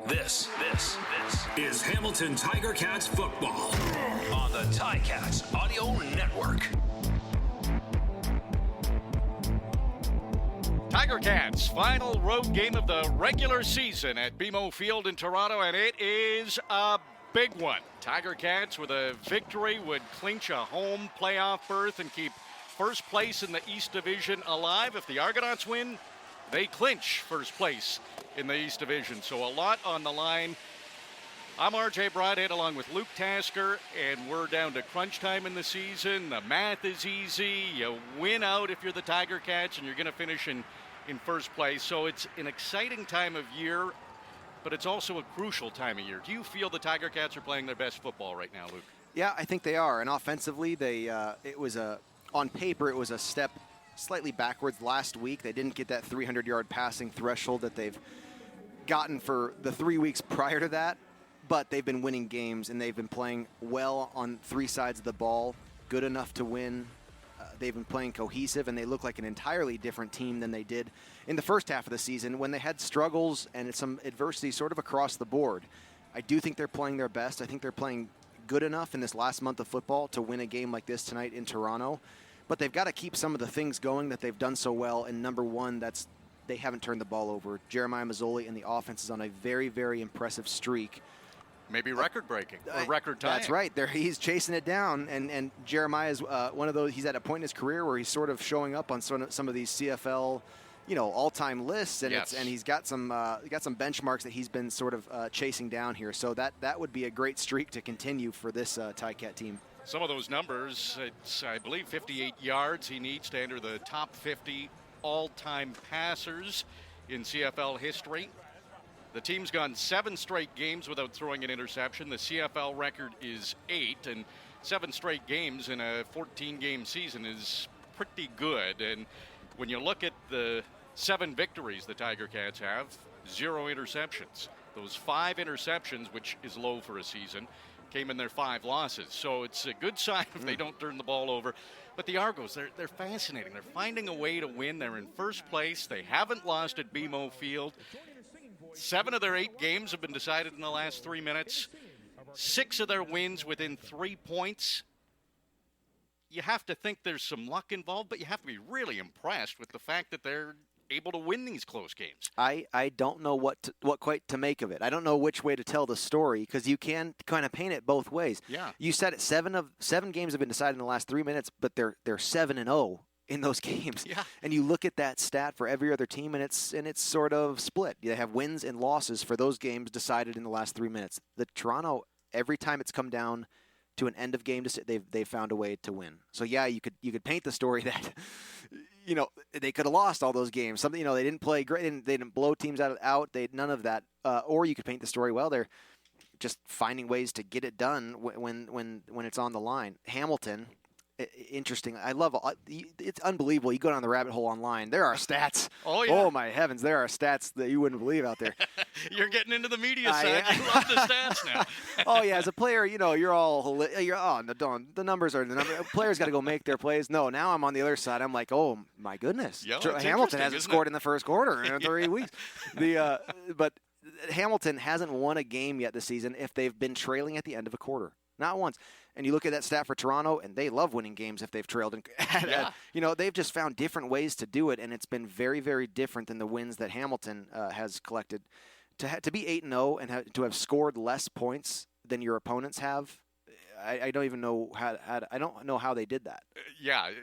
This is Hamilton Tiger Cats football on the Ticats Audio Network. Tiger Cats, final road game of the regular season at BMO Field in Toronto, and it is a big one. Tiger Cats with a victory would clinch a home playoff berth and keep first place in the East Division alive. If the Argonauts win, they clinch first place in the East Division. So a lot on the line. I'm RJ Broadhead along with Luke Tasker, and we're down to crunch time in the season. The math is easy. You win out if you're the Tiger Cats, and you're going to finish in first place. So it's an exciting time of year, but it's also a crucial time of year. Do you feel the Tiger Cats are playing their best football right now, Luke? Yeah, I think they are. And offensively, on paper, it was a step slightly backwards last week. They didn't get that 300-yard passing threshold that they've gotten for the 3 weeks prior to that. But they've been winning games, and they've been playing well on three sides of the ball, good enough to win. They've been playing cohesive, and they look like an entirely different team than they did in the first half of the season when they had struggles and some adversity sort of across the board. I do think they're playing their best. I think they're playing good enough in this last month of football to win a game like this tonight in Toronto. But they've got to keep some of the things going that they've done so well. And number one, they haven't turned the ball over. Jeremiah Mazzoli and the offense is on a very, very impressive streak. Maybe record-breaking or record-tying. That's right. He's chasing it down, and Jeremiah is one of those. He's at a point in his career where he's sort of showing up on some of these CFL, all-time lists, and yes. and he's got some benchmarks that he's been sort of chasing down here. So that would be a great streak to continue for this Ticat team. Some of those numbers, it's, I believe, 58 yards he needs to enter the top 50 all-time passers in CFL history. The team's gone 7 straight games without throwing an interception. The CFL record is 8, and 7 straight games in a 14-game season is pretty good. And when you look at the 7 victories the Tiger Cats have, 0 interceptions. Those 5 interceptions, which is low for a season, came in their 5 losses. So it's a good sign if they don't turn the ball over. But the Argos, they're fascinating. They're finding a way to win. They're in first place. They haven't lost at BMO Field. 7 of their 8 games have been decided in the last 3 minutes. 6 of their wins within 3 points. You have to think there's some luck involved, but you have to be really impressed with the fact that they're able to win these close games. I don't know what quite to make of it. I don't know which way to tell the story because you can kind of paint it both ways. Yeah. You said it. 7 games have been decided in the last 3 minutes, but they're 7-0 in those games. Yeah. And you look at that stat for every other team, and it's sort of split. They have wins and losses for those games decided in the last 3 minutes. The Toronto, every time it's come down to an end of game, they've found a way to win. So yeah, you could paint the story that they could have lost all those games. Something they didn't play great, they didn't blow teams out. They none of that. Or you could paint the story they're just finding ways to get it done when it's on the line. Hamilton. Interesting. I love it's unbelievable. You go down the rabbit hole online. There are stats. Oh, yeah. Oh, my heavens. There are stats that you wouldn't believe out there. You're getting into the media side. You love the stats now. Oh, yeah. As a player, you're all, the numbers are the number. Players got to go make their plays. No, now I'm on the other side. I'm like, oh, my goodness. Yeah, Hamilton hasn't scored in the first quarter in 3 weeks. But Hamilton hasn't won a game yet this season if they've been trailing at the end of a quarter. Not once. And you look at that stat for Toronto, and they love winning games if they've trailed. They've just found different ways to do it, and it's been very, very different than the wins that Hamilton has collected. To be 8-0 and to have scored less points than your opponents have, I don't even know I don't know how they did that.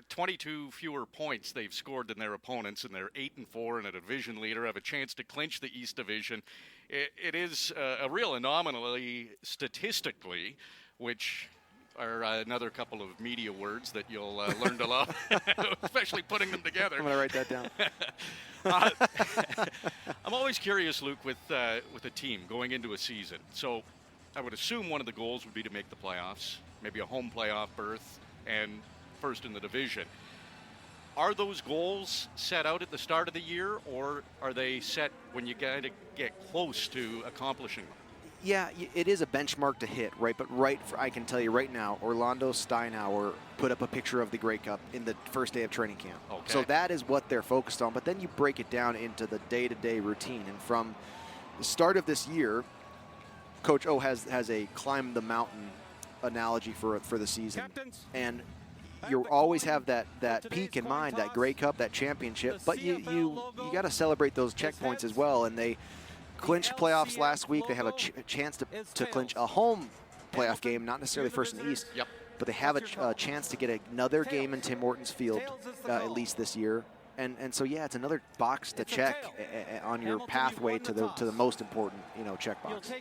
22 fewer points they've scored than their opponents, and they're 8-4 and a division leader, have a chance to clinch the East Division. It is a real anomaly statistically, which are another couple of media words that you'll learn to love, especially putting them together. I'm going to write that down. I'm always curious, Luke, with a team going into a season. So I would assume one of the goals would be to make the playoffs, maybe a home playoff berth, and first in the division. Are those goals set out at the start of the year, or are they set when you got to get close to accomplishing them? Yeah, it is a benchmark to hit, right? But I can tell you right now, Orlando Steinauer put up a picture of the Grey Cup in the first day of training camp. Okay. So that is what they're focused on. But then you break it down into the day-to-day routine. And from the start of this year, Coach O has a climb the mountain analogy for the season, and you always have that peak in mind, that Grey Cup, that championship, but you got to celebrate those checkpoints as well. And they clinched playoffs last week. They have a chance to clinch a home playoff game, not necessarily first in the East, but they have a chance to get another game in Tim Hortons Field at least this year. And so, yeah, it's another box to check on your pathway to the most important, check box.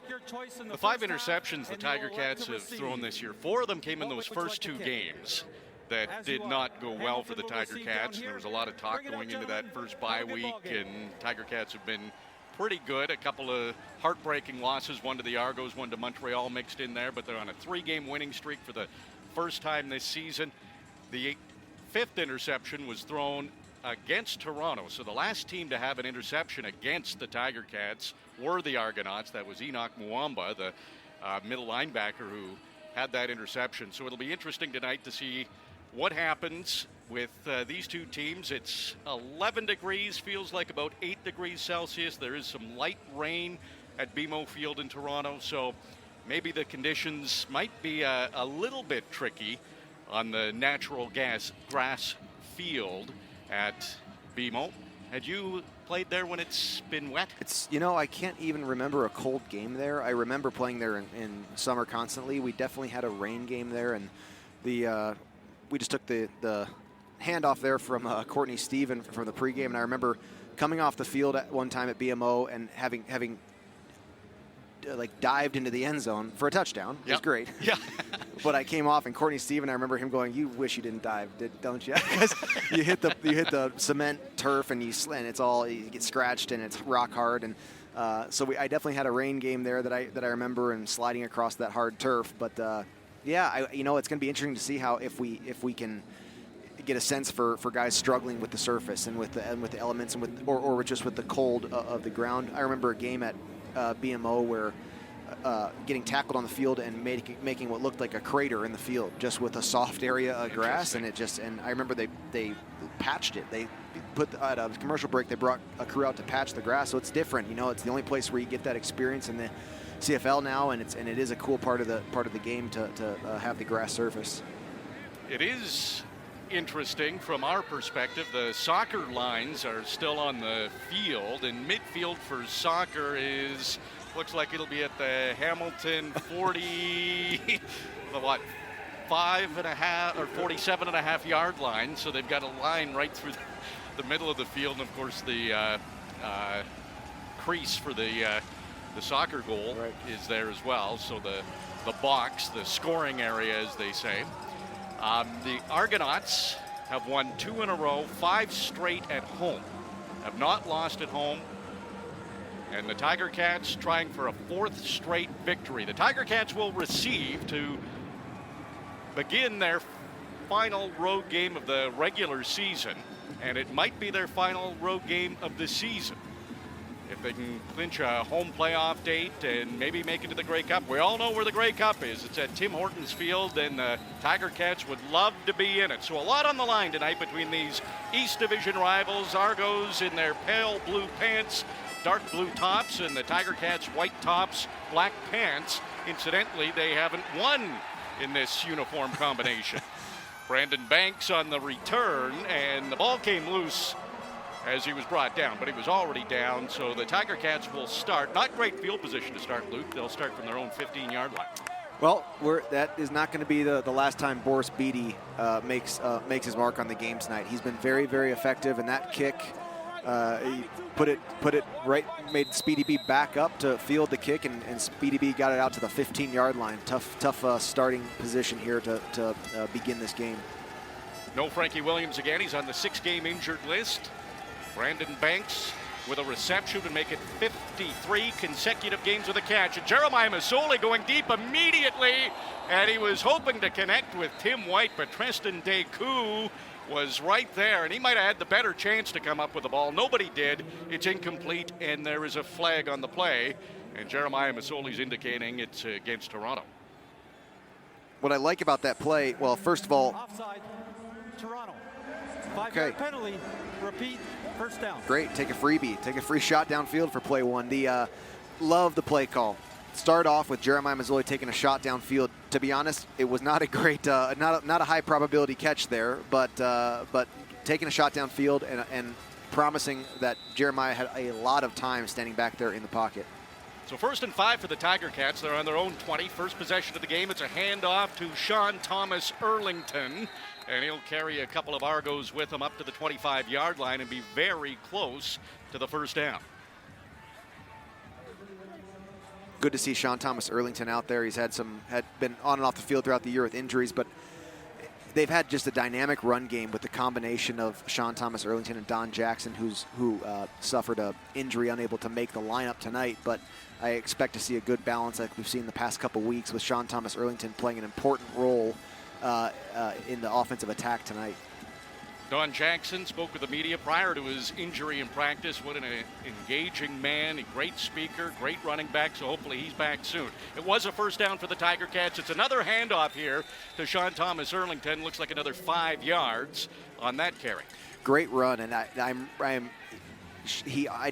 The 5 interceptions the Tiger Cats have thrown this year, 4 of them came in those first 2 games that did not go well for the Tiger Cats. There was a lot of talk going into that first bye week, and Tiger Cats have been pretty good. A couple of heartbreaking losses, one to the Argos, one to Montreal mixed in there, but they're on a 3-game winning streak for the first time this season. The 5th interception was thrown against Toronto. So the last team to have an interception against the Tiger Cats were the Argonauts. That was Enoch Mwamba, the middle linebacker who had that interception. So it'll be interesting tonight to see what happens with these 2 teams. It's 11 degrees, feels like about 8 degrees Celsius. There is some light rain at BMO Field in Toronto, so maybe the conditions might be a little bit tricky on the natural grass field at BMO. Had you played there when it's been wet? It's, I can't even remember a cold game there. I remember playing there in summer constantly. We definitely had a rain game there, and we just took the handoff there from Courtney Steven from the pregame, and I remember coming off the field at one time at BMO and having dived into the end zone for a touchdown. It was great. Yeah. But I came off, and Courtney Steven, I remember him going, "You wish you didn't dive, don't you?" Because you hit the cement turf, and you get scratched, and it's rock hard. And so I definitely had a rain game there that I remember, and sliding across that hard turf. But it's going to be interesting to see how if we can get a sense for guys struggling with the surface and with the elements and or just with the cold of the ground. I remember a game at BMO where getting tackled on the field and making what looked like a crater in the field just with a soft area of grass, and I remember they patched it. They put at a commercial break, they brought a crew out to patch the grass, so it's different. It's the only place where you get that experience in the CFL now, and it is a cool part of the game to have the grass surface. It is interesting from our perspective. The soccer lines are still on the field, and midfield for soccer looks like it'll be at the Hamilton 40 5.5 or 47.5 yard line. So they've got a line right through the middle of the field, and of course the crease for the soccer goal is there as well. So the box, the scoring area, as they say. The Argonauts have won 2 in a row, 5 straight at home, have not lost at home. And the Tiger Cats trying for a 4th straight victory. The Tiger Cats will receive to begin their final road game of the regular season, and it might be their final road game of the season. If they can clinch a home playoff date and maybe make it to the Grey Cup. We all know where the Grey Cup is. It's at Tim Hortons Field, and the Tiger Cats would love to be in it. So a lot on the line tonight between these East Division rivals. Argos in their pale blue pants, dark blue tops, and the Tiger Cats white tops, black pants. Incidentally, they haven't won in this uniform combination. Brandon Banks on the return, and the ball came loose as he was brought down, but he was already down. So the Tiger Cats will start. Not great field position to start, Luke. They'll start from their own 15-yard line. Well, that is not going to be the last time Boris Beatty makes his mark on the game tonight. He's been very, very effective, and that kick, he put it right, made Speedy B back up to field the kick, and Speedy B got it out to the 15-yard line. Tough starting position here to begin this game. No Frankie Williams again. He's on the 6-game injured list. Brandon Banks with a reception would make it 53 consecutive games with a catch. And Jeremiah Masoli going deep immediately, and he was hoping to connect with Tim White, but Treston Deku was right there, and he might have had the better chance to come up with the ball. Nobody did. It's incomplete, and there is a flag on the play, and Jeremiah Masoli's indicating it's against Toronto. What I like about that play, well, first of all, offside, Toronto. 5-yard penalty, repeat, first down. Great, take a freebie, take a free shot downfield for play one. love the play call. Start off with Jeremiah Mazzoli taking a shot downfield. To be honest, it was not a great, not a high probability catch there, but taking a shot downfield and promising that Jeremiah had a lot of time standing back there in the pocket. So 1st and 5 for the Tiger Cats. They're on their own 20. First possession of the game. It's a handoff to Sean Thomas Erlington, and he'll carry a couple of Argos with him up to the 25-yard line and be very close to the first down. Good to see Sean Thomas Erlington out there. He's had been on and off the field throughout the year with injuries, but they've had just a dynamic run game with the combination of Sean Thomas Erlington and Don Jackson, who suffered an injury, unable to make the lineup tonight. But I expect to see a good balance like we've seen the past couple weeks with Sean Thomas Erlington playing an important role in the offensive attack tonight. Don Jackson spoke with the media prior to his injury in practice. What an engaging man, a great speaker, great running back, so hopefully he's back soon. It was a first down for the Tiger Cats. It's another handoff here to Sean Thomas Erlington. Looks like another 5 yards on that carry. Great run, and I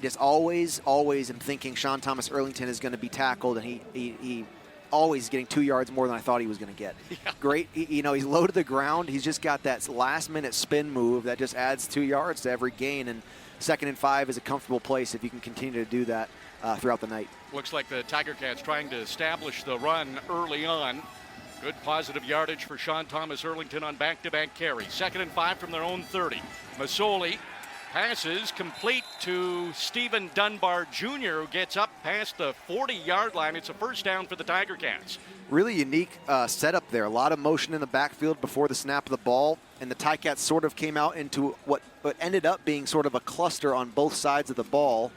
just always am thinking Sean Thomas Erlington is going to be tackled, and he always getting 2 yards more than I thought he was going to get. Yeah. Great, he's low to the ground. He's just got that last-minute spin move that just adds 2 yards to every gain, and 2nd and 5 is a comfortable place if you can continue to do that throughout the night. Looks like the Tiger Cats trying to establish the run early on. Good positive yardage for Sean Thomas Erlington on back-to-back carries. 2nd and 5 from their own 30. Mazzoli passes complete to Stephen Dunbar Jr., who gets up past the 40-yard line. It's a first down for the Tiger Cats. Really unique setup there. A lot of motion in the backfield before the snap of the ball, and the Ticats sort of came out into what ended up being sort of a cluster on both sides of the ball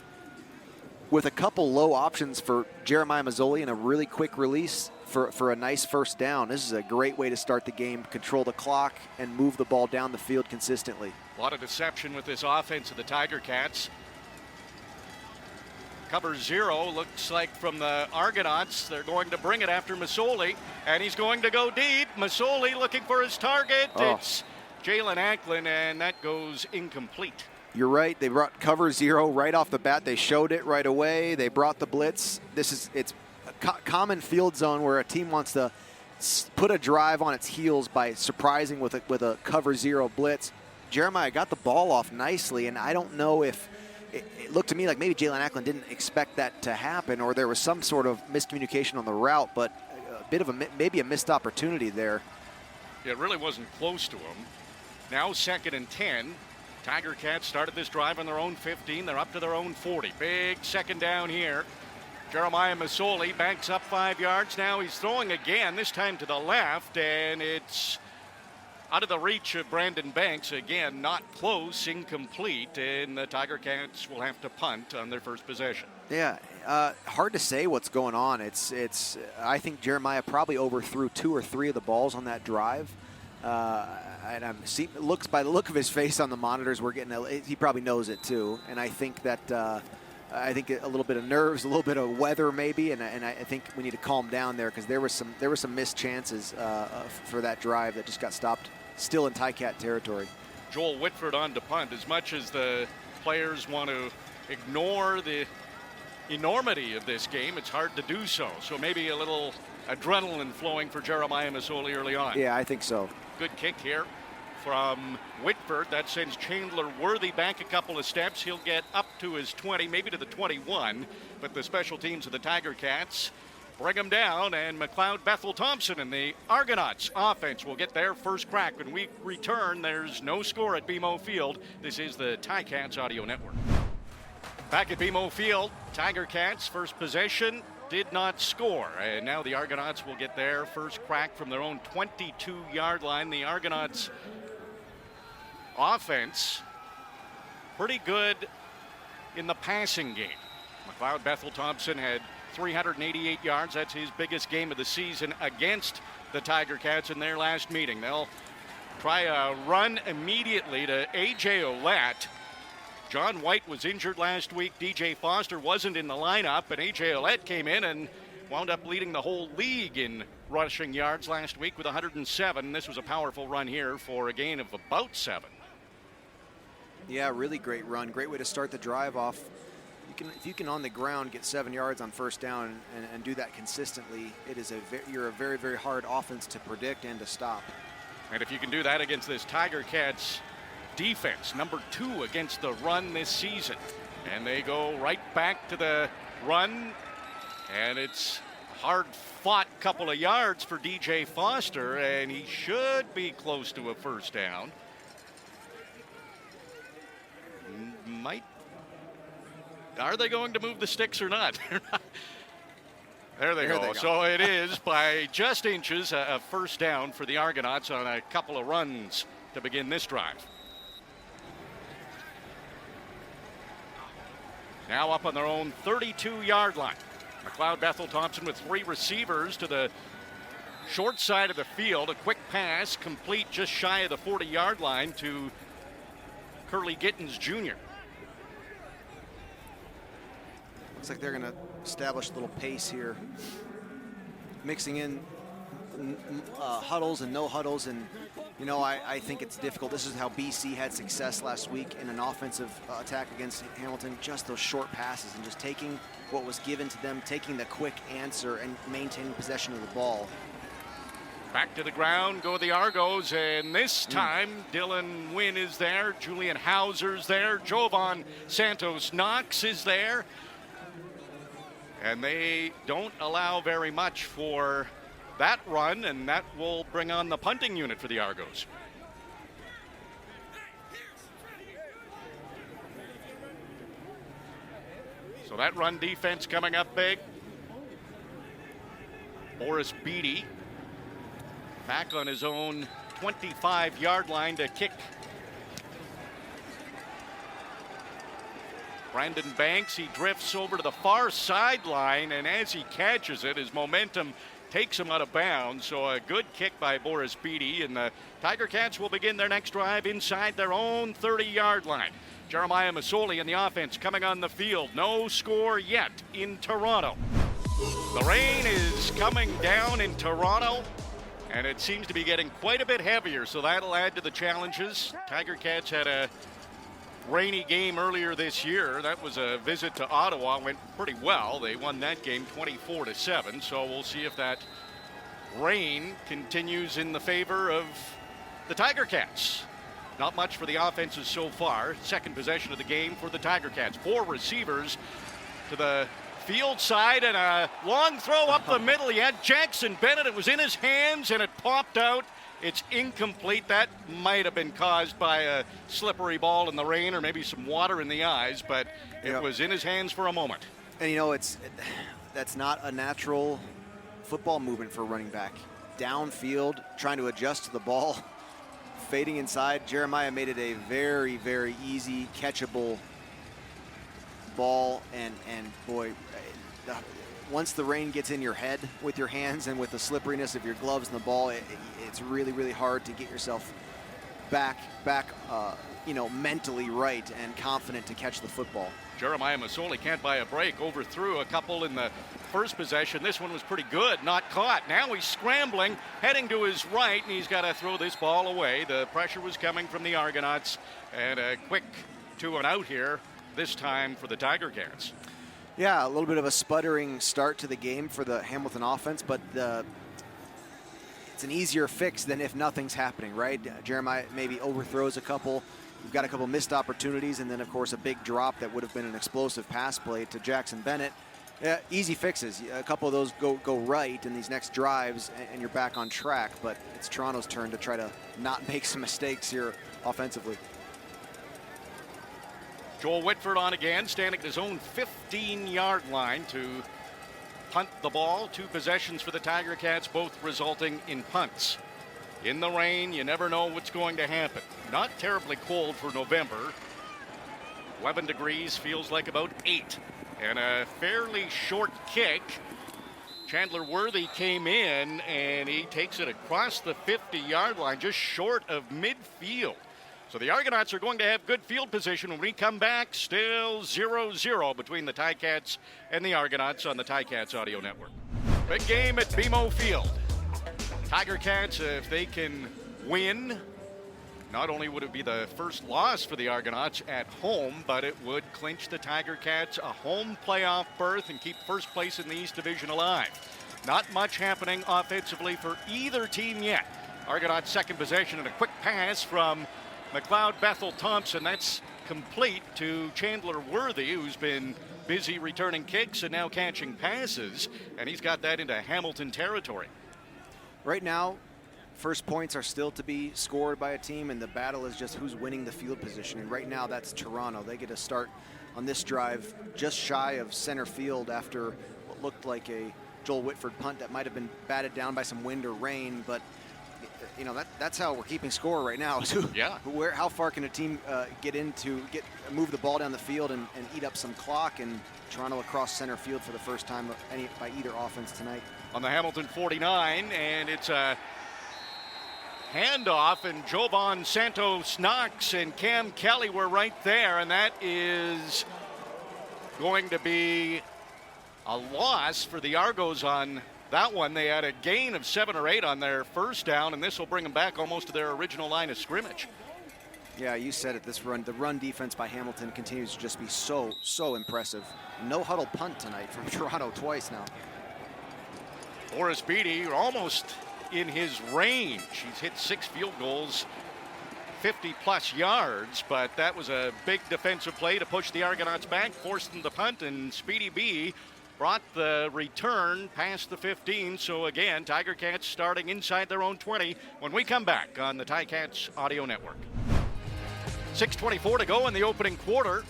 with a couple low options for Jeremiah Mazzoli and a really quick release for a nice first down. This is a great way to start the game, control the clock, and move the ball down the field consistently. A lot of deception with this offense of the Tiger Cats. Cover 0 looks like from the Argonauts. They're going to bring it after Mazzoli, and he's going to go deep. Mazzoli looking for his target. Oh. It's Jalen Acklin, and that goes incomplete. You're right. They brought cover 0 right off the bat. They showed it right away. They brought the blitz. It's a common field zone where a team wants to put a drive on its heels by surprising with a cover 0 blitz. Jeremiah got the ball off nicely, and I don't know if it looked to me like maybe Jalen Acklin didn't expect that to happen, or there was some sort of miscommunication on the route, but a bit of maybe a missed opportunity there. It really wasn't close to him. Now 2nd and 10. Tiger Cats started this drive on their own 15. They're up to their own 40. Big second down here. Jeremiah Mazzoli banks up 5 yards. Now he's throwing again, this time to the left, and it's out of the reach of Brandon Banks. Again, not close, incomplete, and the Tiger Cats will have to punt on their first possession. Yeah, hard to say what's going on. I think Jeremiah probably overthrew 2 or 3 of the balls on that drive. And by the look of his face on the monitors, he probably knows it too. And I think that a little bit of nerves, a little bit of weather maybe, and I think we need to calm down there because there were some missed chances for that drive that just got stopped, still in Ticat territory. Joel Whitford on to punt. As much as the players want to ignore the enormity of this game, it's hard to do so. So maybe a little adrenaline flowing for Jeremiah Mazzoli early on. Yeah, I think so. Good kick here from Whitford. That sends Chandler Worthy back a couple of steps. He'll get up to his 20, maybe to the 21. But the special teams of the Tiger Cats bring him down, and McLeod Bethel Thompson and the Argonauts offense will get their first crack. When we return, there's no score at BMO Field. This is the Ticats Audio Network. Back at BMO Field, Tiger Cats first possession did not score, and now the Argonauts will get their first crack from their own 22-yard line. The Argonauts offense pretty good in the passing game. McLeod Bethel Thompson had 388 yards. That's his biggest game of the season against the Tiger Cats in their last meeting. They'll try a run immediately to A.J. Ouellette. John White was injured last week. DJ Foster wasn't in the lineup, and A.J. Ouellette came in and wound up leading the whole league in rushing yards last week with 107. This was a powerful run here for a gain of about 7. Yeah, really great run. Great way to start the drive off. You you can on the ground get 7 yards on first down and do that consistently, you're a very, very hard offense to predict and to stop. And if you can do that against this Tiger Cats defense, number 2 against the run this season, and they go right back to the run, and it's a hard-fought couple of yards for DJ Foster, and he should be close to a first down. Are they going to move the sticks or not? There they go. So it is by just inches a first down for the Argonauts on a couple of runs to begin this drive. Now up on their own 32-yard line. McLeod Bethel Thompson with 3 receivers to the short side of the field. A quick pass complete just shy of the 40-yard line to Curly Gittins Jr. Looks like they're going to establish a little pace here, mixing in huddles and no huddles. And, you know, I think it's difficult. This is how BC had success last week in an offensive attack against Hamilton. Just those short passes and just taking what was given to them, taking the quick answer and maintaining possession of the ball. Back to the ground go the Argos, and this time Dylan Wynn is there, Julian Hauser's there, Jovan Santos Knox is there. And they don't allow very much for that run, and that will bring on the punting unit for the Argos. So that run defense coming up big. Boris Beatty back on his own 25-yard line to kick. Brandon Banks, he drifts over to the far sideline, and as he catches it, his momentum takes him out of bounds. So a good kick by Boris Beatty, and the Tiger Cats will begin their next drive inside their own 30-yard line. Jeremiah Masoli in the offense coming on the field. No score yet in Toronto. The rain is coming down in Toronto, and it seems to be getting quite a bit heavier, so that'll add to the challenges. Tiger Cats had a rainy game earlier this year. That was a visit to Ottawa, went pretty well. They won that game 24-7, so we'll see if that rain continues in the favor of the Tiger Cats. Not much for the offenses so far. Second possession of the game for the Tiger Cats. 4 receivers to the field side, and a long throw up the middle. He had Jackson Bennett. It was in his hands, and it popped out. It's incomplete. That might have been caused by a slippery ball in the rain or maybe some water in the eyes, but it was in his hands for a moment. And, you know, that's not a natural football movement for a running back. Downfield, trying to adjust to the ball, fading inside. Jeremiah made it a very, very easy, catchable ball, and boy, once the rain gets in your head with your hands and with the slipperiness of your gloves and the ball, it's really, really hard to get yourself back, mentally right and confident to catch the football. Jeremiah Masoli can't buy a break. Overthrew a couple in the first possession. This one was pretty good, not caught. Now he's scrambling, heading to his right, and he's got to throw this ball away. The pressure was coming from the Argonauts, and a quick 2-and-out here, this time for the Tiger Cats. Yeah, a little bit of a sputtering start to the game for the Hamilton offense, but it's an easier fix than if nothing's happening, right? Jeremiah maybe overthrows a couple. You've got a couple missed opportunities, and then, of course, a big drop that would have been an explosive pass play to Jackson Bennett. Yeah, easy fixes. A couple of those go right in these next drives, and you're back on track, but it's Toronto's turn to try to not make some mistakes here offensively. Joel Whitford on again, standing at his own 15-yard line to punt the ball. 2 possessions for the Tiger Cats, both resulting in punts. In the rain, you never know what's going to happen. Not terribly cold for November. 11 degrees, feels like about 8. And a fairly short kick. Chandler Worthy came in, and he takes it across the 50-yard line, just short of midfield. So the Argonauts are going to have good field position when we come back. Still 0-0 between the Ticats and the Argonauts on the Ticats Audio Network. Big game at BMO Field. Tiger Cats, if they can win Not only would it be the first loss for the Argonauts at home, but it would clinch the Tiger Cats a home playoff berth and keep first place in the East Division alive. Not much happening offensively for either team yet. Argonauts' second possession and a quick pass from McLeod Bethel Thompson. That's complete to Chandler Worthy, who's been busy returning kicks and now catching passes, and he's got that into Hamilton territory. Right now, first points are still to be scored by a team, and the battle is just who's winning the field position. And right now, that's Toronto. They get a start on this drive just shy of center field after what looked like a Joel Whitford punt that might have been batted down by some wind or rain. But you know, that's how we're keeping score right now. Yeah. How far can a team move the ball down the field and eat up some clock? And Toronto across center field for the first time by either offense tonight. On the Hamilton 49, and it's a handoff, and Jovan Santos Knox and Cam Kelly were right there, and that is going to be a loss for the Argos on that one. They had a gain of 7 or 8 on their first down, and this will bring them back almost to their original line of scrimmage. Yeah, you said it. The run defense by Hamilton continues to just be so impressive. No huddle punt tonight from Toronto twice now. Boris Beatty almost in his range. He's hit 6 field goals, 50-plus yards, but that was a big defensive play to push the Argonauts back, forced them to punt, and Speedy B brought the return past the 15. So again, Tiger Cats starting inside their own 20 when we come back on the Ticats Audio Network. 6:24 to go in the opening quarter,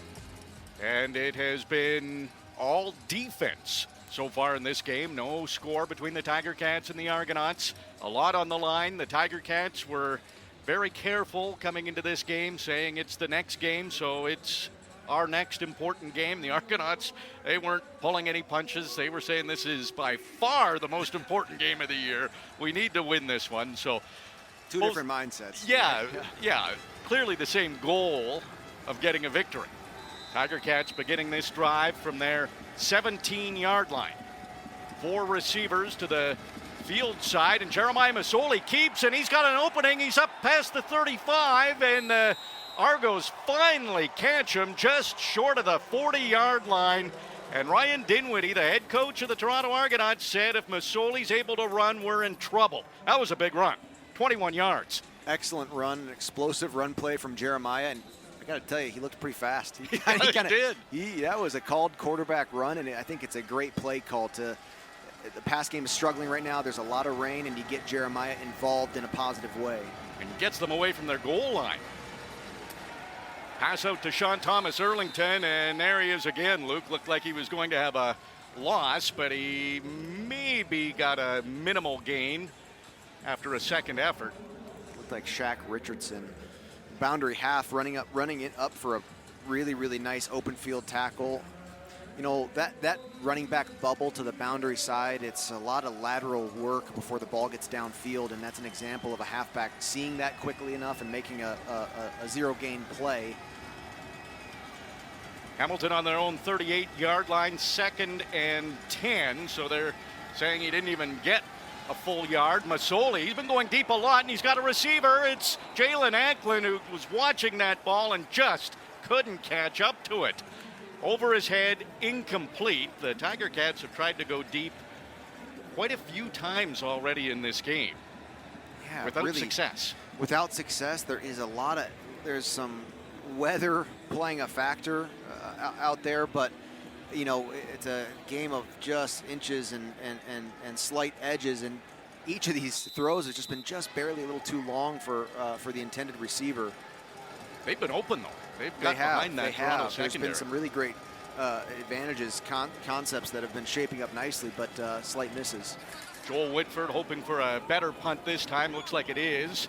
and it has been all defense so far in this game. No score between the Tiger Cats and the Argonauts. A lot on the line. The Tiger Cats were very careful coming into this game, saying it's the next game, so it's our next important game. The Argonauts, they weren't pulling any punches. They were saying this is by far the most important game of the year. We need to win this one. So two different mindsets. Yeah. Clearly the same goal of getting a victory. Tiger Cats beginning this drive from their 17-yard line. 4 receivers to the field side, and Jeremiah Masoli keeps, and he's got an opening. He's up past the 35, and Argos finally catch him just short of the 40-yard line. And Ryan Dinwiddie, the head coach of the Toronto Argonauts, said if Masoli's able to run, we're in trouble. That was a big run, 21 yards. Excellent run, an explosive run play from Jeremiah, and I got to tell you, he looked pretty fast. He did. That was a called quarterback run, and I think it's a great play call. The pass game is struggling right now. There's a lot of rain, and you get Jeremiah involved in a positive way. And gets them away from their goal line. Pass out to Sean Thomas Erlington, and there he is again. Luke looked like he was going to have a loss, but he maybe got a minimal gain after a second effort. Looked like Shaq Richardson. Boundary half, running it up for a really, really nice open field tackle. You know, that running back bubble to the boundary side, it's a lot of lateral work before the ball gets downfield, and that's an example of a halfback seeing that quickly enough and making a zero gain play. Hamilton on their own 38-yard line, 2nd and 10, so they're saying he didn't even get a full yard. Masoli, he's been going deep a lot, and he's got a receiver. It's Jalen Acklin, who was watching that ball and just couldn't catch up to it. Over his head, incomplete. The Tiger Cats have tried to go deep quite a few times already in this game. Yeah, without really, success. Without success, there's some weather playing a factor out there, but you know, it's a game of just inches and slight edges, and each of these throws has just been just barely a little too long for the intended receiver. They've been open, though. They've got behind that Toronto secondary. There's been some really great advantages, concepts that have been shaping up nicely, but slight misses. Joel Whitford hoping for a better punt this time. Looks like it is.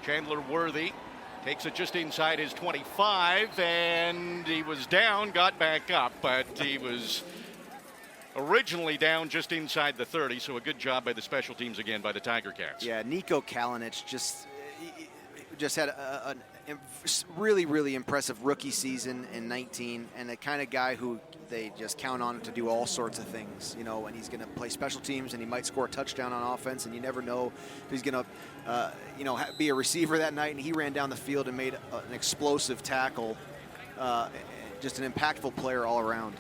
Chandler Worthy takes it just inside his 25, and he was down, got back up, but he was originally down just inside the 30, so a good job by the special teams again by the Tiger Cats. Yeah, Nico Kalinic just had really, really impressive rookie season in 19, and the kind of guy who they just count on to do all sorts of things, you know, and he's going to play special teams, and he might score a touchdown on offense, and you never know if he's going to, be a receiver that night, and he ran down the field and made an explosive tackle. Just an impactful player all around.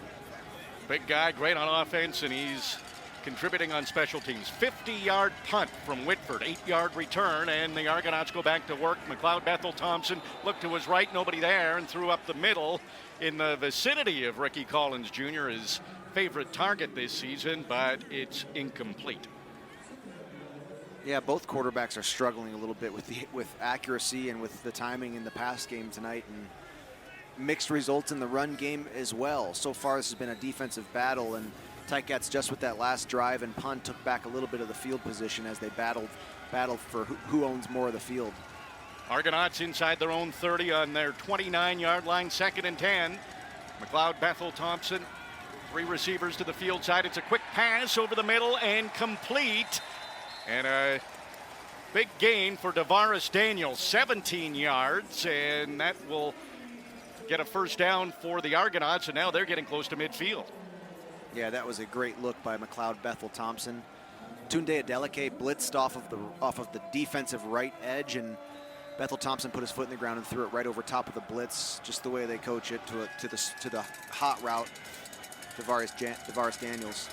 Big guy, great on offense, and he's contributing on special teams. 50-yard punt from Whitford, 8-yard return, and the Argonauts go back to work. McLeod Bethel Thompson looked to his right, nobody there, and threw up the middle in the vicinity of Ricky Collins Jr., his favorite target this season, but it's incomplete. Yeah, both quarterbacks are struggling a little bit with accuracy and with the timing in the pass game tonight, and mixed results in the run game as well. So far, this has been a defensive battle, and Ticats, just with that last drive and punt, took back a little bit of the field position as they battled for who owns more of the field. Argonauts inside their own 30 on their 29-yard line, 2nd and 10. McLeod Bethel Thompson, 3 receivers to the field side. It's a quick pass over the middle and complete. And a big gain for DeVaris Daniels, 17 yards, and that will get a first down for the Argonauts, and now they're getting close to midfield. Yeah, that was a great look by McLeod Bethel Thompson. Tunde Adeleke blitzed off of the defensive right edge, and Bethel Thompson put his foot in the ground and threw it right over top of the blitz, just the way they coach it, to the hot route, DeVaris Daniels.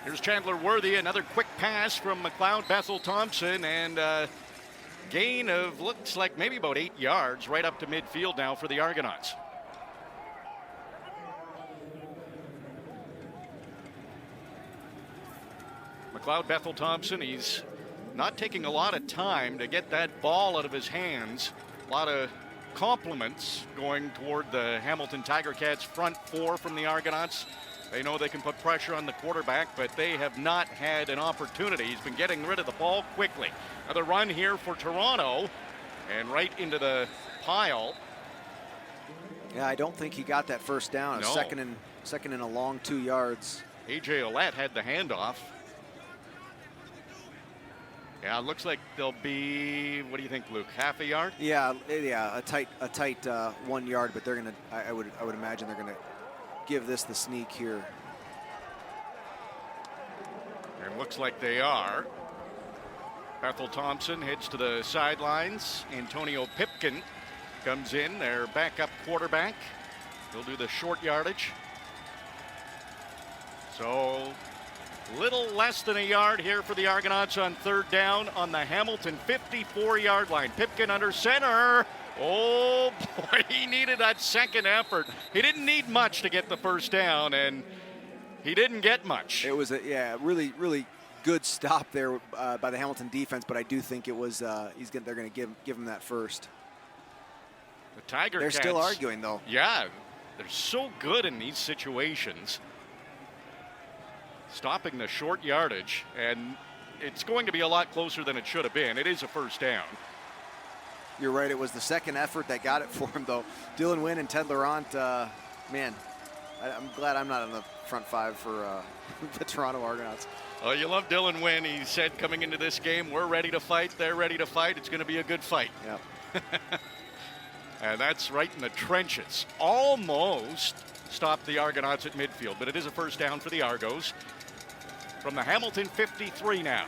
Here's Chandler Worthy, another quick pass from McLeod Bethel Thompson, and gain of looks like maybe about 8 yards right up to midfield now for the Argonauts. McLeod Bethel Thompson, he's not taking a lot of time to get that ball out of his hands. A lot of compliments going toward the Hamilton Tiger Cats front 4 from the Argonauts. They know they can put pressure on the quarterback, but they have not had an opportunity. He's been getting rid of the ball quickly. Another run here for Toronto, and right into the pile. Yeah, I don't think he got that first down. No. Second and a long 2 yards. A.J. Ouellette had the handoff. Yeah, it looks like they'll be, what do you think, Luke, half a yard? Yeah, a tight 1 yard, but they're gonna. I would imagine they're gonna give this the sneak here. It looks like they are. Bethel Thompson heads to the sidelines. Antonio Pipkin comes in, their backup quarterback. He'll do the short yardage. So little less than a yard here for the Argonauts on 3rd down on the Hamilton 54-yard line. Pipkin under center. Oh boy, he needed that second effort. He didn't need much to get the first down, and he didn't get much. It was a really, really good stop there by the Hamilton defense, but I do think it was they're going to give him that first. The Tiger They're Cats, still arguing though. Yeah, they're so good in these situations, stopping the short yardage, and it's going to be a lot closer than it should have been. It is a first down. You're right. It was the second effort that got it for him, though. Dylan Wynn and Ted Laurent, man, I'm glad I'm not in the front 5 for the Toronto Argonauts. Oh, you love Dylan Wynn. He said coming into this game, we're ready to fight. They're ready to fight. It's going to be a good fight. Yeah. And that's right in the trenches. Almost stopped the Argonauts at midfield, but it is a first down for the Argos. From the Hamilton 53 now.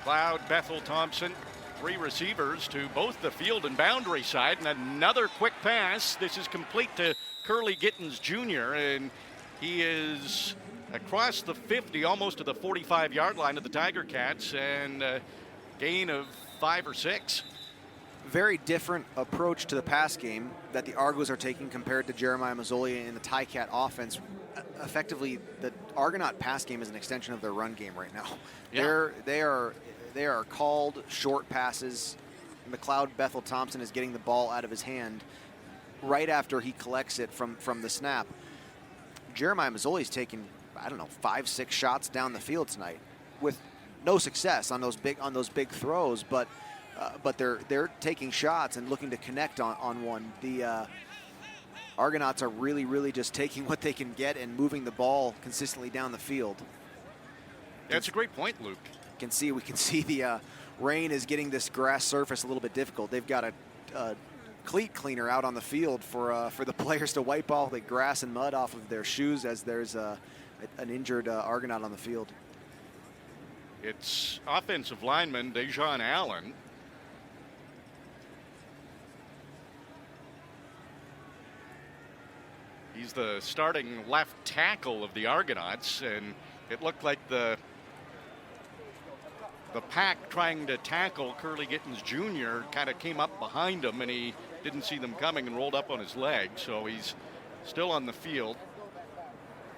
McLeod Bethel Thompson, 3 receivers to both the field and boundary side, and another quick pass. This is complete to Curly Gittens Jr., and he is across the 50, almost to the 45-yard line of the Tiger Cats, and a gain of 5 or 6. Very different approach to the pass game that the Argos are taking compared to Jeremiah Mazzoli and the Ticat offense. Effectively, the Argonaut pass game is an extension of their run game right now. Yeah. They are called short passes. McLeod Bethel Thompson is getting the ball out of his hand right after he collects it from the snap. Jeremiah Mazzoli's taken, 5-6 shots down the field tonight with no success on those big throws, but they're taking shots and looking to connect on one. The Argonauts are really just taking what they can get and moving the ball consistently down the field. That's a great point, Luke. We can see the rain is getting this grass surface a little bit difficult. They've got a cleat cleaner out on the field for the players to wipe all the grass and mud off of their shoes as there's an injured Argonaut on the field. It's offensive lineman Dejon Allen. He's the starting left tackle of the Argonauts, and it looked like the pack trying to tackle Curly Gittens Jr. kind of came up behind him, and he didn't see them coming and rolled up on his leg. So he's still on the field,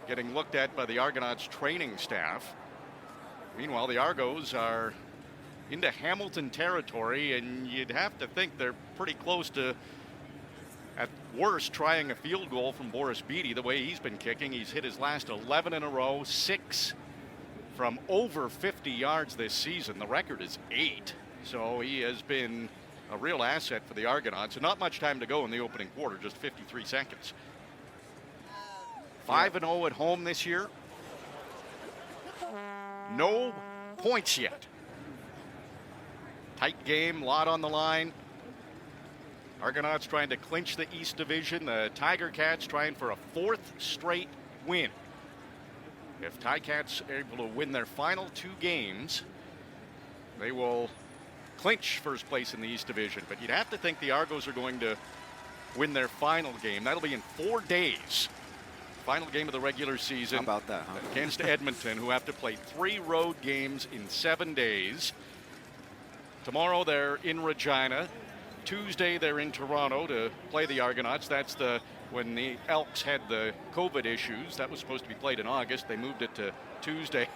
getting looked at by the Argonauts training staff. Meanwhile, the Argos are into Hamilton territory, and you'd have to think they're pretty close to, at worst, trying a field goal from Boris Beatty. The way he's been kicking, he's hit his last 11 in a row, 6 from over 50 yards this season. The record is 8. So he has been a real asset for the Argonauts. And not much time to go in the opening quarter, just 53 seconds. 5-0 at home this year. No points yet. Tight game, lot on the line. Argonauts trying to clinch the East Division. The Tiger Cats trying for a 4th straight win. If Ticats are able to win their final 2 games, they will clinch first place in the East Division. But you'd have to think the Argos are going to win their final game. That'll be in 4 days. Final game of the regular season. How about that, huh? Against Edmonton, who have to play 3 road games in 7 days. Tomorrow they're in Regina. Tuesday they're in Toronto to play the Argonauts. That's when the Elks had the COVID issues. That was supposed to be played in August. They moved it to Tuesday.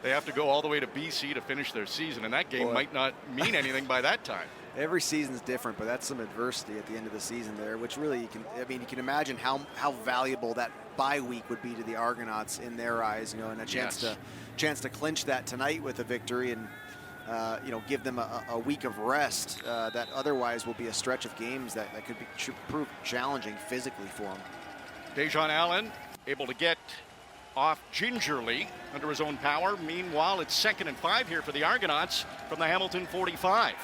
They have to go all the way to BC to finish their season, and that game might not mean anything by that time. Every season's different, but that's some adversity at the end of the season there, which really you can imagine how valuable that bye week would be to the Argonauts in their eyes, and a chance to clinch that tonight with a victory and give them a week of rest that otherwise will be a stretch of games that should prove challenging physically for them. Dejon Allen able to get off gingerly under his own power. Meanwhile, it's 2nd and 5 here for the Argonauts from the Hamilton 45.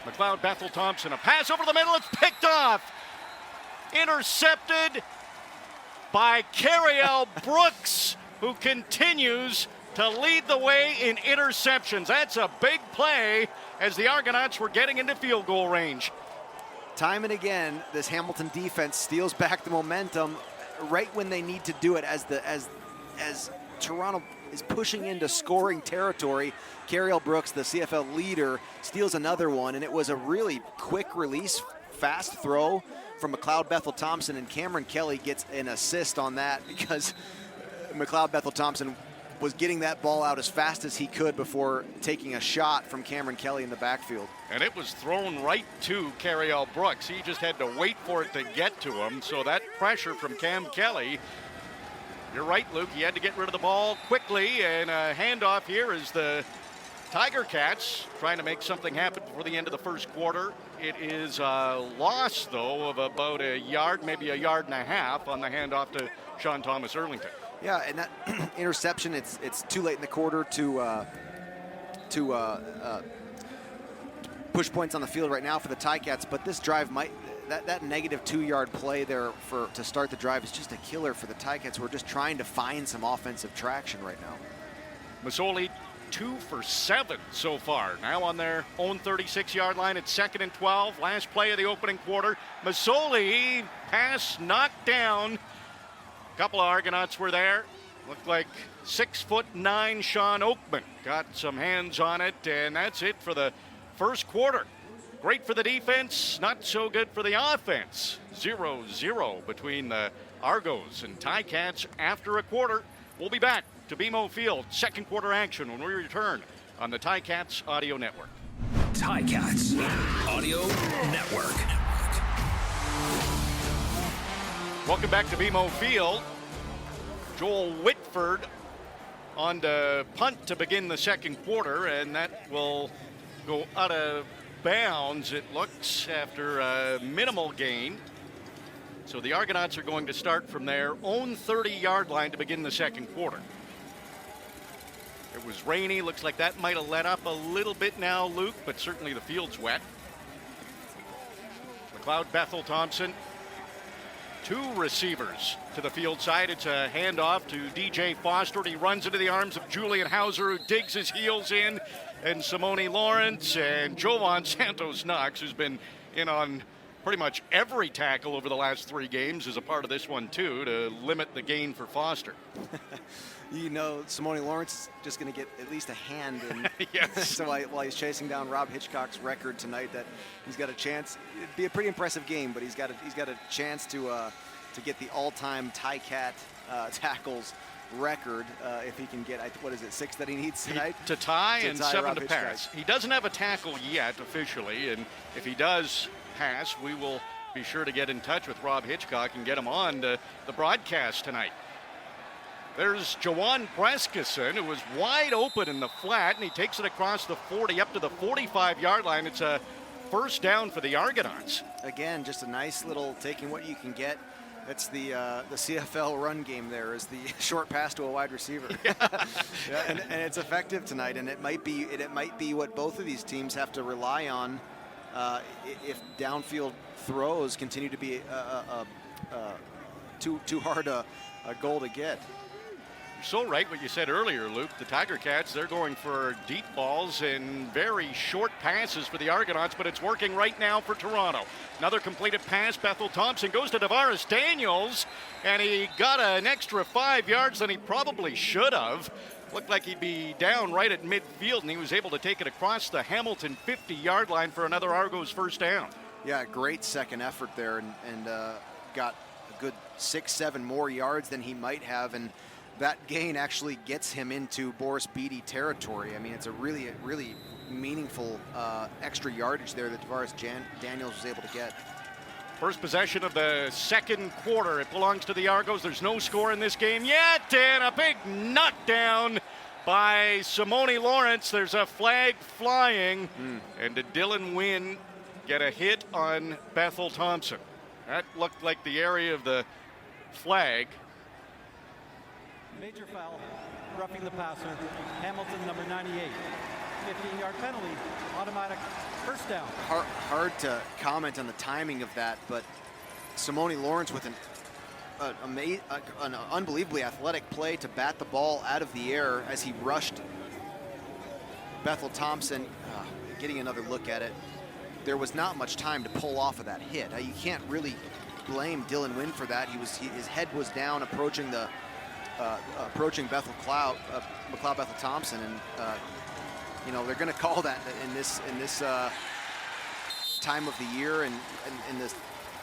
McLeod Bethel Thompson, a pass over the middle, it's picked off. Intercepted by Cariel Brooks, who continues to lead the way in interceptions. That's a big play as the Argonauts were getting into field goal range. Time and again, this Hamilton defense steals back the momentum right when they need to do it as Toronto is pushing into scoring territory. Cariel Brooks, the CFL leader, steals another one, and it was a really quick release, fast throw from McLeod Bethel Thompson, and Cameron Kelly gets an assist on that because McLeod Bethel Thompson was getting that ball out as fast as he could before taking a shot from Cameron Kelly in the backfield. And it was thrown right to Cariel Brooks. He just had to wait for it to get to him, so that pressure from Cam Kelly. You're right, Luke. He had to get rid of the ball quickly, and a handoff here is the Tiger Cats trying to make something happen before the end of the first quarter. It is a loss, though, of about a yard, maybe a yard and a half on the handoff to Sean Thomas Erlington. Yeah, and that interception, it's too late in the quarter to push points on the field right now for the Ticats, but this drive might. That negative 2-yard play there to start the drive is just a killer for the Ticats. We're just trying to find some offensive traction right now. Masoli 2 for 7 so far. Now on their own 36-yard line, it's 2nd and 12. Last play of the opening quarter. Masoli, pass knocked down. A couple of Argonauts were there. Looked like 6'9" Sean Oakman got some hands on it, and that's it for the first quarter. Great for the defense, not so good for the offense. 0-0 between the Argos and Ticats after a quarter. We'll be back to BMO Field, second quarter action when we return on the Ticats Audio Network. Ticats Audio Network. Welcome back to BMO Field. Joel Whitford on the punt to begin the second quarter, and that will go out of bounds, it looks, after a minimal gain. So the Argonauts are going to start from their own 30-yard line to begin the second quarter. It was rainy. Looks like that might have let up a little bit now, Luke, but certainly the field's wet. McLeod, Bethel, Thompson. 2 receivers to the field side. It's a handoff to DJ Foster. He runs into the arms of Julian Hauser, who digs his heels in, and Simone Lawrence and Jovan Santos Knox, who's been in on pretty much every tackle over the last 3 games, is a part of this one too, to limit the gain for Foster. You know, Simone Lawrence is just going to get at least a hand in. Yes. So while he's chasing down Rob Hitchcock's record tonight, that he's got a chance. It'd be a pretty impressive game, but he's got a chance to get the all-time Ticat tackles record if he can get, what is it, 6 that he needs tonight? To tie and 7 Rob to Hitchcock. pass. He doesn't have a tackle yet officially, and if he does pass, we will be sure to get in touch with Rob Hitchcock and get him on to the broadcast tonight. There's Jawan Preskeson, who was wide open in the flat, and he takes it across the 40 up to the 45-yard line. It's a first down for the Argonauts. Again, just a nice little taking what you can get. That's the CFL run game there, is the short pass to a wide receiver. Yeah. Yeah, and it's effective tonight, and it might be what both of these teams have to rely on if downfield throws continue to be too hard a goal to get. So right what you said earlier, Luke. The Tiger Cats, they're going for deep balls and very short passes for the Argonauts, but it's working right now for Toronto. Another completed pass. Bethel Thompson goes to Tavares Daniels, and he got an extra 5 yards than he probably should have. Looked like he'd be down right at midfield, and he was able to take it across the Hamilton 50-yard line for another Argos first down. Yeah, great second effort there, and got a good 6-7 more yards than he might have, and that gain actually gets him into Boris Beatty territory. I mean, it's a really meaningful extra yardage there that Tavares Daniels was able to get. First possession of the second quarter. It belongs to the Argos. There's no score in this game yet, and a big knockdown by Simone Lawrence. There's a flag flying, and did Dylan Wynn get a hit on Bethel Thompson? That looked like the area of the flag. Major foul, roughing the passer. Hamilton, number 98. 15-yard penalty, automatic first down. Hard to comment on the timing of that, but Simone Lawrence with an unbelievably athletic play to bat the ball out of the air as he rushed Bethel Thompson. Getting another look at it, there was not much time to pull off of that hit. You can't really blame Dylan Wynn for that. His head was down, approaching McLeod Bethel Thompson, and they're going to call that in this time of the year, and in the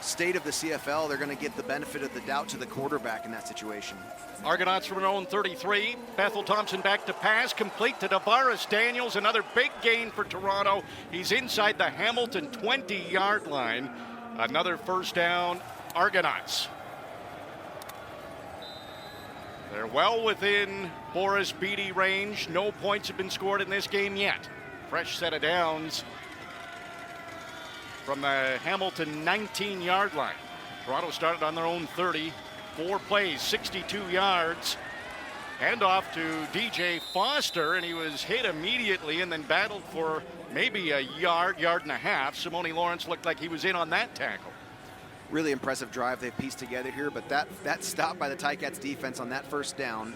state of the CFL, they're going to give the benefit of the doubt to the quarterback in that situation. Argonauts from their own 33. Bethel Thompson back to pass, complete to Tavares Daniels. Another big gain for Toronto. He's inside the Hamilton 20-yard line. Another first down, Argonauts. They're well within Boris Beatty range. No points have been scored in this game yet. Fresh set of downs from the Hamilton 19-yard line. Toronto started on their own 30. 4 plays, 62 yards. Handoff to DJ Foster, and he was hit immediately and then battled for maybe a yard and a half. Simone Lawrence looked like he was in on that tackle. Really impressive drive they've pieced together here, but that stop by the Ticats defense on that first down,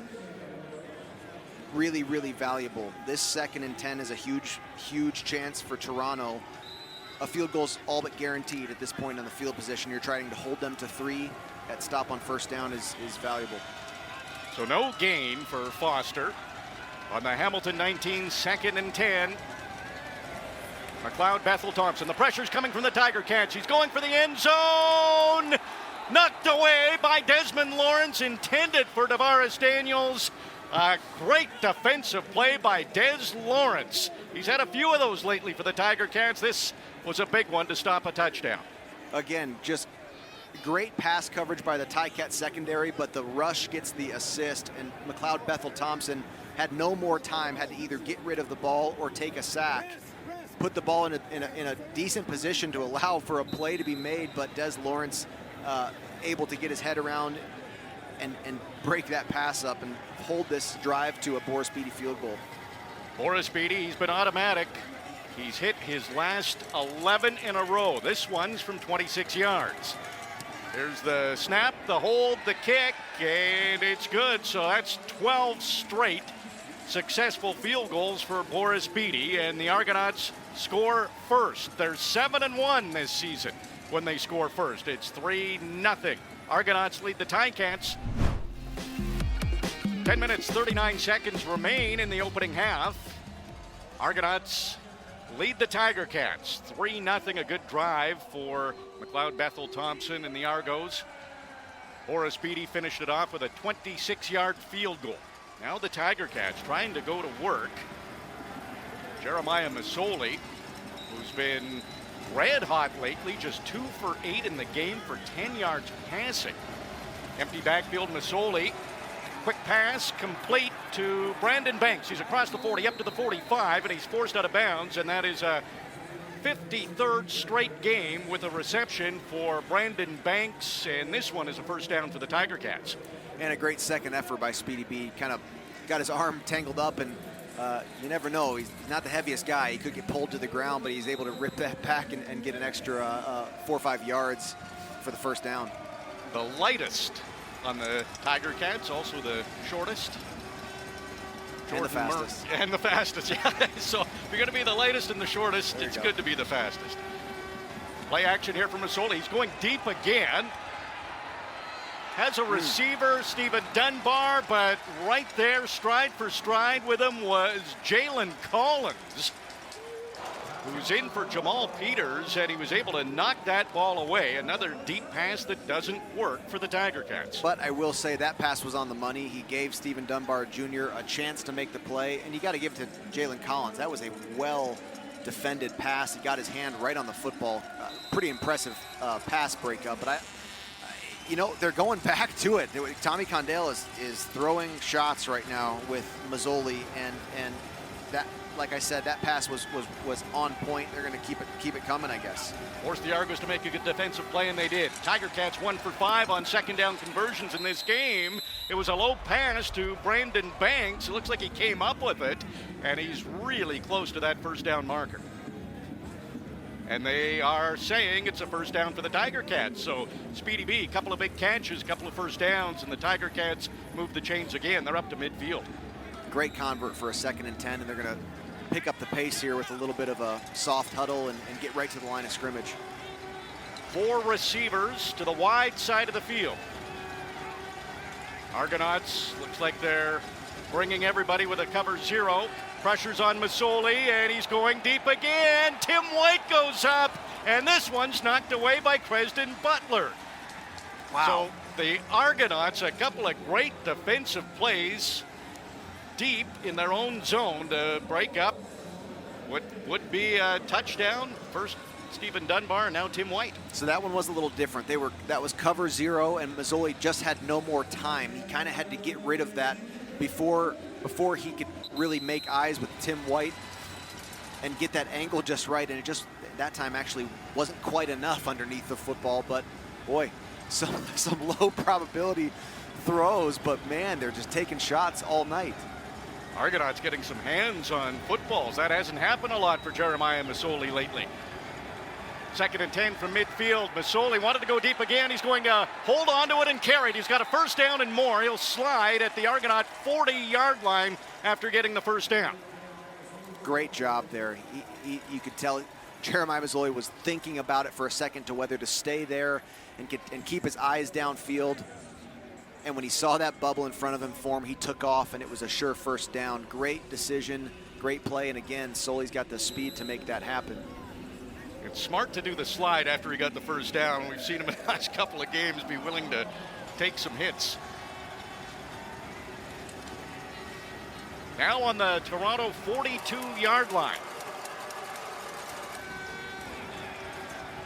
really valuable. This 2nd and 10 is a huge chance for Toronto. A field goal's all but guaranteed at this point on the field position. You're trying to hold them to 3. That stop on first down is valuable. So no gain for Foster on the Hamilton 19, 2nd and 10. McLeod, Bethel Thompson. The pressure's coming from the Tiger Cats. He's going for the end zone. Knocked away by Desmond Lawrence, intended for Tavares Daniels. A great defensive play by Des Lawrence. He's had a few of those lately for the Tiger Cats. This was a big one to stop a touchdown. Again, just great pass coverage by the Ticat secondary, but the rush gets the assist, and McLeod Bethel Thompson had no more time, had to either get rid of the ball or take a sack. Put the ball in a decent position to allow for a play to be made, but Des Lawrence able to get his head around and break that pass up and hold this drive to a Boris Beatty field goal. Boris Beatty, he's been automatic. He's hit his last 11 in a row. This one's from 26 yards. There's the snap, the hold, the kick, and it's good. So that's 12 straight successful field goals for Boris Beatty, and the Argonauts score first. They're 7-1 this season when they score first. It's 3-0. Argonauts lead the Ticats. 10 minutes, 39 seconds remain in the opening half. Argonauts lead the Tiger Cats 3-0. A good drive for McLeod, Bethel, Thompson, and the Argos. Boris Beatty finished it off with a 26-yard field goal. Now the Tiger Cats trying to go to work. Jeremiah Masoli, who's been red hot lately, just 2 for 8 in the game for 10 yards passing. Empty backfield, Masoli. Quick pass complete to Brandon Banks. He's across the 40 up to the 45, and he's forced out of bounds, and that is a 53rd straight game with a reception for Brandon Banks, and this one is a first down for the Tiger Cats. And a great second effort by Speedy B. Kind of got his arm tangled up, and you never know. He's not the heaviest guy. He could get pulled to the ground, but he's able to rip that back and get an extra 4 or 5 yards for the first down. The lightest on the Tiger Cats, also the shortest. And the fastest. And the fastest, yeah. So if you're going to be the latest and the shortest, it's good to be the fastest. Play action here from Masoli. He's going deep again. Has a receiver, Stephen Dunbar, but right there, stride for stride with him was Jalen Collins, who's in for Jamal Peters, and he was able to knock that ball away. Another deep pass that doesn't work for the Tiger Cats. But I will say that pass was on the money. He gave Stephen Dunbar Jr. a chance to make the play, and you got to give it to Jalen Collins. That was a well-defended pass. He got his hand right on the football. Pretty impressive pass breakup, but you know, they're going back to it. Tommy Condell is throwing shots right now with Mazzoli, and that, like I said, that pass was on point. They're going to keep it coming, I guess. Forced the Argos to make a good defensive play, and they did. Tiger Cats 1 for 5 on second down conversions in this game. It was a low pass to Brandon Banks. It looks like he came up with it, and he's really close to that first down marker. And they are saying it's a first down for the Tiger Cats. So Speedy B, a couple of big catches, a couple of first downs, and the Tiger Cats move the chains again. They're up to midfield. Great convert for a 2nd and 10, and they're going to pick up the pace here with a little bit of a soft huddle and get right to the line of scrimmage. 4 receivers to the wide side of the field. Argonauts, looks like they're bringing everybody with a cover 0. Pressure's on Masoli, and he's going deep again. Tim White goes up, and this one's knocked away by Cresden Butler. Wow. So the Argonauts, a couple of great defensive plays deep in their own zone to break up what would be a touchdown. First Stephen Dunbar, and now Tim White. So that one was a little different. That was cover 0, and Mazzoli just had no more time. He kind of had to get rid of that before he could really make eyes with Tim White and get that angle just right. And it just, that time actually wasn't quite enough underneath the football, but boy, some low probability throws, but man, they're just taking shots all night. Argonauts getting some hands on footballs. That hasn't happened a lot for Jeremiah Masoli lately. 2nd and 10 from midfield. Masoli wanted to go deep again. He's going to hold on to it and carry it. He's got a first down and more. He'll slide at the Argonaut 40-yard line after getting the first down. Great job there. You could tell Jeremiah Masoli was thinking about it for a second to whether to stay there and keep his eyes downfield. And when he saw that bubble in front of him form, he took off, and it was a sure first down. Great decision, great play, and again, Soli's got the speed to make that happen. It's smart to do the slide after he got the first down. We've seen him in the last couple of games be willing to take some hits. Now on the Toronto 42-yard line.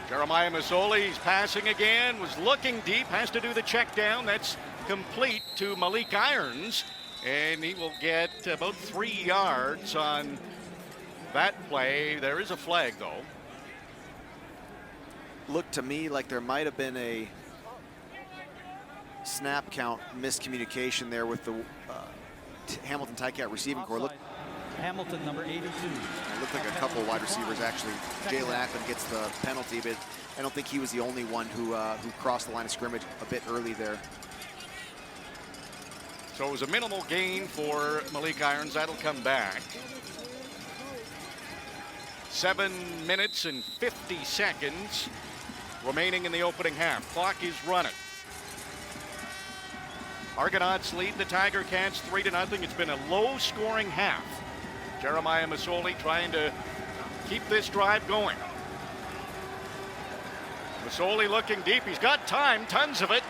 Jeremiah Masoli, he's passing again, was looking deep, has to do the check down. That's complete to Malik Irons, and he will get about 3 yards on that play. There is a flag, though. Looked to me like there might have been snap count miscommunication there with the Hamilton Ticat receiving corps. Look, Hamilton, number 82. it looked like a couple wide receivers actually. Jalen Ackland gets the penalty, but I don't think he was the only one who crossed the line of scrimmage a bit early there. So it was a minimal gain for Malik Irons. That'll come back. 7 minutes and 50 seconds remaining in the opening half. Clock is running. Argonauts lead the Tiger Cats 3-0. It's been a low-scoring half. Jeremiah Masoli trying to keep this drive going. Masoli looking deep. He's got time, tons of it.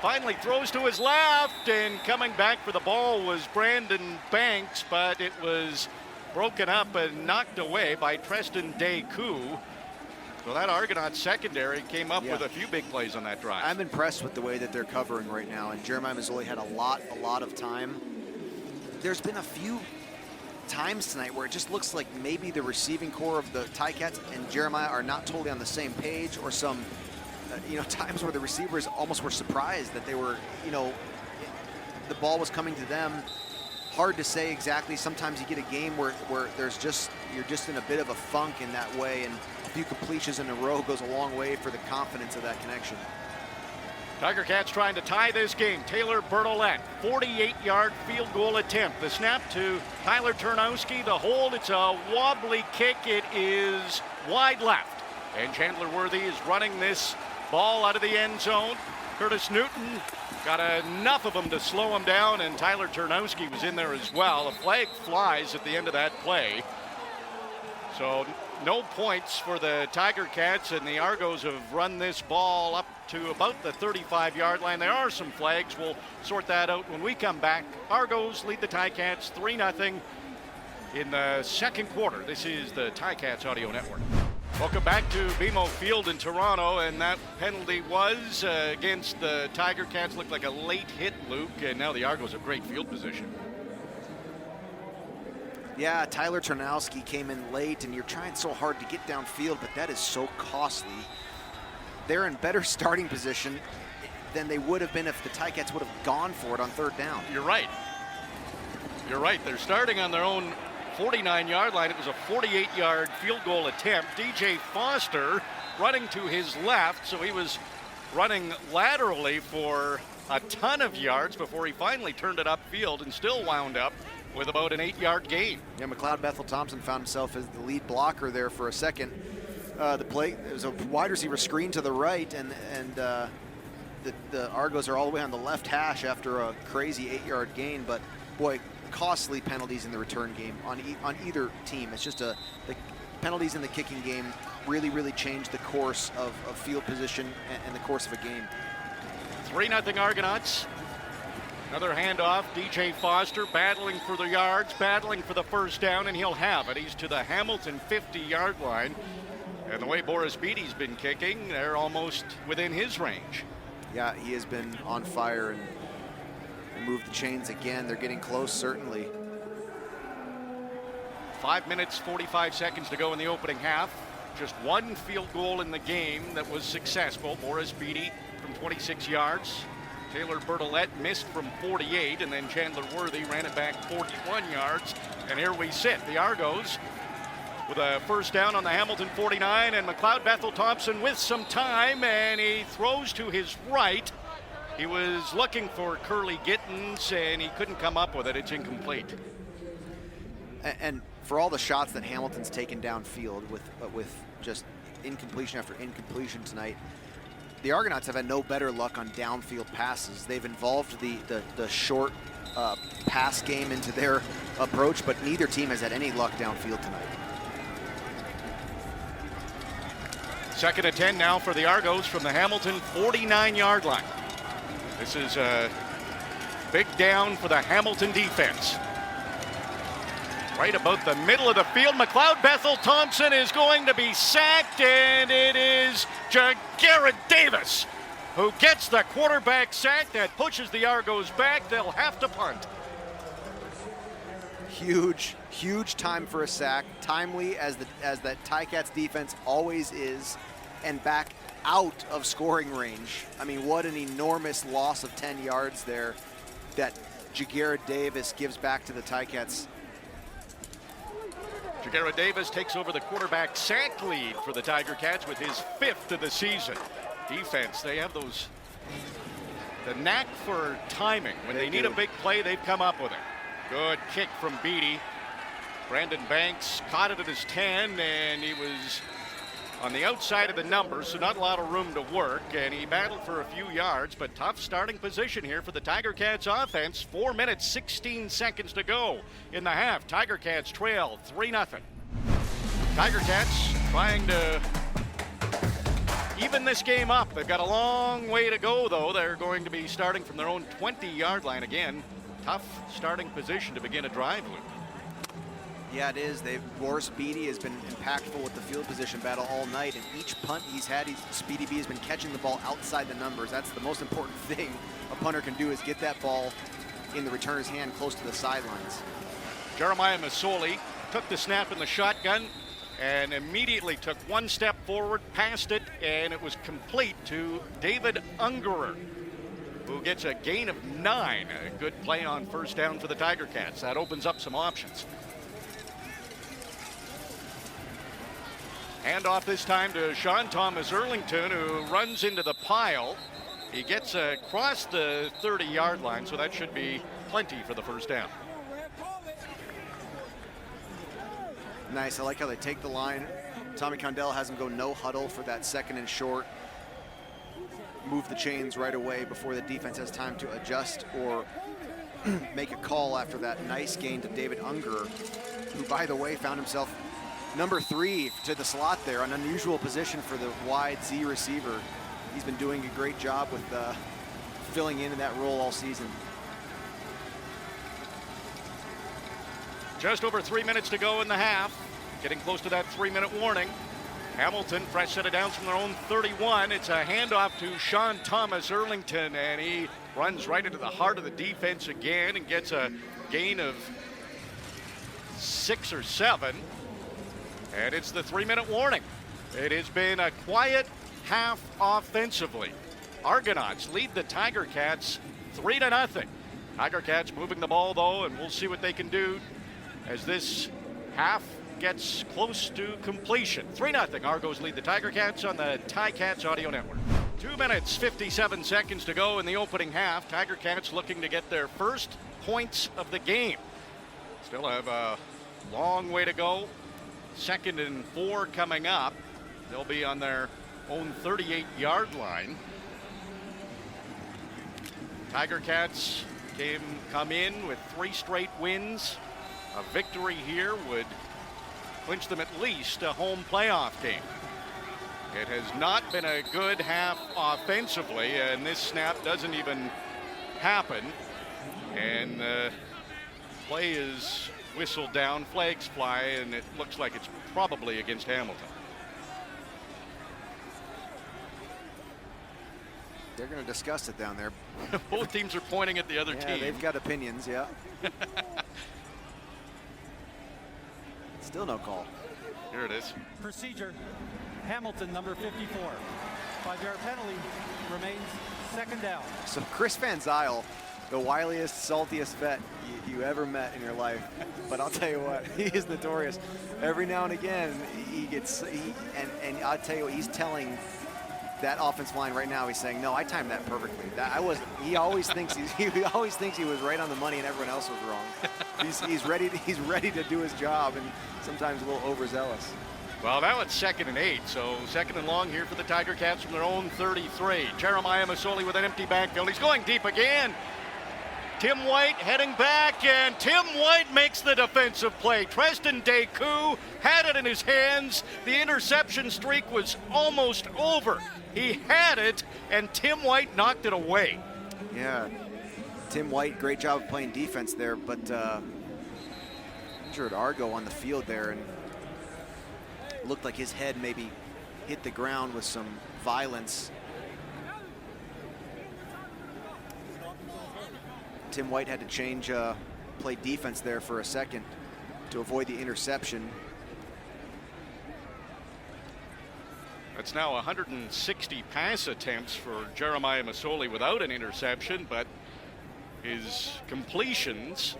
Finally throws to his left, and coming back for the ball was Brandon Banks, but it was broken up and knocked away by Treston Deku. So that Argonauts secondary came up with a few big plays on that drive. I'm impressed with the way that they're covering right now, and Jeremiah Mazzoli had a lot of time. There's been a few times tonight where it just looks like maybe the receiving core of the Ticats and Jeremiah are not totally on the same page, or some times where the receivers almost were surprised that they were, the ball was coming to them. Hard to say exactly. Sometimes you get a game where you're just in a bit of a funk in that way, and a few completions in a row goes a long way for the confidence of that connection. Tiger Cats trying to tie this game. Taylor Bertolette, 48-yard field goal attempt. The snap to Tyler Turnowski. The hold, it's a wobbly kick. It is wide left. And Chandler Worthy is running this ball out of the end zone. Curtis Newton got enough of them to slow him down, and Tyler Turnowski was in there as well. A flag flies at the end of that play. So no points for the Tiger Cats, and the Argos have run this ball up to about the 35-yard line. There are some flags. We'll sort that out when we come back. Argos lead the Ticats 3-0 in the second quarter. This is the Ticats Audio Network. Welcome back to BMO Field in Toronto, and that penalty was against the Tiger Cats. Looked like a late hit, Luke, and now the Argos have great field position. Yeah, Tyler Turnowski came in late, and you're trying so hard to get downfield, but that is so costly. They're in better starting position than they would have been if the Ticats would have gone for it on third down. You're right. You're right. They're starting on their own 49-yard line. It was a 48-yard field goal attempt. DJ Foster running to his left, so he was running laterally for a ton of yards before he finally turned it upfield and still wound up with about an 8-yard gain. Yeah, McLeod Bethel Thompson found himself as the lead blocker there for a second. The play, it was a wide receiver screen to the right, and the Argos are all the way on the left hash after a crazy 8-yard gain. But boy, costly penalties in the return game on either team. It's just the penalties in the kicking game really change the course of field position and the course of a game. 3-0 Argonauts. Another handoff. DJ Foster battling for the yards, battling for the first down, and he'll have it. He's to the Hamilton 50-yard line. And the way Boris Beatty's been kicking, they're almost within his range. Yeah, he has been on fire and moved the chains again. They're getting close, certainly. 5 minutes, 45 seconds to go in the opening half. Just one field goal in the game that was successful. Boris Beatty from 26 yards. Taylor Bertolette missed from 48, and then Chandler Worthy ran it back 41 yards. And here we sit, the Argos with a first down on the Hamilton 49, and McLeod Bethel Thompson with some time, and he throws to his right. He was looking for Curly Gittins, and he couldn't come up with it. It's incomplete. And for all the shots that Hamilton's taken downfield with just incompletion after incompletion tonight, the Argonauts have had no better luck on downfield passes. They've involved the short pass game into their approach, but neither team has had any luck downfield tonight. 2nd and 10 now for the Argos from the Hamilton 49-yard line. This is a big down for the Hamilton defense. Right about the middle of the field, McLeod Bethel Thompson is going to be sacked, and it is Garrett Davis who gets the quarterback sack. That pushes the Argos back. They'll have to punt. Huge time for a sack, timely as that Ticats defense always is, and back out of scoring range. I mean, what an enormous loss of 10 yards there that Jagera Davis gives back to the Ticats. Jagera Davis takes over the quarterback sack lead for the Tiger Cats with his 5th of the season. Defense, they have the knack for timing. When they need a big play, they've come up with it. Good kick from Beatty. Brandon Banks caught it at his 10, and he was on the outside of the numbers, so not a lot of room to work, and he battled for a few yards, but tough starting position here for the Tiger Cats offense. 4 minutes, 16 seconds to go in the half. Tiger Cats trail 3-0. Tiger Cats trying to even this game up. They've got a long way to go, though. They're going to be starting from their own 20-yard line again. Tough starting position to begin a drive, Luke. Yeah, it is. Boris Beatty has been impactful with the field position battle all night, and each punt he's had, Speedy B has been catching the ball outside the numbers. That's the most important thing a punter can do, is get that ball in the returner's hand close to the sidelines. Jeremiah Masoli took the snap in the shotgun and immediately took one step forward, passed it, and it was complete to David Ungerer, who gets a gain of 9. A good play on first down for the Tiger Cats. That opens up some options. Handoff this time to Sean Thomas Erlington, who runs into the pile. He gets across the 30-yard line, so that should be plenty for the first down. Nice. I like how they take the line. Tommy Condell has him go no huddle for that 2nd and short. Move the chains right away before the defense has time to adjust or make a call after that nice gain to David Ungerer, who, by the way, found himself number 3 to the slot there, an unusual position for the wide Z receiver. He's been doing a great job with filling in that role all season. Just over 3 minutes to go in the half. Getting close to that 3-minute warning. Hamilton, fresh set of downs from their own 31. It's a handoff to Sean Thomas Erlington, and he runs right into the heart of the defense again and gets a gain of 6 or 7. And it's the 3-minute warning. It has been a quiet half offensively. Argonauts lead the Tiger Cats 3-0. Tiger Cats moving the ball, though, and we'll see what they can do as this half gets close to completion. 3-0. Argos lead the Tiger Cats on the Ticats Audio Network. 2 minutes, 57 seconds to go in the opening half. Tiger Cats looking to get their first points of the game. Still have a long way to go. 2nd and 4 coming up. They'll be on their own 38-yard line. Tiger Cats come in with 3 straight wins. A victory here would clinch them at least a home playoff game. It has not been a good half offensively, and this snap doesn't even happen. And play is whistled down, flags fly, and it looks like it's probably against Hamilton. They're going to discuss it down there. Both teams are pointing at the other team. They've got opinions, yeah. Still no call. Here it is. Procedure. Hamilton, number 54. 5-yard penalty. Remains 2nd down. So Chris Van Zyl, the wiliest, saltiest vet you ever met in your life. But I'll tell you what, he is notorious. Every now and again, and I'll tell you what, he's telling that offensive line right now, he's saying, no, I timed that perfectly. He always thinks he was right on the money and everyone else was wrong. He's ready to do his job, and sometimes a little overzealous. Well, now it's 2nd and 8, so 2nd and long here for the Tiger Cats from their own 33. Jeremiah Masoli with an empty backfield. He's going deep again. Tim White heading back, and Tim White makes the defensive play. Treston Deku had it in his hands. The interception streak was almost over. He had it, and Tim White knocked it away. Yeah, Tim White, great job of playing defense there, but injured Argo on the field there, and looked like his head maybe hit the ground with some violence. Tim White had to change play defense there for a second to avoid the interception. That's now 160 pass attempts for Jeremiah Masoli without an interception, but his completions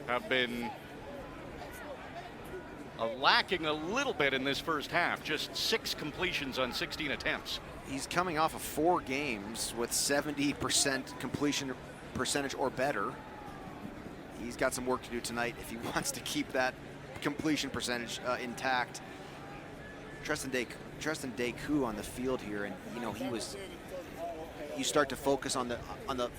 have been lacking a little bit in this first half. Just 6 completions on 16 attempts. He's coming off of 4 games with 70% completion percentage or better. He's got some work to do tonight if he wants to keep that completion percentage intact. Treston Deku on the field here, and you know, you start to focus on the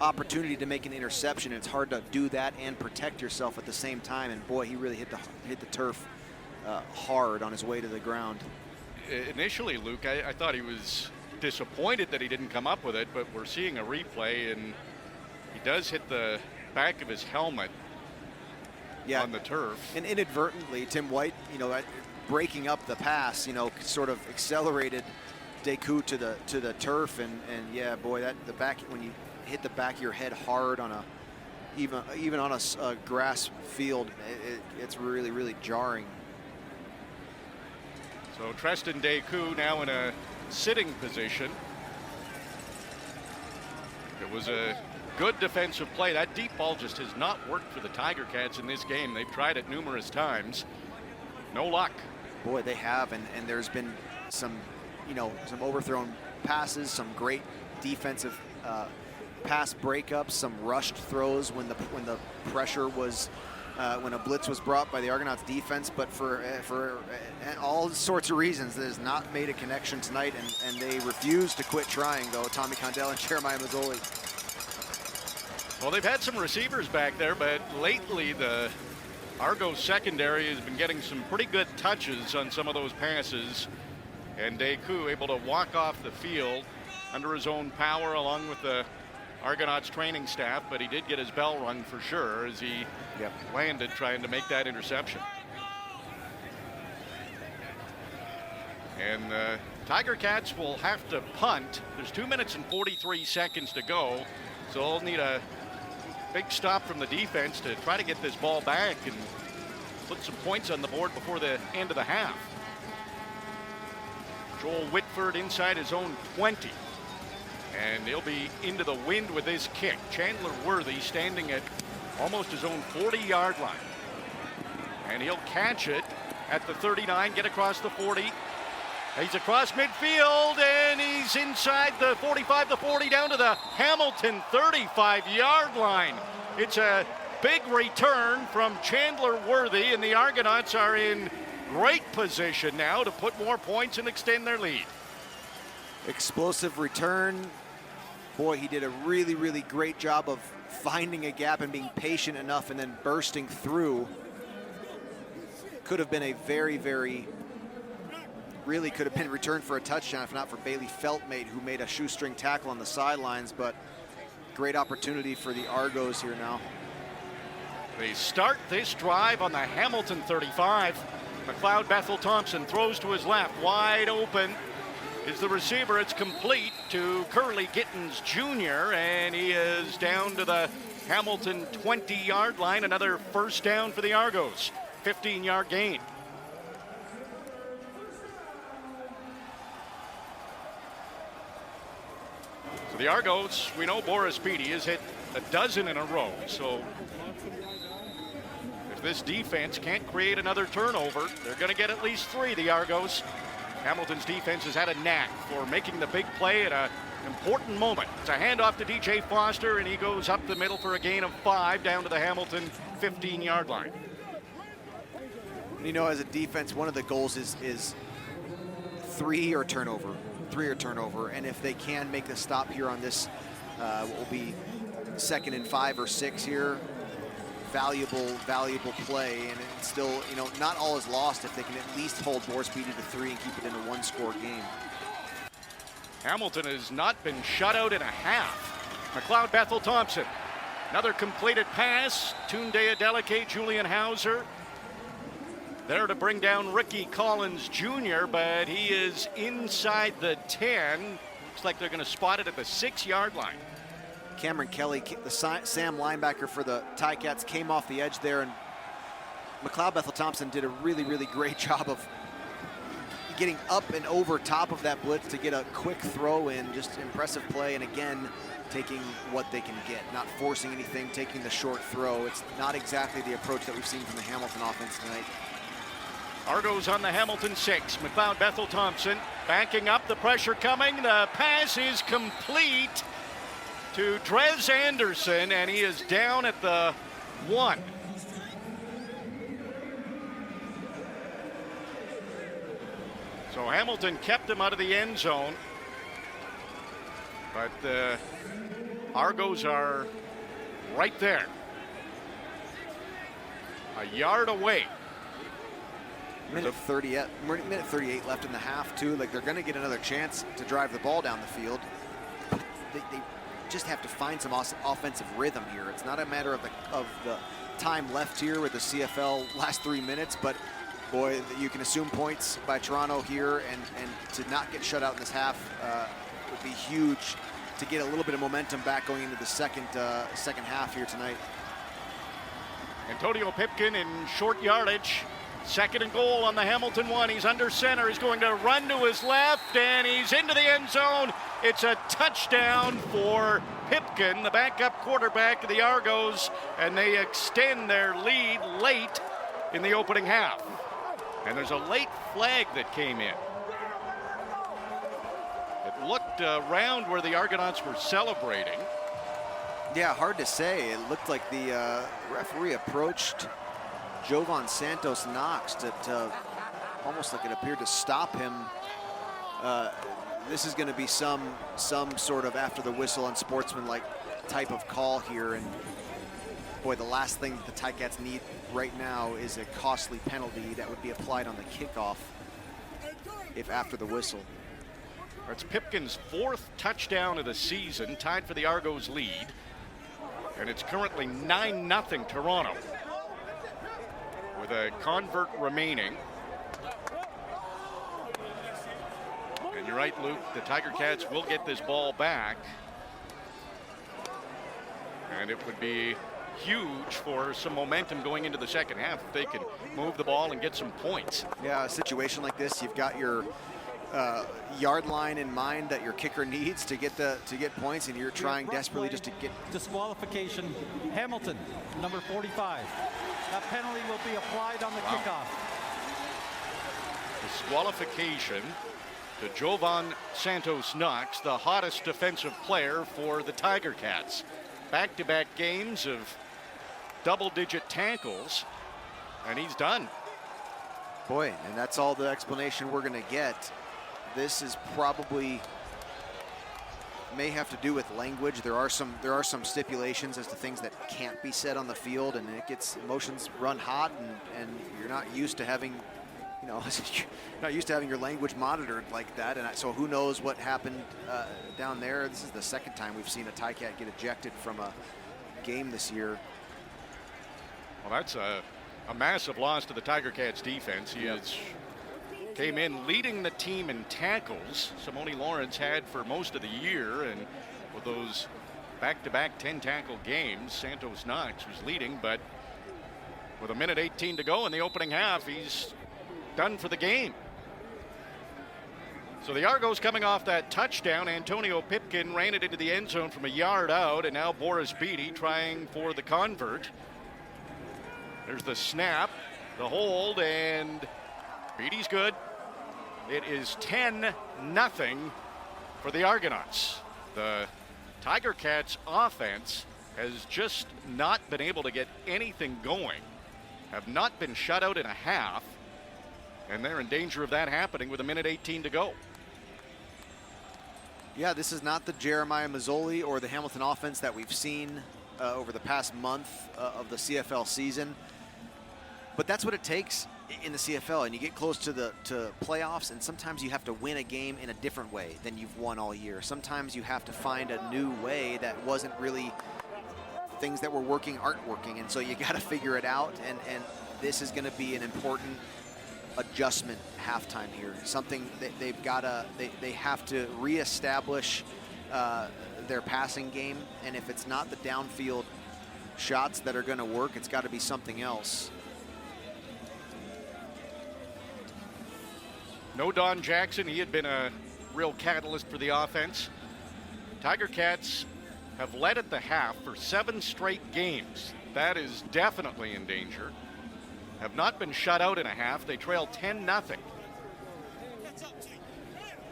opportunity to make an interception, and it's hard to do that and protect yourself at the same time. And boy, he really hit the turf hard on his way to the ground. Initially, Luke, I thought he was disappointed that he didn't come up with it, but we're seeing a replay, and he does hit the back of his helmet on the turf. And inadvertently, Tim White, you know, breaking up the pass, you know, sort of accelerated Deku to the turf, and yeah, boy, when you hit the back of your head hard on even on a grass field, it's really, really jarring. So Treston Deku now in a sitting position. It was a good defensive play. That deep ball just has not worked for the Tiger Cats in this game. They've tried it numerous times. No luck. Boy, they have, and there's been some overthrown passes, some great defensive pass breakups, some rushed throws when the pressure was when a blitz was brought by the Argonauts defense, but for all sorts of reasons, that has not made a connection tonight, and they refuse to quit trying, though, Tommy Condell and Jeremiah Masoli. Well, they've had some receivers back there, but lately the Argos secondary has been getting some pretty good touches on some of those passes, and Deku able to walk off the field under his own power along with the Argonauts training staff, but he did get his bell rung for sure as he landed trying to make that interception. And Tiger Cats will have to punt. There's 2 minutes and 43 seconds to go, so they'll need a big stop from the defense to try to get this ball back and put some points on the board before the end of the half. Joel Whitford inside his own 20. And he'll be into the wind with this kick. Chandler Worthy standing at almost his own 40-yard line. And he'll catch it at the 39, get across the 40. He's across midfield, and he's inside the 45, the 40, down to the Hamilton 35-yard line. It's a big return from Chandler Worthy, and the Argonauts are in great position now to put more points and extend their lead. Explosive return. Boy, he did a really, really great job of finding a gap and being patient enough and then bursting through. Could have been a really could have been returned for a touchdown if not for Bailey Feltmate, who made a shoestring tackle on the sidelines, but great opportunity for the Argos here now. They start this drive on the Hamilton 35. McLeod Bethel Thompson throws to his left, wide open is the receiver. It's complete to Curly Gittins Jr., and he is down to the Hamilton 20-yard line. Another first down for the Argos. 15-yard gain. So the Argos, we know Boris Beatty has hit a dozen in a row. So if this defense can't create another turnover, they're going to get at least 3, the Argos. Hamilton's defense has had a knack for making the big play at an important moment. It's a handoff to DJ Foster, and he goes up the middle for a gain of 5 down to the Hamilton 15-yard line. You know, as a defense, one of the goals is 3 or turnover, and if they can make the stop here on this, what will be 2nd and 5 or 6 here, valuable play, and it's still, you know, not all is lost if they can at least hold Boris Beatty to 3 and keep it in a 1-score game. Hamilton has not been shut out in a half. McLeod Bethel Thompson, another completed pass. Tunde Adeleke, Julian Hauser there to bring down Ricky Collins Jr., but he is inside the 10. Looks like they're going to spot it at the 6-yard line. Cameron Kelly, the Sam linebacker for the Ticats, came off the edge there, and McLeod Bethel Thompson did a really, really great job of getting up and over top of that blitz to get a quick throw in, just impressive play. And again, taking what they can get, not forcing anything, taking the short throw. It's not exactly the approach that we've seen from the Hamilton offense tonight. Argos on the Hamilton 6. McLeod, Bethel Thompson backing up, the pressure coming. The pass is complete to Drez Anderson, and he is down at the 1. So Hamilton kept him out of the end zone, but the Argos are right there, a yard away. Minute 38 left in the half, too. Like, they're going to get another chance to drive the ball down the field. They just have to find some offensive rhythm here. It's not a matter of the time left here with the CFL last 3 minutes, but boy, you can assume points by Toronto here, and to not get shut out in this half would be huge to get a little bit of momentum back going into the second half here tonight. Antonio Pipkin in short yardage. 2nd and goal on the Hamilton 1. He's under center. He's going to run to his left, and he's into the end zone. It's a touchdown for Pipkin, the backup quarterback of the Argos, and they extend their lead late in the opening half. And there's a late flag that came in. It looked around where the Argonauts were celebrating. Yeah, hard to say. It looked like the referee approached Jovan Santos Knox to almost like it appeared to stop him. This is going to be some sort of after the whistle unsportsmanlike type of call here, and boy, the last thing that the Ticats need right now is a costly penalty that would be applied on the kickoff if after the whistle. It's Pipkin's 4th touchdown of the season, tied for the Argos lead, and it's currently 9-0 Toronto with a convert remaining. And you're right, Luke, the Tiger Cats will get this ball back, and it would be huge for some momentum going into the second half if they can move the ball and get some points. Yeah, a situation like this, you've got your yard line in mind that your kicker needs to get points, and you're trying desperately just to get disqualification. Hamilton, number 45. That penalty will be applied on the kickoff. Disqualification to Jovan Santos Knox, the hottest defensive player for the Tiger Cats. Back-to-back games of double-digit tackles, and he's done. Boy, and that's all the explanation we're going to get. This is probably may have to do with language. There are some stipulations as to things that can't be said on the field, and it gets emotions run hot, and you're not used to having, not used to having your language monitored like that. And so who knows what happened down there. This is the second time we've seen a Ticat get ejected from a game this year. Well, that's a massive loss to the Tiger Cats defense. He came in leading the team in tackles. Simone Lawrence had for most of the year, and with those back-to-back 10-tackle games, Santos Knox was leading, but with 1:18 to go in the opening half, he's done for the game. So the Argos coming off that touchdown. Antonio Pipkin ran it into the end zone from a yard out, and now Boris Beatty trying for the convert. There's the snap, the hold, and Beatty's good. It is 10-0 for the Argonauts. The Tiger Cats offense has just not been able to get anything going, have not been shut out in a half, and they're in danger of that happening with 1:18 to go. Yeah, this is not the Jeremiah Mazzoli or the Hamilton offense that we've seen over the past month of the CFL season. But that's what it takes in the CFL, and you get close to playoffs, and sometimes you have to win a game in a different way than you've won all year. Sometimes you have to find a new way that wasn't really things that were working aren't working, and so you got to figure it out, and this is going to be an important adjustment halftime here. Something that they have to reestablish their passing game, and if it's not the downfield shots that are going to work, it's got to be something else. No Don Jackson. He had been a real catalyst for the offense. Tiger Cats have led at the half for 7 straight games. That is definitely in danger. Have not been shut out in a half. They trail 10-0.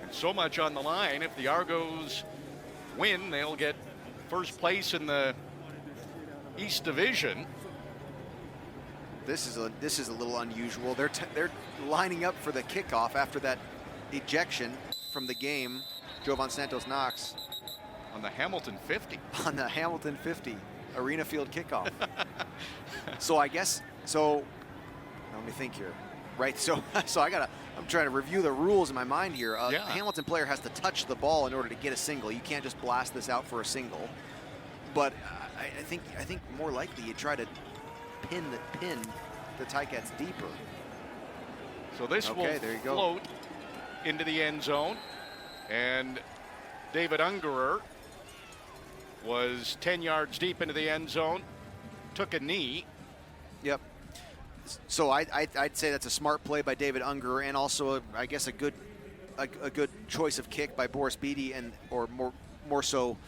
And so much on the line. If the Argos win, they'll get first place in the East Division. This is a little unusual. They're lining up for the kickoff after that ejection from the game. Jovan Santos Knox On the Hamilton 50. on the Hamilton 50 arena field kickoff. So I guess let me think here. Right, so I'm trying to review the rules in my mind here. A Hamilton player has to touch the ball in order to get a single. You can't just blast this out for a single. But I think more likely you try to pin the Ticats deeper. So this will there you go. float into the end zone, and David Ungerer was 10 yards deep into the end zone, took a knee. Yep. So I'd say that's a smart play by David Ungerer, and also I guess a good choice of kick by Boris Beatty, or more so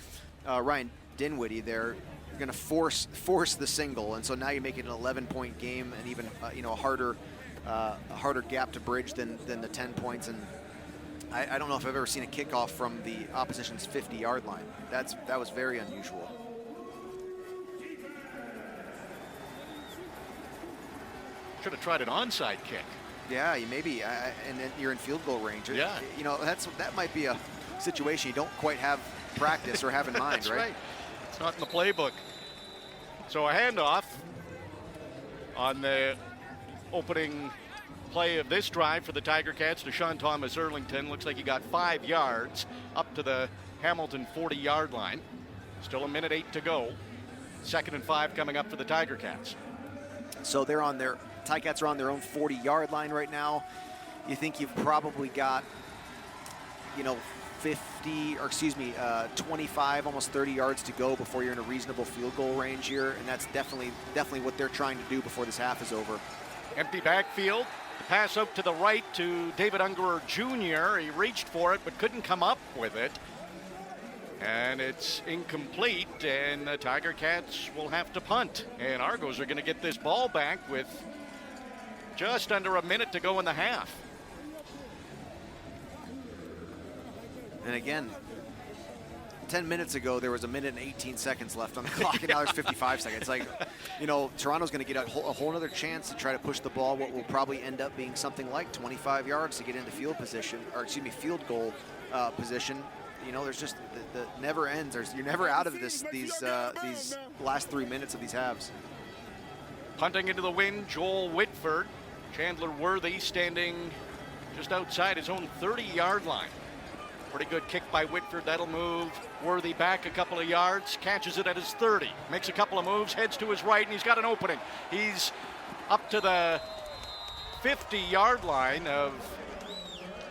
Ryan Dinwiddie there. You're going to force the single, and so now you make it an 11-point game, and even a harder gap to bridge than the 10 points. And I don't know if I've ever seen a kickoff from the opposition's 50-yard line. That was very unusual. Should have tried an onside kick. Yeah, you maybe, and then you're in field goal range. Yeah, that might be a situation you don't quite have practice or have in mind. That's right. It's not in the playbook. So a handoff on the opening play of this drive for the Tiger Cats to Sean Thomas Erlington. Looks like he got 5 yards up to the Hamilton 40-yard line. Still a minute 8 to go. 2nd and 5 coming up for the Tiger Cats. So Ticats are on their own 40-yard line right now. You think you've probably got, 25, almost 30 yards to go before you're in a reasonable field goal range here, and that's definitely what they're trying to do before this half is over. Empty backfield. The pass out to the right to David Ungerer Jr. He reached for it but couldn't come up with it. And it's incomplete, and the Tiger Cats will have to punt. And Argos are going to get this ball back with just under a minute to go in the half. And again, 10 minutes ago, there was a minute and 18 seconds left on the clock, and now there's 55 seconds. It's like, Toronto's going to get a whole other chance to try to push the ball, what will probably end up being something like 25 yards to get into field goal position. There's just the never ends. You're never out of these last 3 minutes of these halves. Punting into the wind, Joel Whitford. Chandler Worthy standing just outside his own 30-yard line. Pretty good kick by Whitford. That'll move Worthy back a couple of yards. Catches it at his 30. Makes a couple of moves. Heads to his right, and he's got an opening. He's up to the 50-yard line of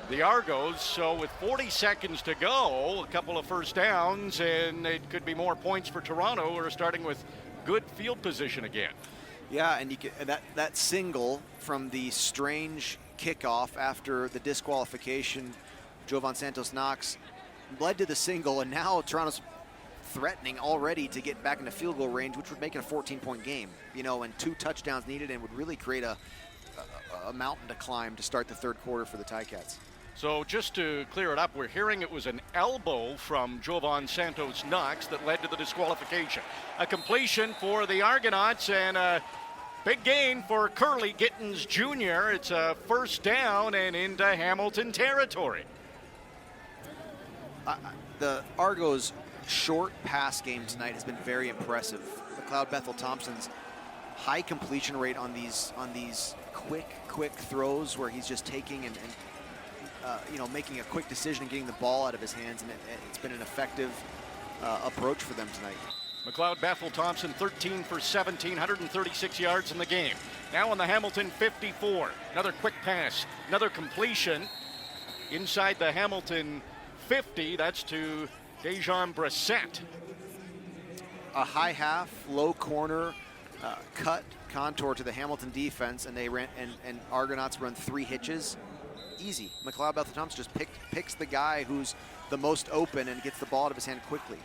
the Argos. So with 40 seconds to go, a couple of first downs, and it could be more points for Toronto, who are starting with good field position again. Yeah, and that single from the strange kickoff after the disqualification, Jovan Santos Knox led to the single, and now Toronto's threatening already to get back into field goal range, which would make it a 14-point game, and 2 touchdowns needed, and would really create a mountain to climb to start the third quarter for the Ticats. So just to clear it up, we're hearing it was an elbow from Jovan Santos Knox that led to the disqualification. A completion for the Argonauts, and a big gain for Curly Gittins Jr. It's a first down and into Hamilton territory. The Argos' short pass game tonight has been very impressive. McLeod Bethel Thompson's high completion rate on these quick throws, where he's just taking and making a quick decision and getting the ball out of his hands, and it's been an effective approach for them tonight. McLeod Bethel Thompson 13 for 17, 136 yards in the game. Now on the Hamilton 54. Another quick pass, another completion inside the Hamilton 50. That's to Dejan Brissett. A high half, low corner, cut contour to the Hamilton defense, and they ran and Argonauts run 3 hitches easy. McLeod Bethel-Thompson just picks the guy who's the most open and gets the ball out of his hand quickly.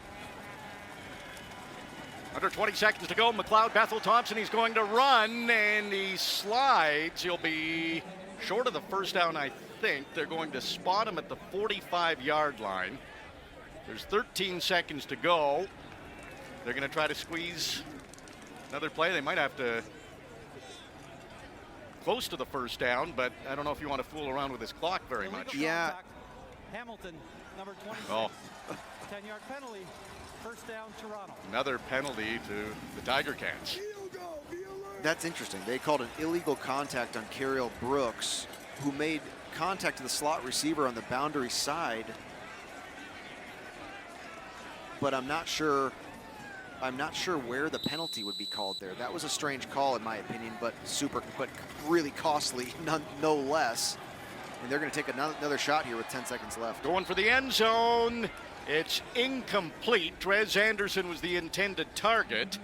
Under 20 seconds to go, McLeod Bethel-Thompson, he's going to run, and he slides. He'll be short of the first down, I think. They're going to spot him at the 45-yard line. There's 13 seconds to go. They're going to try to squeeze another play. They might have to close to the first down, but I don't know if you want to fool around with this clock very much. Yeah. Hamilton, number 26. Oh. 10-yard penalty. First down, Toronto. Another penalty to the Tiger Cats. That's interesting. They called an illegal contact on Cariel Brooks, who made contact to the slot receiver on the boundary side. But I'm not sure where the penalty would be called there. That was a strange call in my opinion, but really costly, no less. And they're going to take another shot here with 10 seconds left. Going for the end zone. It's incomplete. Trez Anderson was the intended target.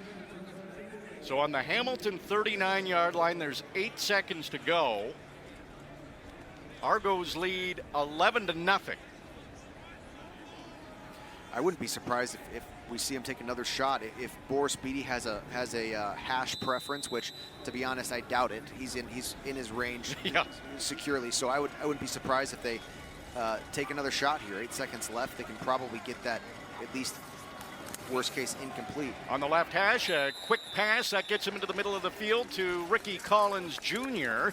So on the Hamilton 39-yard line, there's 8 seconds to go. Argos lead 11-0. I wouldn't be surprised if we see him take another shot. If Boris Beatty has a hash preference, which, to be honest, I doubt it. He's in his range securely. So I wouldn't be surprised if they take another shot here. 8 seconds left. They can probably get that at least worst case incomplete. On the left hash, a quick pass that gets him into the middle of the field to Ricky Collins Jr.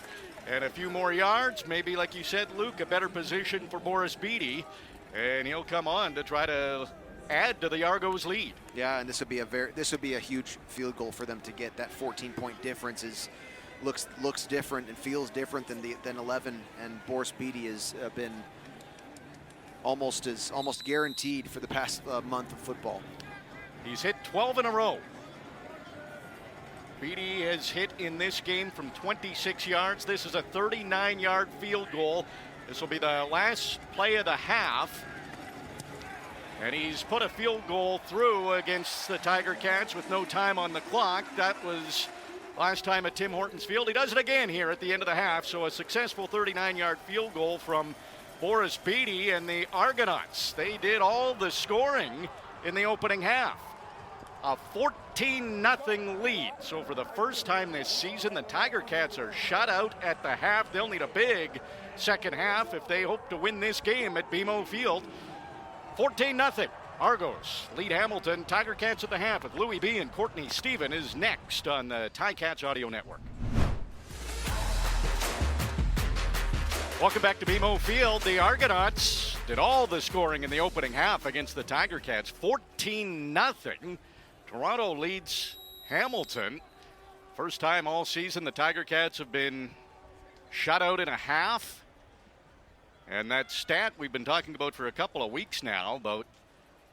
And a few more yards, maybe like you said, Luke, a better position for Boris Beatty, and he'll come on to try to add to the Argos lead. Yeah, and this would be a huge field goal for them to get. That 14-point difference looks different and feels different than 11. And Boris Beatty has been almost guaranteed for the past month of football. He's hit 12 in a row. Beatty has hit in this game from 26 yards. This is a 39-yard field goal. This will be the last play of the half. And he's put a field goal through against the Tiger Cats with no time on the clock. That was last time at Tim Hortons Field. He does it again here at the end of the half. So a successful 39-yard field goal from Boris Beatty and the Argonauts. They did all the scoring in the opening half. A 14-0 lead. So for the first time this season, the Tiger Cats are shut out at the half. They'll need a big second half if they hope to win this game at BMO Field. 14-0. Argos lead Hamilton. Tiger Cats at the half with Louis B. and Courtney Stephen is next on the Ticats Audio Network. Welcome back to BMO Field. The Argonauts did all the scoring in the opening half against the Tiger Cats. 14-0. Toronto leads Hamilton. First time all season the Tiger Cats have been shut out in a half. And that stat we've been talking about for a couple of weeks now about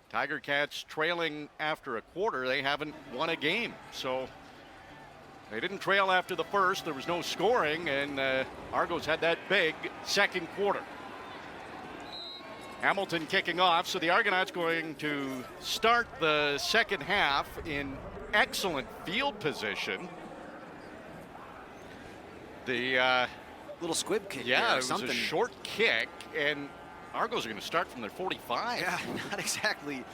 Tiger Cats trailing after a quarter. They haven't won a game. So they didn't trail after the first. There was no scoring, and Argos had that big second quarter. Hamilton kicking off, so the Argonauts going to start the second half in excellent field position. The little squib kick. Yeah, there, it was a short kick, and Argos are going to start from their 45. Yeah, not exactly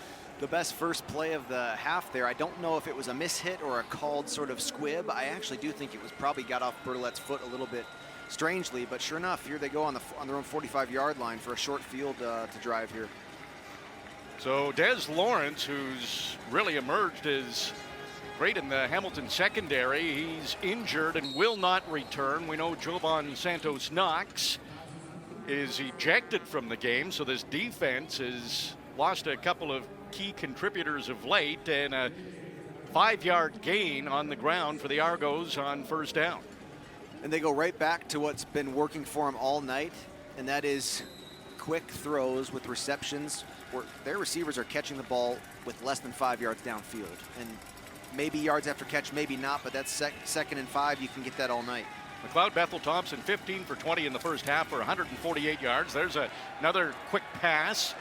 the best first play of the half there. I don't know if it was a mishit or a called sort of squib. I actually do think it was probably got off Bertolette's foot a little bit strangely, but sure enough, here they go on their own 45-yard line for a short field to drive here. So Des Lawrence, who's really emerged as great in the Hamilton secondary, he's injured and will not return. We know Jovan Santos Knox is ejected from the game, so this defense has lost a couple of key contributors of late, and a 5-yard gain on the ground for the Argos on first down. And they go right back to what's been working for them all night, and that is quick throws with receptions where their receivers are catching the ball with less than 5 yards downfield. And maybe yards after catch, maybe not, but that's second and 5. You can get that all night. McLeod Bethel-Thompson, 15 for 20 in the first half for 148 yards. There's another quick pass,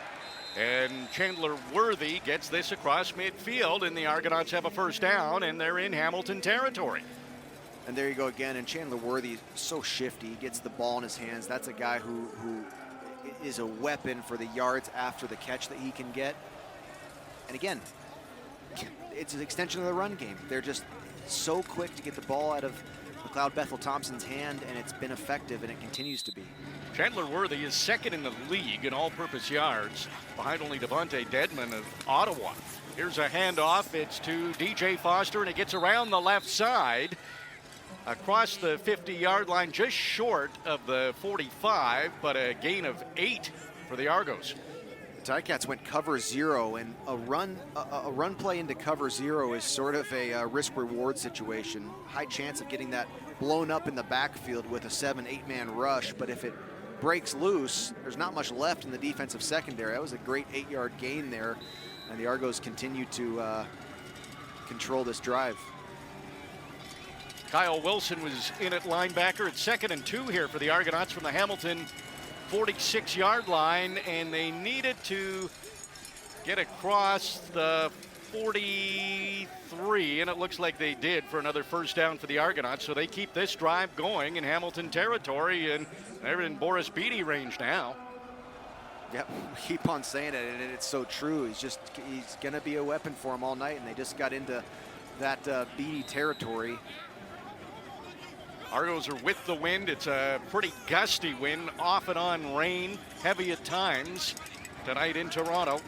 and Chandler Worthy gets this across midfield, and the Argonauts have a first down, and they're in Hamilton territory. And there you go again. And Chandler Worthy, so shifty. He gets the ball in his hands. That's a guy who is a weapon for the yards after the catch that he can get. And again, it's an extension of the run game. They're just so quick to get the ball out of McLeod Bethel-Thompson's hand, and it's been effective, and it continues to be. Chandler Worthy is second in the league in all-purpose yards, behind only Devontae Dedman of Ottawa. Here's a handoff. It's to DJ Foster, and it gets around the left side, across the 50-yard line, just short of the 45, but a gain of 8 for the Argos. The Ticats went cover 0, and a run play into cover 0 is sort of a risk-reward situation. High chance of getting that blown up in the backfield with a 7-8 man rush, but if it breaks loose, there's not much left in the defensive secondary. That was a great 8-yard gain there, and the Argos continue to control this drive. Kyle Wilson was in at linebacker. It's 2nd and 2 here for the Argonauts from the Hamilton 46-yard line, and they needed to get across the 43, and it looks like they did for another first down for the Argonauts. So they keep this drive going in Hamilton territory, and they're in Boris Beatty range now. Yep, we keep on saying it, and it's so true. He's going to be a weapon for him all night, and they just got into that Beatty territory. Argos are with the wind. It's a pretty gusty wind, off and on rain, heavy at times tonight in Toronto.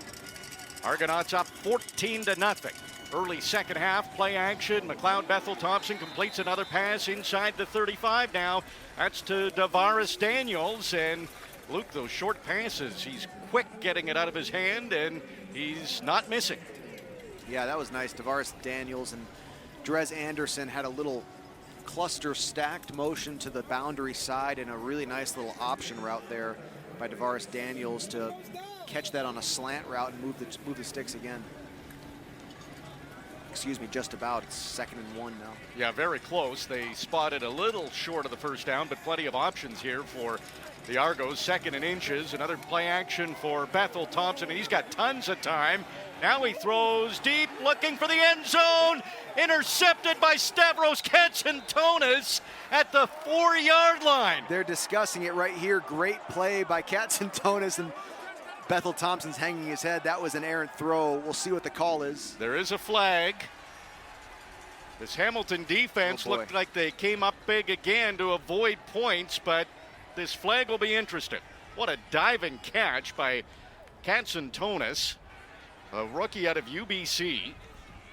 Argonauts up 14-0. Early second half, play action. McLeod Bethel-Thompson completes another pass inside the 35 now. That's to Davaris Daniels, and Luke, those short passes, he's quick getting it out of his hand, and he's not missing. Yeah, that was nice. Davaris Daniels and Drez Anderson had a little cluster stacked motion to the boundary side, and a really nice little option route there by Davaris Daniels to catch that on a slant route and move the sticks again. Excuse me, just about. It's 2nd and 1 now. Yeah, very close. They spotted a little short of the first down, but plenty of options here for the Argos. 2nd and inches. Another play action for Bethel-Thompson, and he's got tons of time. Now he throws deep, looking for the end zone. Intercepted by Stavros Katsantonis at the 4-yard line. They're discussing it right here. Great play by Katsantonis, and Bethel-Thompson's hanging his head. That was an errant throw. We'll see what the call is. There is a flag. This Hamilton defense looked like they came up big again to avoid points, but this flag will be interesting. What a diving catch by Katsantonis, a rookie out of UBC.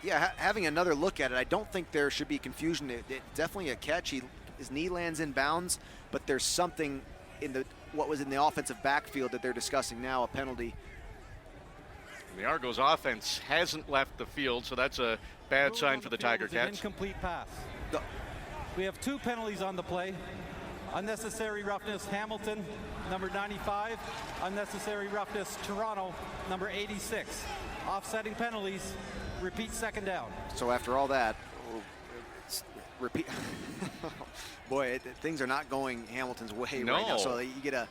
Yeah, having another look at it, I don't think there should be confusion. It's definitely a catch. His knee lands in bounds, but there's something in what was in the offensive backfield that they're discussing now, a penalty. The Argos offense hasn't left the field, so that's a bad sign for the Tiger Cats. Incomplete pass. We have 2 penalties on the play. Unnecessary roughness, Hamilton, number 95. Unnecessary roughness, Toronto, number 86. Offsetting penalties, repeat 2nd down. So after all that, repeat. Boy, things are not going Hamilton's way right now. So you get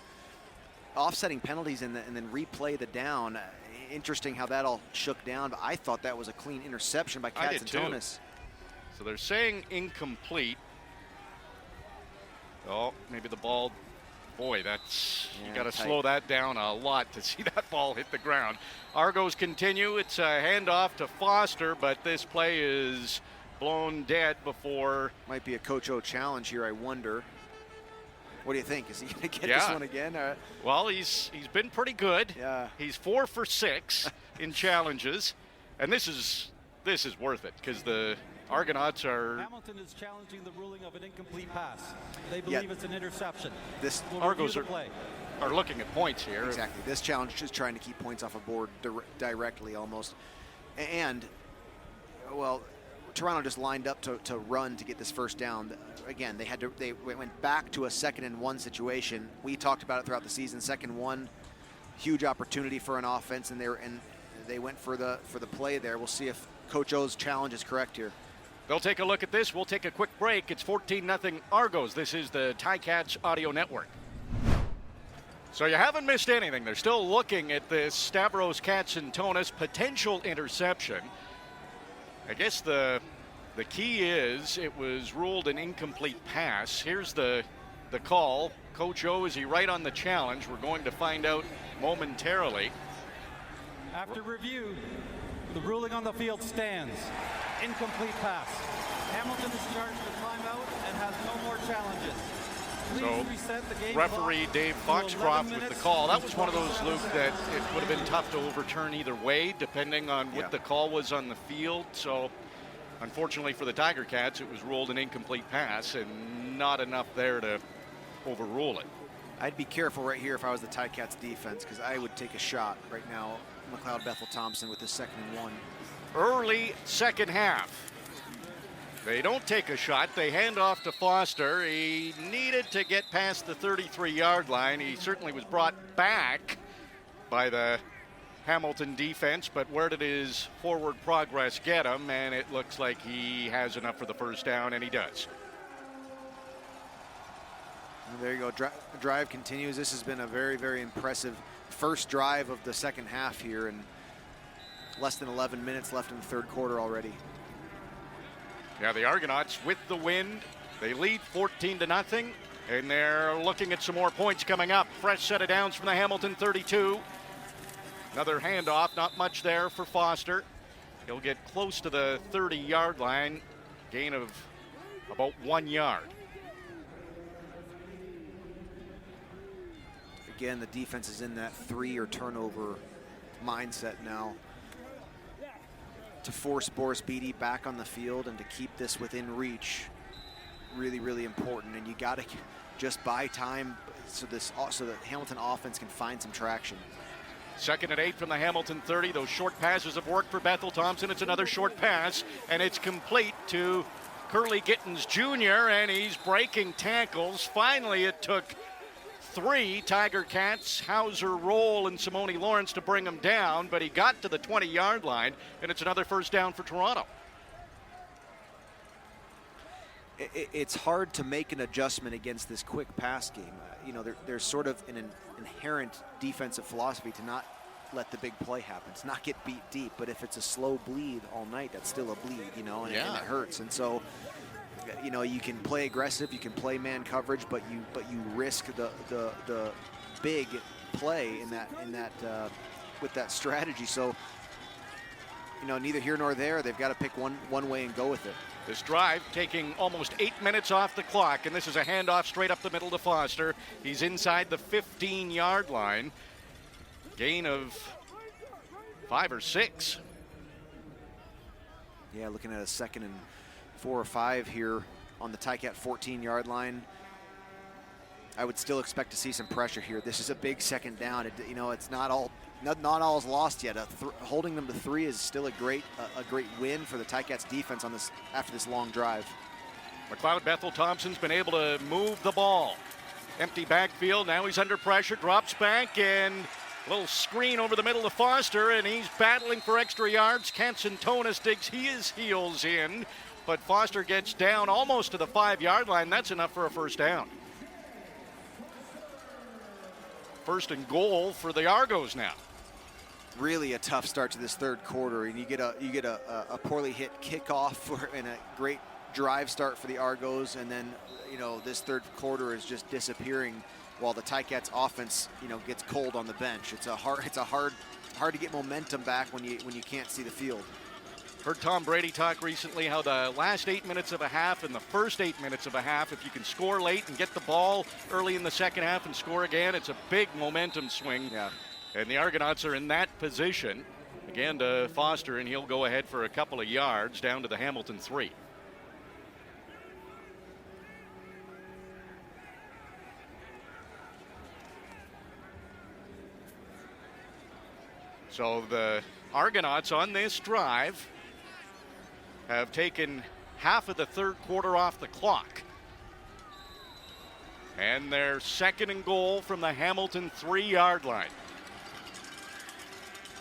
offsetting penalties and then replay the down. Interesting how that all shook down, but I thought that was a clean interception by Katsantonis. So they're saying incomplete. Oh, maybe the ball. Boy, that's, you got to slow that down a lot to see that ball hit the ground. Argos continue. It's a handoff to Foster, but this play is blown dead before. Might be a Coach O challenge here, I wonder. What do you think? Is he going to get this one again? Well, he's been pretty good. Yeah. He's 4 for 6 in challenges, and this is worth it because the Argonauts are. Hamilton is challenging the ruling of an incomplete pass. They believe it's an interception. This Argos are looking at points here. Exactly. This challenge is trying to keep points off a board directly almost. And, well, Toronto just lined up to run to get this first down. Again, they went back to a 2nd and 1 situation. We talked about it throughout the season. 2nd and 1, huge opportunity for an offense, and they went for the play there. We'll see if Coach O's challenge is correct here. They'll take a look at this. We'll take a quick break. It's 14-0 Argos. This is the Ticats Audio Network. So you haven't missed anything. They're still looking at this Stavros Katsantonis potential interception. I guess the The key is it was ruled an incomplete pass. Here's the call. Coach O, is he right on the challenge? We're going to find out momentarily. After review, the ruling on the field stands. Incomplete pass. Hamilton is charged with timeout and has no more challenges. Please reset the game. Referee Dave Foxcroft with the call. That was one of those, Luke, that it would have been tough to overturn either way, depending on what the call was on the field. So, unfortunately for the Tiger Cats, it was ruled an incomplete pass and not enough there to overrule it. I'd be careful right here if I was the Ticats defense, because I would take a shot right now. McLeod Bethel Thompson with his 2nd and 1. Early second half. They don't take a shot. They hand off to Foster. He needed to get past the 33-yard line. He certainly was brought back by the Hamilton defense, but where did his forward progress get him? And it looks like he has enough for the first down, and he does. There you go. Drive continues. This has been a very, very impressive first drive of the second half here, and less than 11 minutes left in the third quarter already. Yeah, the Argonauts with the wind. They lead 14-0, and they're looking at some more points coming up. Fresh set of downs from the Hamilton 32. Another handoff, not much there for Foster. He'll get close to the 30-yard line, gain of about 1 yard. Again, the defense is in that 3 or turnover mindset now, to force Boris Beatty back on the field and to keep this within reach. Really, really important. And you got to just buy time so that Hamilton offense can find some traction. 2nd and 8 from the Hamilton 30. Those short passes have worked for Bethel Thompson. It's another short pass, and it's complete to Curly Gittins Jr., and he's breaking tackles. Finally, it took 3 Tiger Cats, Hauser, Roll, and Simone Lawrence to bring him down, but he got to the 20-yard line, and it's another first down for Toronto. It's hard to make an adjustment against this quick pass game. There's sort of an inherent defensive philosophy to not let the big play happen. It's not get beat deep, but if it's a slow bleed all night, that's still a bleed, and it hurts. And so, you can play aggressive, you can play man coverage, but you risk the big play in that with that strategy. So, neither here nor there. They've got to pick one way and go with it. This drive taking almost 8 minutes off the clock, and this is a handoff straight up the middle to Foster. He's inside the 15-yard line. Gain of 5 or 6. Yeah, looking at a 2nd and 4 or 5 here on the Ticat 14-yard line. I would still expect to see some pressure here. This is a big second down. It's not all is lost yet. Holding them to 3 is still a great win for the Ticats defense on this after this long drive. McLeod Bethel Thompson's been able to move the ball. Empty backfield. Now he's under pressure. Drops back, and a little screen over the middle to Foster, and he's battling for extra yards. Cancentonis digs his heels in, but Foster gets down almost to the 5-yard line. That's enough for a first down. 1st and goal for the Argos now. Really a tough start to this third quarter, and you get a poorly hit kickoff and a great drive start for the Argos, and then this third quarter is just disappearing while the Ticats offense gets cold on the bench. It's hard to get momentum back when you can't see the field. Heard Tom Brady talk recently how the last 8 minutes of a half and the first 8 minutes of a half, if you can score late and get the ball early in the second half and score again, it's a big momentum swing. Yeah. And the Argonauts are in that position. Again to Foster, and he'll go ahead for a couple of yards down to the Hamilton 3. So the Argonauts on this drive have taken half of the third quarter off the clock. And they're 2nd and goal from the Hamilton 3-yard line.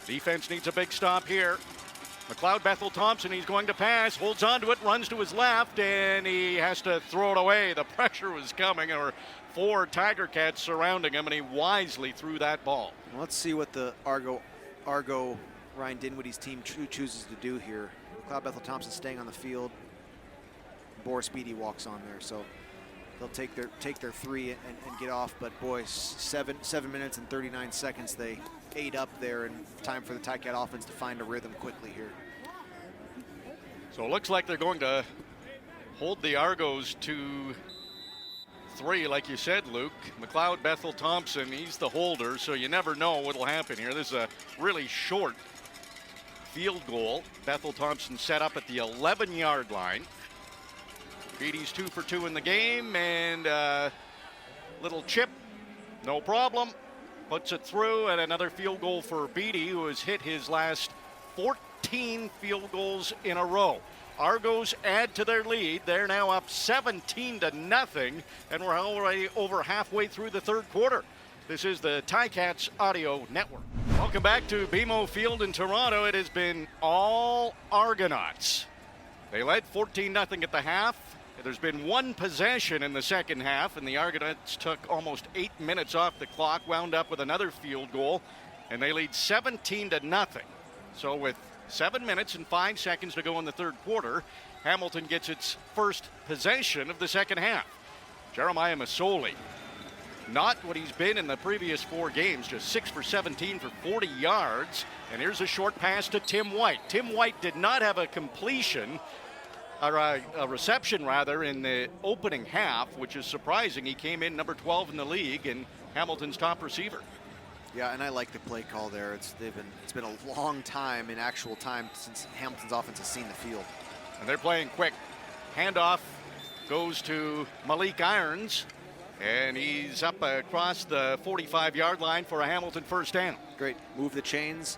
Defense needs a big stop here. McLeod Bethel Thompson, he's going to pass, holds on to it, runs to his left, and he has to throw it away. The pressure was coming. There were 4 Tiger Cats surrounding him, and he wisely threw that ball. Let's see what the Argo Ryan Dinwiddie's team chooses to do here. McLeod Bethel Thompson staying on the field. before Speedy walks on there. So they'll take their three and get off. But boy, 7 minutes and 39 seconds they ate up there, and time for the Ticat offense to find a rhythm quickly here. So it looks like they're going to hold the Argos to 3, like you said, Luke. McLeod, Bethel, Thompson, he's the holder, so you never know what'll happen here. This is a really short field goal. Bethel Thompson set up at the 11-yard line. Beatty's 2 for 2 in the game, and little chip, no problem. Puts it through, and another field goal for Beatty, who has hit his last 14 field goals in a row. Argos add to their lead. They're now up 17-0, and we're already over halfway through the third quarter. This is the Ticats Audio Network. Welcome back to BMO Field in Toronto. It has been all Argonauts. They led 14-0 at the half. There's been one possession in the second half, and the Argonauts took almost 8 minutes off the clock, wound up with another field goal, and they lead 17-0. So with 7 minutes and 5 seconds to go in the third quarter, Hamilton gets its first possession of the second half. Jeremiah Masoli, not what he's been in the previous 4 games, just 6 for 17 for 40 yards. And here's a short pass to Tim White. Tim White did not have a completion, or a reception rather, in the opening half, which is surprising. He came in number 12 in the league and Hamilton's top receiver. Yeah, and I like the play call there. It's been a long time in actual time since Hamilton's offense has seen the field. And they're playing quick. Handoff goes to Malik Irons, and he's up across the 45-yard line for a Hamilton first down. Great. Move the chains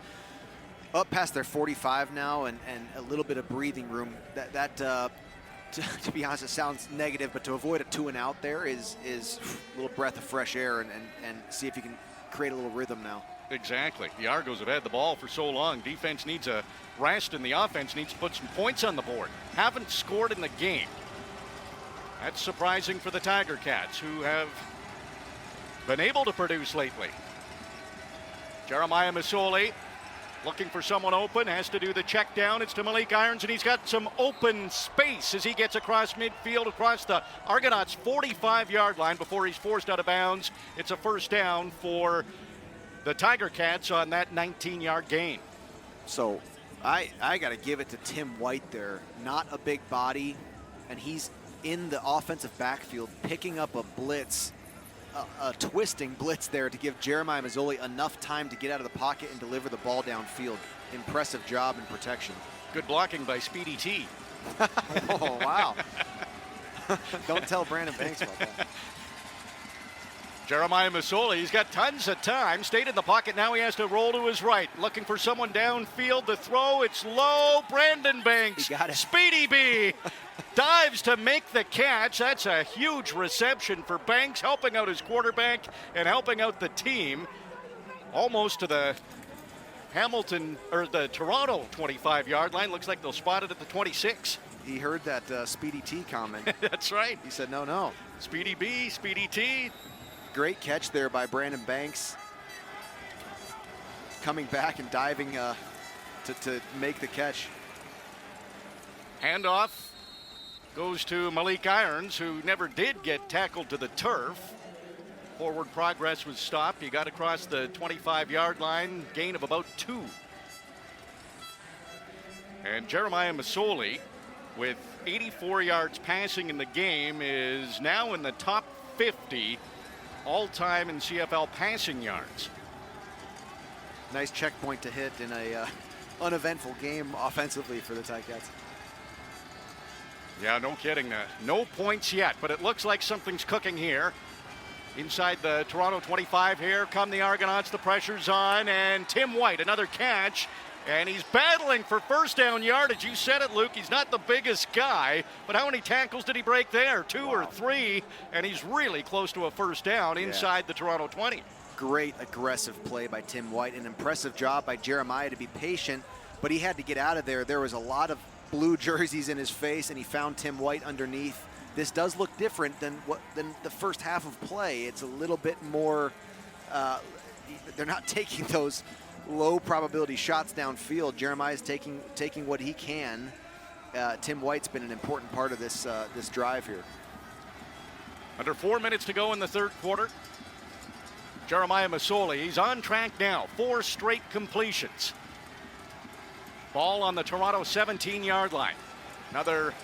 up past their 45 now, and a little bit of breathing room. To be honest, it sounds negative, but to avoid a 2-and-out there is a little breath of fresh air, and see if you can create a little rhythm now. Exactly. The Argos have had the ball for so long. Defense needs a rest, and the offense needs to put some points on the board. Haven't scored in the game. That's surprising for the Tiger Cats, who have been able to produce lately. Jeremiah Masoli looking for someone open, has to do the check down. It's to Malik Irons, and he's got some open space as he gets across midfield, across the Argonauts' 45-yard line before he's forced out of bounds. It's a first down for the Tiger Cats on that 19-yard gain. So I got to give it to Tim White there. Not a big body, and he's in the offensive backfield picking up a blitz, a twisting blitz there to give Jeremiah Masoli enough time to get out of the pocket and deliver the ball downfield. Impressive job in protection. Good blocking by Speedy T. Oh, wow. Don't tell Brandon Banks about that. Jeremiah Masoli, he's got tons of time. Stayed in the pocket. Now he has to roll to his right. Looking for someone downfield. The throw, it's low. Brandon Banks. He got it. Speedy B dives to make the catch. That's a huge reception for Banks, helping out his quarterback and helping out the team. Almost to the Hamilton, or the Toronto 25-yard line. Looks like they'll spot it at the 26. He heard that Speedy T comment. That's right. He said, no. Speedy B, Speedy T. Great catch there by Brandon Banks. Coming back and diving to make the catch. Handoff goes to Malik Irons, who never did get tackled to the turf. Forward progress was stopped. He got across the 25-yard line, gain of about 2. And Jeremiah Masoli, with 84 yards passing in the game, is now in the top 50 all-time in CFL passing yards. Nice checkpoint to hit in a uneventful game offensively for the Ticats. Yeah, no kidding. No points yet, but it looks like something's cooking here. Inside the Toronto 25 here come the Argonauts. The pressure's on, and Tim White, another catch. And he's battling for first down yardage. You said it, Luke. He's not the biggest guy, but how many tackles did he break there? 2 or 3, and he's really close to a first down inside the Toronto 20. Great aggressive play by Tim White. An impressive job by Jeremiah to be patient, but he had to get out of there. There was a lot of blue jerseys in his face, and he found Tim White underneath. This does look different than the first half of play. It's a little bit more, they're not taking those low probability shots downfield. Jeremiah's taking what he can, Tim White's been an important part of this this drive here. Under 4 minutes to go in the third quarter. Jeremiah Masoli, he's on track now. 4 straight completions. Ball on the Toronto 17-yard line. Another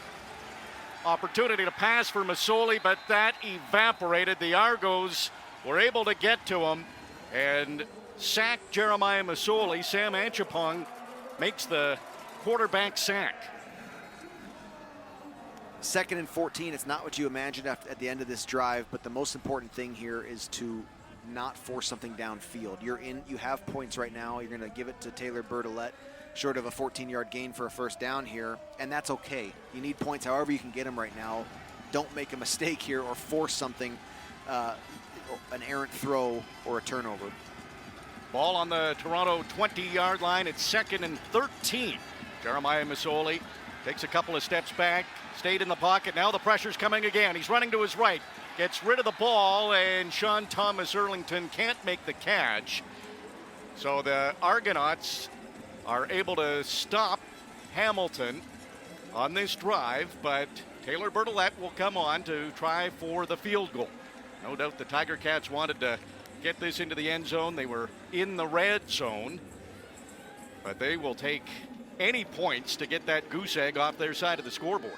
opportunity to pass for Masoli, but that evaporated. The Argos were able to get to him and sack Jeremiah Masoli. Sam Anchapong makes the quarterback sack. 2nd and 14. It's not what you imagined at the end of this drive, but the most important thing here is to not force something downfield. You have points right now. You're going to give it to Taylor Bertolette, short of a 14-yard gain for a first down here, and that's okay. You need points however you can get them right now. Don't make a mistake here or force something, an errant throw or a turnover. Ball on the Toronto 20-yard line. It's 2nd and 13. Jeremiah Masoli takes a couple of steps back, stayed in the pocket. Now the pressure's coming again. He's running to his right, gets rid of the ball, and Sean Thomas Erlington can't make the catch. So the Argonauts are able to stop Hamilton on this drive, but Taylor Bertolette will come on to try for the field goal. No doubt the Tiger Cats wanted to get this into the end zone. They were in the red zone, but they will take any points to get that goose egg off their side of the scoreboard.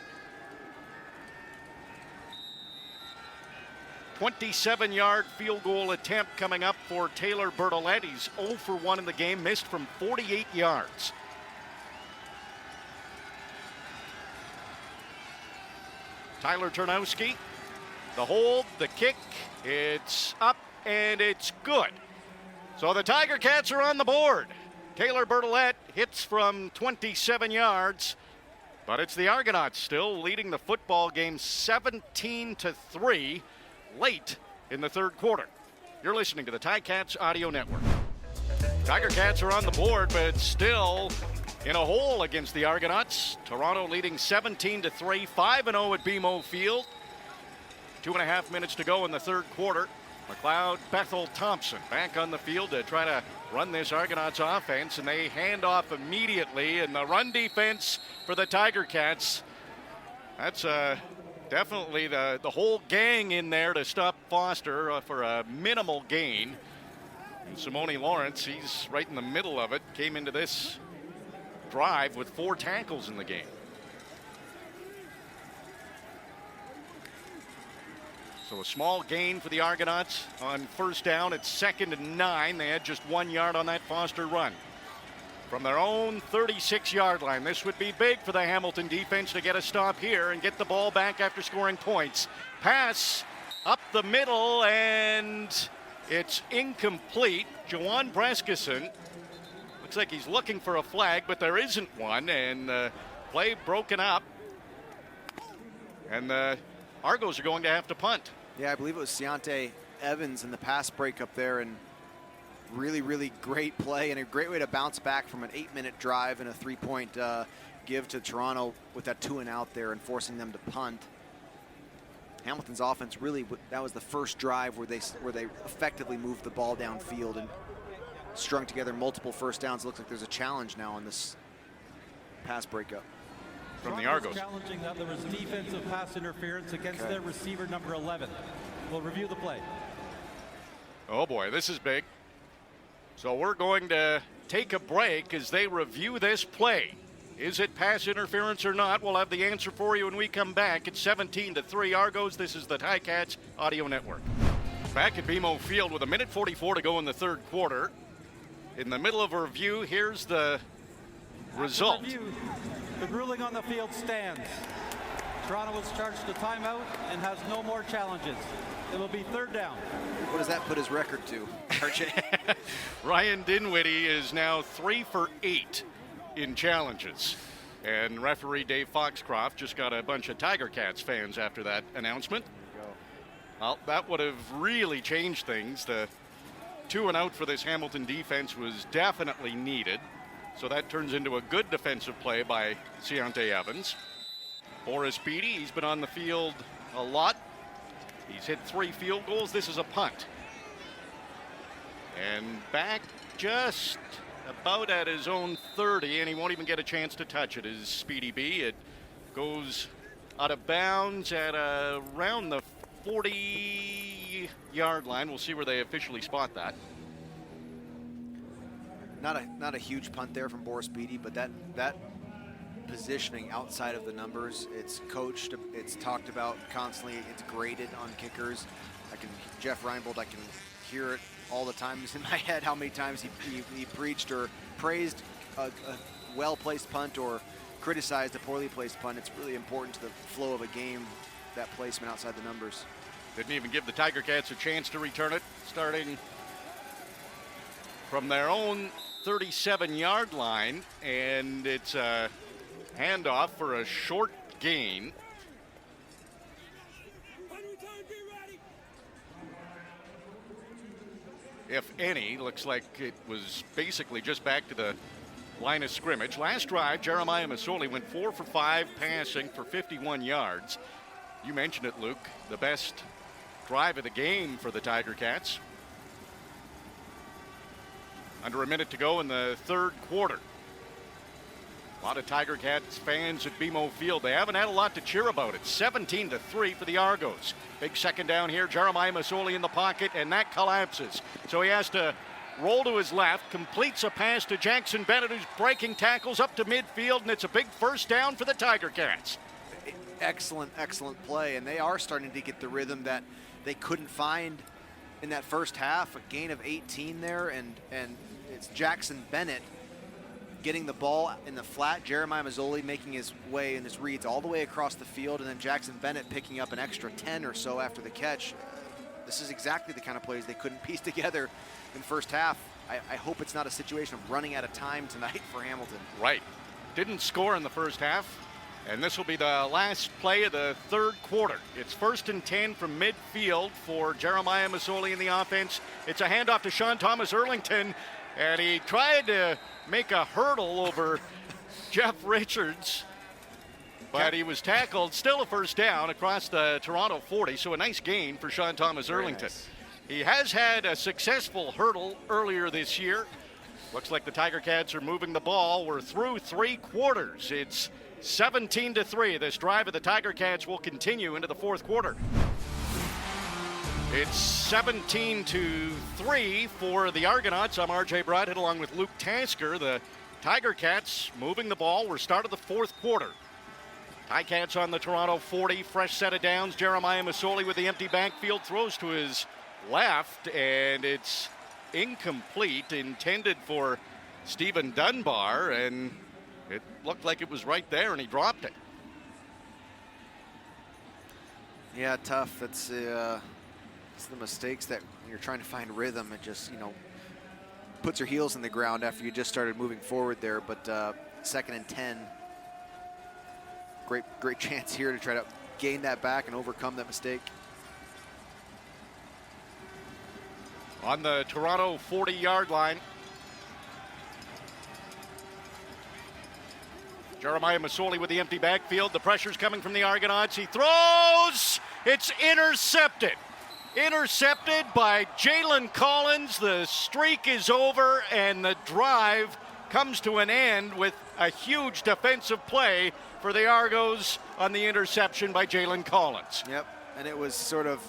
27-yard field goal attempt coming up for Taylor Bertolette. He's 0 for 1 in the game, missed from 48 yards. Tyler Turnowski, the hold, the kick, it's up and it's good. So the Tiger Cats are on the board. Taylor Bertolette hits from 27 yards, but it's the Argonauts still leading the football game 17-3 late in the third quarter. You're listening to the Ticats Audio Network. Tiger Cats are on the board, but still in a hole against the Argonauts. Toronto leading 17-3, 5-0 at BMO Field. 2.5 minutes to go in the third quarter. McLeod, Bethel, Thompson back on the field to try to run this Argonauts offense, and they hand off immediately. And the run defense for the Tiger Cats, that's definitely the whole gang in there to stop Foster for a minimal gain. And Simone Lawrence, he's right in the middle of it, came into this drive with 4 tackles in the game. So a small gain for the Argonauts on first down. It's 2nd and 9. They had just 1 yard on that Foster run. From their own 36-yard line, this would be big for the Hamilton defense to get a stop here and get the ball back after scoring points. Pass up the middle, and it's incomplete. Jawan Breskison looks like he's looking for a flag, but there isn't one, and play broken up. And the Argos are going to have to punt. Yeah, I believe it was Ciante Evans in the pass breakup there, and really, really great play and a great way to bounce back from an 8-minute drive and a 3-point give to Toronto with that 2-and-out there and forcing them to punt. Hamilton's offense really, that was the first drive where they effectively moved the ball downfield and strung together multiple first downs. It looks like there's a challenge now on this pass breakup from the Argos. Challenging that there was defensive pass interference against their receiver number 11. We'll review the play. Oh boy, this is big. So we're going to take a break as they review this play. Is it pass interference or not? We'll have the answer for you when we come back. It's 17-3 Argos. This is the Ticats Audio Network. Back at BMO Field with 1:44 to go in the third quarter. In the middle of a review, here's the result. Review, the ruling on the field stands. Toronto was charged a timeout and has no more challenges. It will be third down. What does that put his record to, RJ? Ryan Dinwiddie is now 3 for 8 in challenges. And referee Dave Foxcroft just got a bunch of Tiger Cats fans after that announcement. Well, that would have really changed things. The 2-and-out for this Hamilton defense was definitely needed. So that turns into a good defensive play by Ciante Evans. Boris Beatty, he's been on the field a lot. He's hit 3 field goals. This is a punt. And back just about at his own 30, and he won't even get a chance to touch it, is Speedy B. It goes out of bounds at around the 40-yard line. We'll see where they officially spot that. Not a huge punt there from Boris Beatty, but that positioning outside of the numbers, it's coached, it's talked about constantly, it's graded on kickers. Jeff Reinbold, I can hear it all the time in my head how many times he preached or praised a well-placed punt or criticized a poorly placed punt. It's really important to the flow of a game, that placement outside the numbers. Didn't even give the Tiger Cats a chance to return it, starting from their own 37-yard line, and it's a handoff for a short gain. If any, looks like it was basically just back to the line of scrimmage. Last drive, Jeremiah Masoli went 4 for 5 passing for 51 yards. You mentioned it, Luke, the best drive of the game for the Tiger Cats. Under a minute to go in the third quarter. A lot of Tiger Cats fans at BMO Field. They haven't had a lot to cheer about. It's 17-3 for the Argos. Big second down here. Jeremiah Masoli in the pocket, and that collapses. So he has to roll to his left, completes a pass to Jackson Bennett, who's breaking tackles up to midfield, and it's a big first down for the Tiger Cats. Excellent play, and they are starting to get the rhythm that they couldn't find in that first half. A gain of 18 there, and it's Jackson Bennett getting the ball in the flat, Jeremiah Masoli making his way in his reads all the way across the field, and then Jackson Bennett picking up an extra 10 or so after the catch. This is exactly the kind of plays they couldn't piece together in the first half. I hope it's not a situation of running out of time tonight for Hamilton. Right. Didn't score in the first half, and this will be the last play of the third quarter. It's 1st and 10 from midfield for Jeremiah Masoli in the offense. It's a handoff to Sean Thomas Erlington, and he tried to make a hurdle over Jeff Richards, but he was tackled. Still a first down across the Toronto 40, so a nice gain for Sean Thomas Erlington. Nice. He has had a successful hurdle earlier this year. Looks like the Tiger Cats are moving the ball. We're through 3 quarters. It's 17-3. This drive of the Tiger Cats will continue into the fourth quarter. It's 17-3 for the Argonauts. I'm RJ Broadhead along with Luke Tasker. The Tiger Cats moving the ball. We're starting the fourth quarter. Ticats on the Toronto 40. Fresh set of downs. Jeremiah Masoli with the empty backfield. Throws to his left, and it's incomplete. Intended for Stephen Dunbar, and it looked like it was right there, and he dropped it. Yeah, tough. It's the mistakes that when you're trying to find rhythm, it just, puts your heels in the ground after you just started moving forward there. But 2nd and 10. Great chance here to try to gain that back and overcome that mistake. On the Toronto 40-yard line, Jeremiah Masoli with the empty backfield. The pressure's coming from the Argonauts. He throws. It's intercepted. Intercepted by Jalen Collins. The streak is over, and the drive comes to an end with a huge defensive play for the Argos on the interception by Jalen Collins. Yep, and it was sort of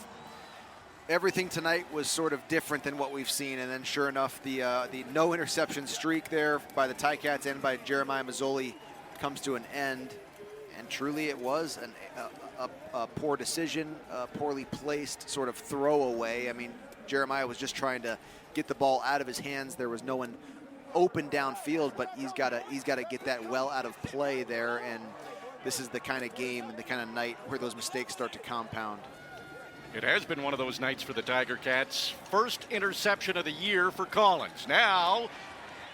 everything tonight was sort of different than what we've seen, and then sure enough, the no interception streak there by the Ticats and by Jeremiah Masoli comes to an end, and truly it was a poor decision, a poorly placed sort of throwaway. I mean, Jeremiah was just trying to get the ball out of his hands. There was no one open downfield, but he's got to get that well out of play there, and this is the kind of game and the kind of night where those mistakes start to compound. It has been one of those nights for the Tiger Cats. First interception of the year for Collins. Now,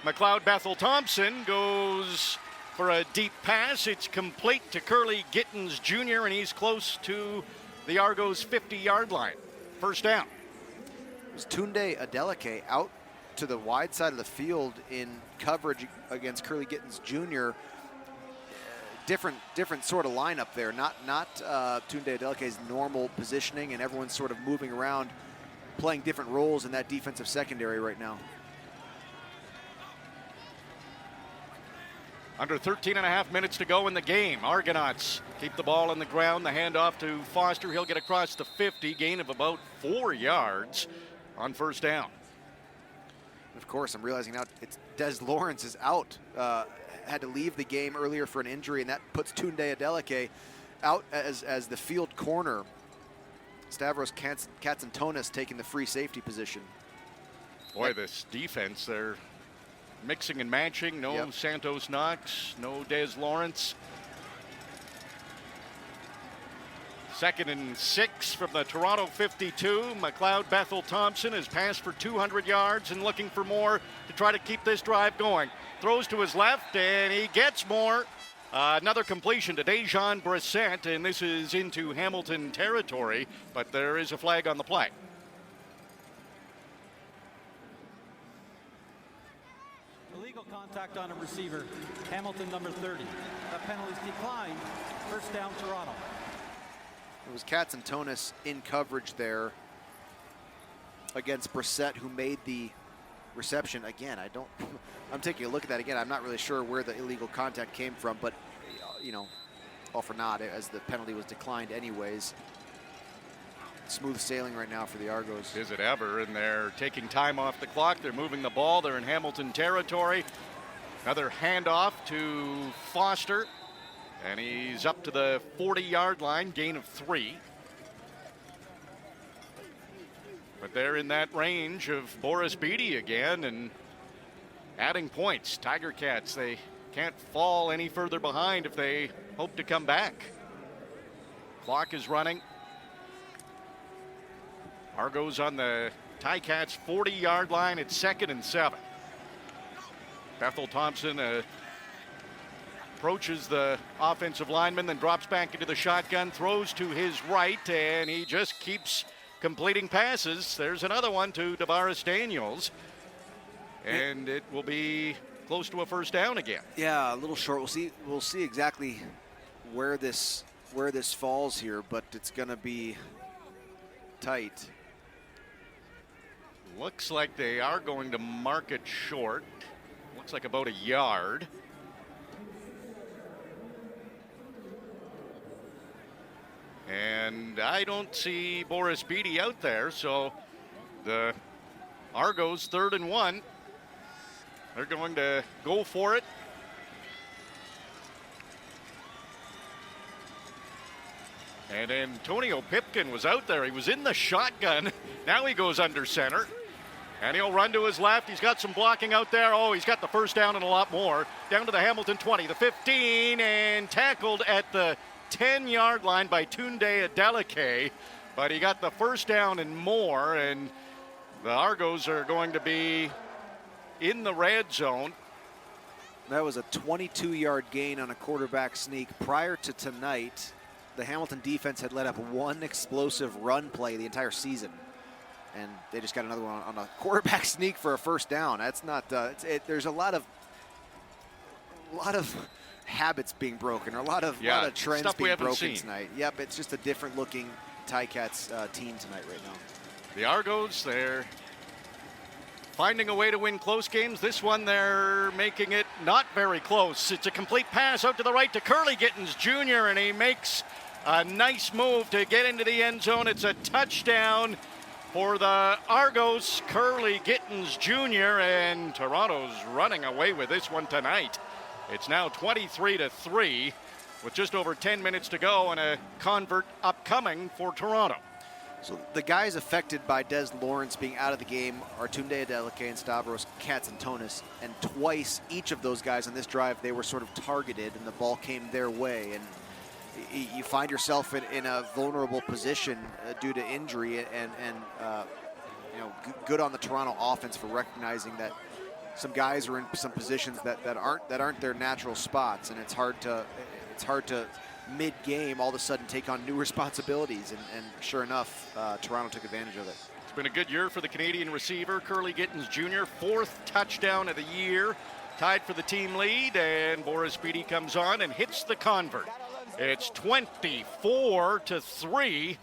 McLeod Bethel Thompson goes for a deep pass. It's complete to Curly Gittins Jr., and he's close to the Argos 50-yard line. First down. It was Tunde Adeleke out to the wide side of the field in coverage against Curly Gittins Jr. Different sort of lineup there. Not Tunde Adeleke's normal positioning, and everyone's sort of moving around, playing different roles in that defensive secondary right now. Under 13 and a half minutes to go in the game. Argonauts keep the ball on the ground. The handoff to Foster. He'll get across the 50, gain of about 4 yards on first down. Of course, I'm realizing now it's Des Lawrence is out. Had to leave the game earlier for an injury, and that puts Tunde Adeleke out as the field corner. Stavros Katsantonis taking the free safety position. Boy, this defense, they're mixing and matching. No Santos Knox, no Des Lawrence. 2nd and 6 from the Toronto 52. McLeod Bethel Thompson has passed for 200 yards and looking for more to try to keep this drive going. Throws to his left and he gets more. Another completion to Dejan Brissett, and this is into Hamilton territory, but there is a flag on the play. Illegal contact on a receiver, Hamilton number 30. That penalty's declined. First down, Toronto. It was Katsantonis in coverage there against Brissett, who made the reception. Again, I'm taking a look at that again. I'm not really sure where the illegal contact came from, but, you know, all for naught as the penalty was declined anyways. Smooth sailing right now for the Argos. Is it ever? And they're taking time off the clock. They're moving the ball. They're in Hamilton territory. Another handoff to Foster. And he's up to the 40-yard line, gain of 3. But they're in that range of Boris Beatty again and adding points. Tiger Cats, they can't fall any further behind if they hope to come back. Clock is running. Argos on the Ticats 40-yard line at 2nd and 7. Bethel Thompson approaches the offensive lineman, then drops back into the shotgun, throws to his right, and he just keeps completing passes. There's another one to Tavares Daniels, and it will be close to a first down again. Yeah, a little short. We'll see exactly where this falls here, but it's going to be tight. Looks like they are going to mark it short. Looks like about a yard. And I don't see Boris Beatty out there, so the Argos 3rd and 1. They're going to go for it. And Antonio Pipkin was out there. He was in the shotgun. Now he goes under center. And he'll run to his left. He's got some blocking out there. Oh, he's got the first down and a lot more. Down to the Hamilton 20, the 15, and tackled at the 10-yard line by Tunde Adeleke. But he got the first down and more, and the Argos are going to be in the red zone. That was a 22-yard gain on a quarterback sneak. Prior to tonight, the Hamilton defense had let up one explosive run play the entire season. And they just got another one on a quarterback sneak for a first down. That's not. There's a lot of habits being broken, or a lot of trends being broken tonight. Yep, it's just a different looking Ticats team tonight right now. The Argos, they're finding a way to win close games. This one, they're making it not very close. It's a complete pass out to the right to Curly Gittens Jr., and he makes a nice move to get into the end zone. It's a touchdown for the Argos, Curly Gittens Jr., and Toronto's running away with this one tonight. It's now 23-3 with just over 10 minutes to go and a convert upcoming for Toronto. So the guys affected by Des Lawrence being out of the game are Tunde Adeleke and Stavros Katsantonis, and twice each of those guys on this drive, they were sort of targeted and the ball came their way, and you find yourself in a vulnerable position due to injury, and good on the Toronto offense for recognizing that some guys are in some positions that aren't their natural spots, and it's hard to mid-game all of a sudden take on new responsibilities, and sure enough, Toronto took advantage of it. It's been a good year for the Canadian receiver, Curly Gittens Jr., 4th touchdown of the year, tied for the team lead, and Boris Beatty comes on and hits the convert. It's 24-3.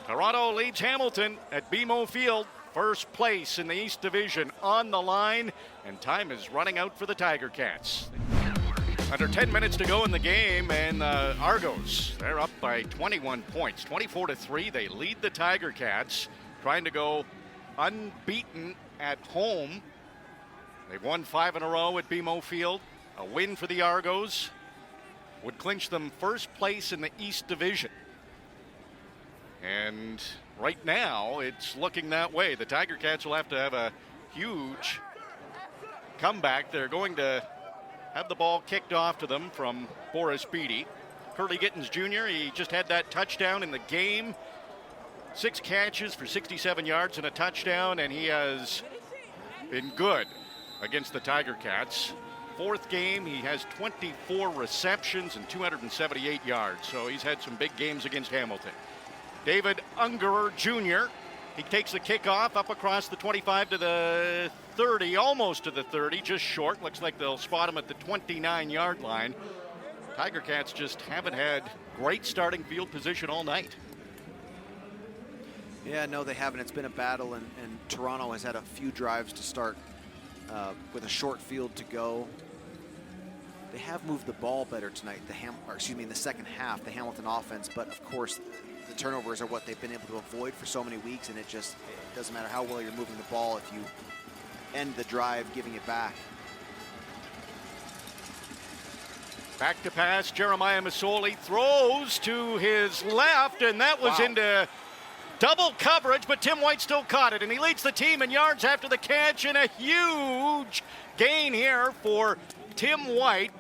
Toronto leads Hamilton at BMO Field. First place in the East Division on the line, and time is running out for the Tiger Cats. Under 10 minutes to go in the game, and the Argos, they're up by 21 points. 24-3, they lead the Tiger Cats, trying to go unbeaten at home. They've won 5 in a row at BMO Field. A win for the Argos would clinch them first place in the East Division. And right now, it's looking that way. The Tiger Cats will have to have a huge comeback. They're going to have the ball kicked off to them from Boris Beatty. Curly Gittins Jr., he just had that touchdown in the game. 6 catches for 67 yards and a touchdown, and he has been good against the Tiger Cats. 4th game, he has 24 receptions and 278 yards, so he's had some big games against Hamilton. David Ungerer Jr., he takes the kickoff up across the 25 to the 30, almost to the 30, just short. Looks like they'll spot him at the 29-yard line. Tiger Cats just haven't had great starting field position all night. Yeah, no, they haven't. It's been a battle, and Toronto has had a few drives to start with a short field to go. They have moved the ball better tonight, in the second half, the Hamilton offense, but of course, the turnovers are what they've been able to avoid for so many weeks, and it doesn't matter how well you're moving the ball if you end the drive giving it back. Back to pass, Jeremiah Masoli throws to his left, and that was into double coverage, but Tim White still caught it, and he leads the team in yards after the catch, and a huge gain here for Tim White.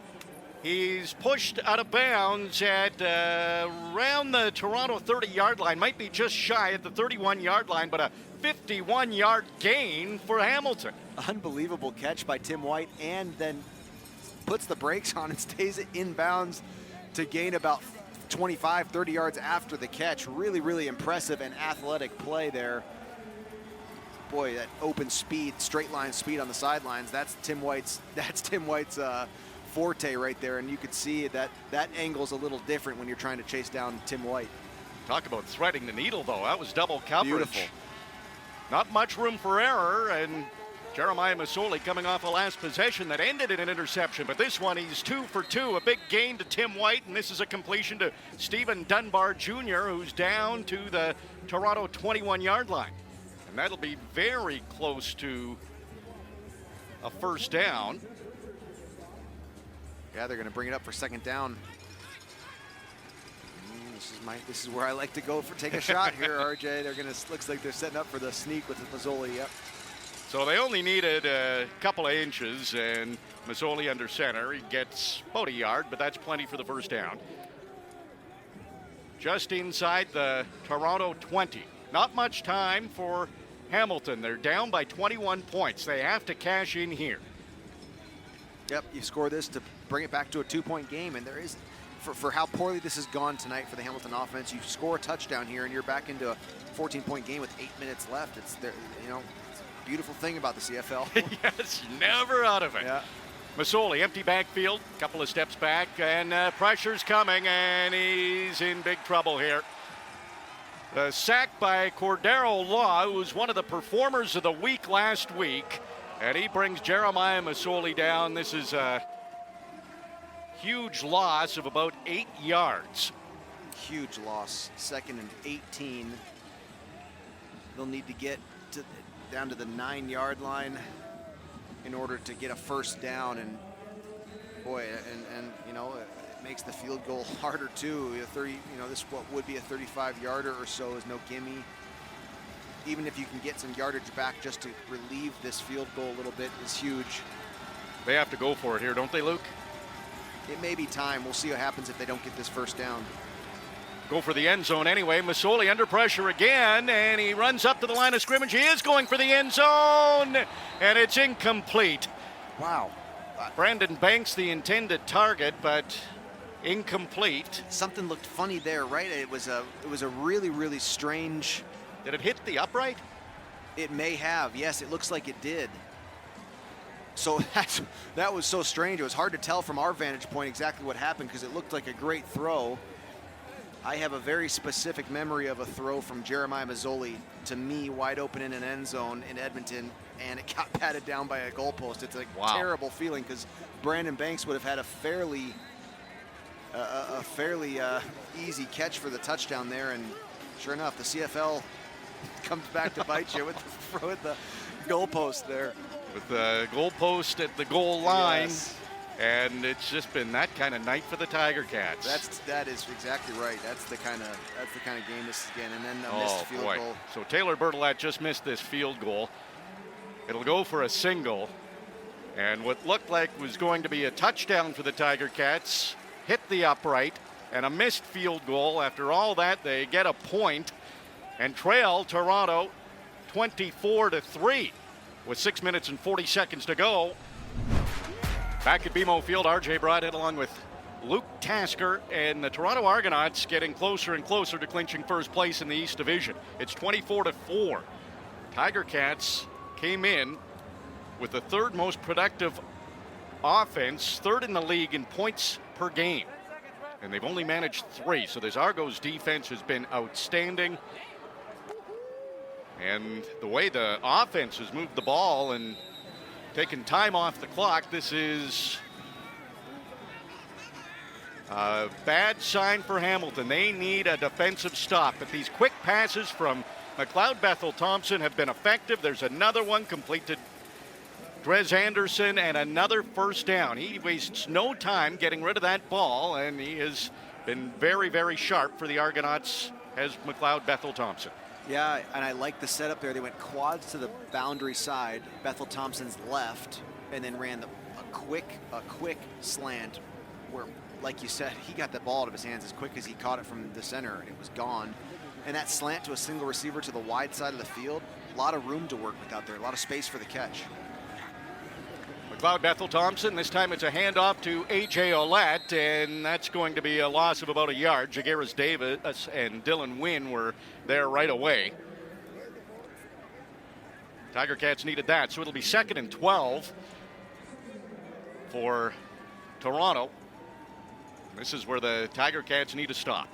He's pushed out of bounds at around the Toronto 30-yard line, might be just shy at the 31-yard line, but a 51-yard gain for Hamilton. Unbelievable catch by Tim White, and then puts the brakes on and stays in bounds to gain about 25, 30 yards after the catch. Really, really impressive and athletic play there. Boy, that open speed, straight line speed on the sidelines, that's Tim White's forte right there, and you could see that angle's a little different when you're trying to chase down Tim White. Talk about threading the needle, though. That was double coverage. Beautiful. Not much room for error, and Jeremiah Masoli coming off a last possession that ended in an interception, but this one he's 2 for 2, a big gain to Tim White, and this is a completion to Stephen Dunbar Jr., who's down to the Toronto 21-yard line. And that'll be very close to a first down. Yeah, they're going to bring it up for second down. This is where I like to go take a shot here, RJ. Looks like they're setting up for the sneak with Mazzoli. Yep. So they only needed a couple of inches, and Mazzoli under center. He gets about a yard, but that's plenty for the first down. Just inside the Toronto 20. Not much time for Hamilton. They're down by 21 points. They have to cash in here. Yep, you score this to bring it back to a 2-point game, and there is, for how poorly this has gone tonight for the Hamilton offense, you score a touchdown here and you're back into a 14-point game with 8 minutes left. It's there, it's a beautiful thing about the CFL. Yes, never out of it. Yeah. Masoli, empty backfield, couple of steps back, and pressure's coming, and he's in big trouble here. The sack by Cordero Law, who was one of the performers of the week last week, and he brings Jeremiah Masoli down. This is a huge loss of about 8 yards. Huge loss. 2nd and 18. They'll need to get down to the 9-yard line in order to get a first down, and boy, and it makes the field goal harder too. This what would be a 35-yarder or so is no gimme. Even if you can get some yardage back just to relieve this field goal a little bit is huge. They have to go for it here, don't they, Luke? It may be time. We'll see what happens if they don't get this first down. Go for the end zone anyway. Masoli under pressure again, and he runs up to the line of scrimmage. He is going for the end zone, and it's incomplete. Wow. Brandon Banks, the intended target, but incomplete. Something looked funny there, right? It was a really, really strange. Did it hit the upright? It may have. Yes, it looks like it did. So that was so strange. It was hard to tell from our vantage point exactly what happened because it looked like a great throw. I have a very specific memory of a throw from Jeremiah Masoli to me, wide open in an end zone in Edmonton and it got batted down by a goalpost. It's a Wow. terrible feeling because Brandon Banks would have had a fairly easy catch for the touchdown there, and sure enough, the CFL comes back to bite you with the goalpost there. With the goalpost at the goal line. Yes. And it's just been that kind of night for the Tiger Cats. That is exactly right. That's the kind of game this is getting. And then a missed field goal. So Taylor Bertolat just missed this field goal. It'll go for a single. And what looked like was going to be a touchdown for the Tiger Cats hit the upright, and a missed field goal. After all that, they get a point and trail Toronto 24-3 with 6 minutes and 40 seconds to go. Back at BMO Field, RJ Broadhead along with Luke Tasker, and the Toronto Argonauts getting closer and closer to clinching first place in the East Division. It's 24-4. Tiger Cats came in with the third most productive offense, third in the league in points per game. And they've only managed 3, so this Argos defense has been outstanding. And the way the offense has moved the ball and taking time off the clock, this is a bad sign for Hamilton. They need a defensive stop. But these quick passes from McLeod Bethel Thompson have been effective. There's another one completed Drez Anderson, and another first down. He wastes no time getting rid of that ball, and he has been very, very sharp for the Argonauts as McLeod Bethel Thompson. Yeah, and I like the setup there. They went quads to the boundary side, Bethel Thompson's left, and then ran a quick slant where, like you said, he got the ball out of his hands as quick as he caught it from the center, and it was gone. And that slant to a single receiver to the wide side of the field, a lot of room to work with out there, a lot of space for the catch. McLeod Bethel Thompson, this time it's a handoff to A.J. Ouellette, and that's going to be a loss of about a yard. Jagaris Davis and Dylan Wynn were there right away. Tiger Cats needed that, so it'll be 2nd and 12 for Toronto. This is where the Tiger Cats need to stop.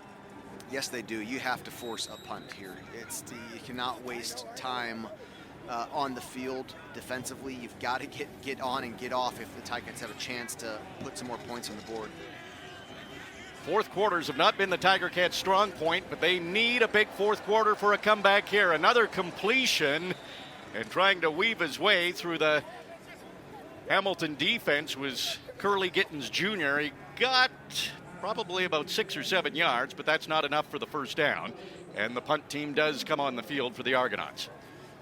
Yes, they do. You have to force a punt here. You cannot waste time on the field defensively. You've got to get on and get off if the Ticats have a chance to put some more points on the board. Fourth quarters have not been the Tiger Cats' strong point, but they need a big fourth quarter for a comeback here. Another completion, and trying to weave his way through the Hamilton defense was Curly Gittins Jr. He got probably about 6 or 7 yards, but that's not enough for the first down. And the punt team does come on the field for the Argonauts.